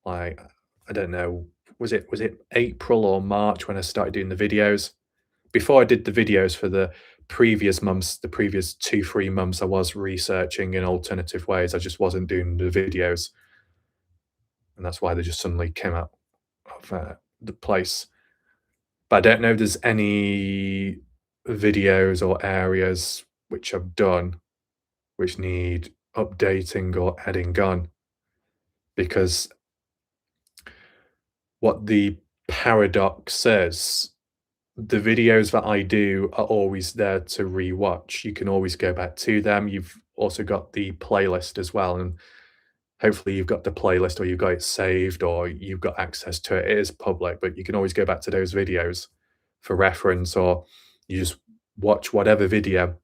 S1: Like, I don't know, was it April or March when I started doing the videos? Before I did the videos for the previous months, the previous 2, 3 months, I was researching in alternative ways. I just wasn't doing the videos. And that's why they just suddenly came out of the place. But I don't know if there's any videos or areas which I've done which need updating or adding on, because what the paradox is the videos that I do are always there to rewatch. You can always go back to them. You've also got the playlist as well, and hopefully you've got the playlist or you've got it saved or you've got access to it. It is public, but you can always go back to those videos for reference, or you just watch whatever video.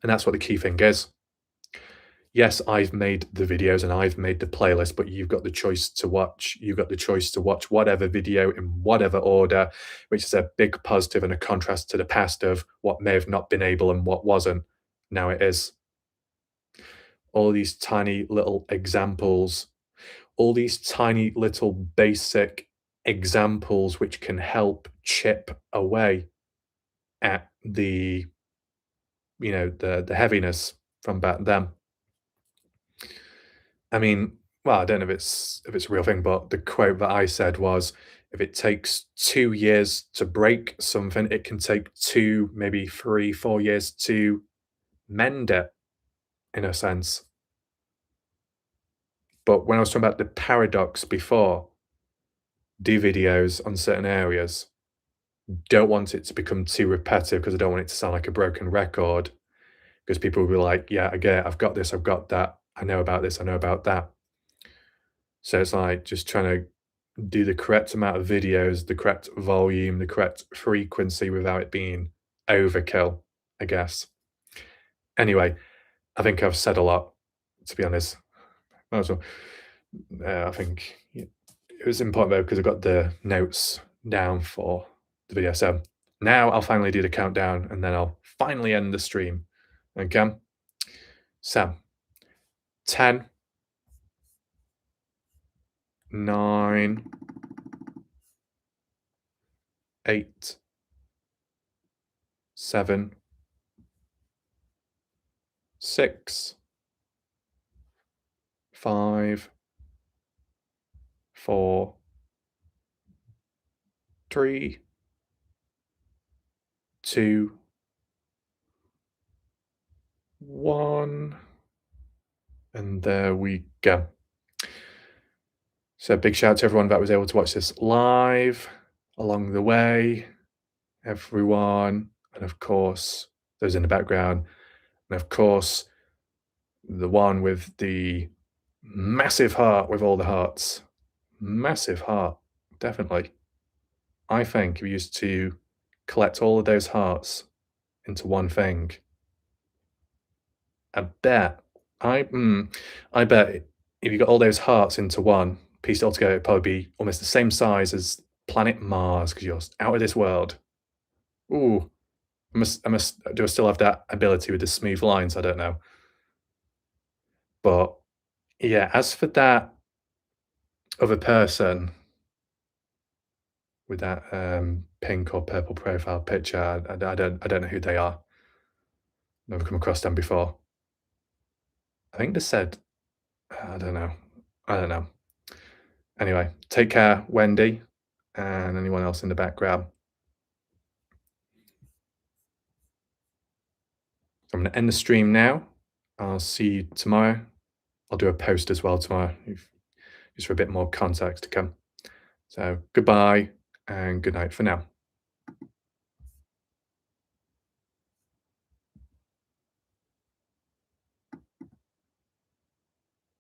S1: And that's what the key thing is. Yes, I've made the videos and I've made the playlist, but you've got the choice to watch. You've got the choice to watch whatever video in whatever order, which is a big positive and a contrast to the past of what may have not been able and what wasn't. Now it is. All these tiny little examples, all these tiny little basic examples which can help chip away at the heaviness from back then. I mean, well, I don't know if it's a real thing, but the quote that I said was, "If it takes 2 years to break something, it can take 2, maybe 3, 4 years to mend it," in a sense. But when I was talking about the paradox before, do videos on certain areas, don't want it to become too repetitive because I don't want it to sound like a broken record, because people will be like, "Yeah, I get it. I've got this, I've got that. I know about this, I know about that." So it's like just trying to do the correct amount of videos, the correct volume, the correct frequency without it being overkill, I guess. Anyway, I think I've said a lot, to be honest. Might as well. I think it was important though because I got the notes down for the video. So now I'll finally do the countdown and then I'll finally end the stream. Okay. So 10, 9, 8, 7, 6, 5, 4, 3, 2, 1, and there we go. So big shout out to everyone that was able to watch this live along the way, everyone, and of course those in the background, and of course the one with the massive heart with all the hearts. Massive heart, definitely. I think if we used to collect all of those hearts into one thing, I bet I bet if you got all those hearts into one, pieced all together, it'd probably be almost the same size as planet Mars because you're out of this world. Ooh, I must do I still have that ability with the smooth lines? I don't know. But yeah, as for that other person with that pink or purple profile picture, I don't know who they are. Never come across them before. I think they said I don't know. I don't know. Anyway, take care, Wendy, and anyone else in the background. I'm going to end the stream now. I'll see you tomorrow. I'll do a post as well tomorrow, just for a bit more context to come. So goodbye and good night for now.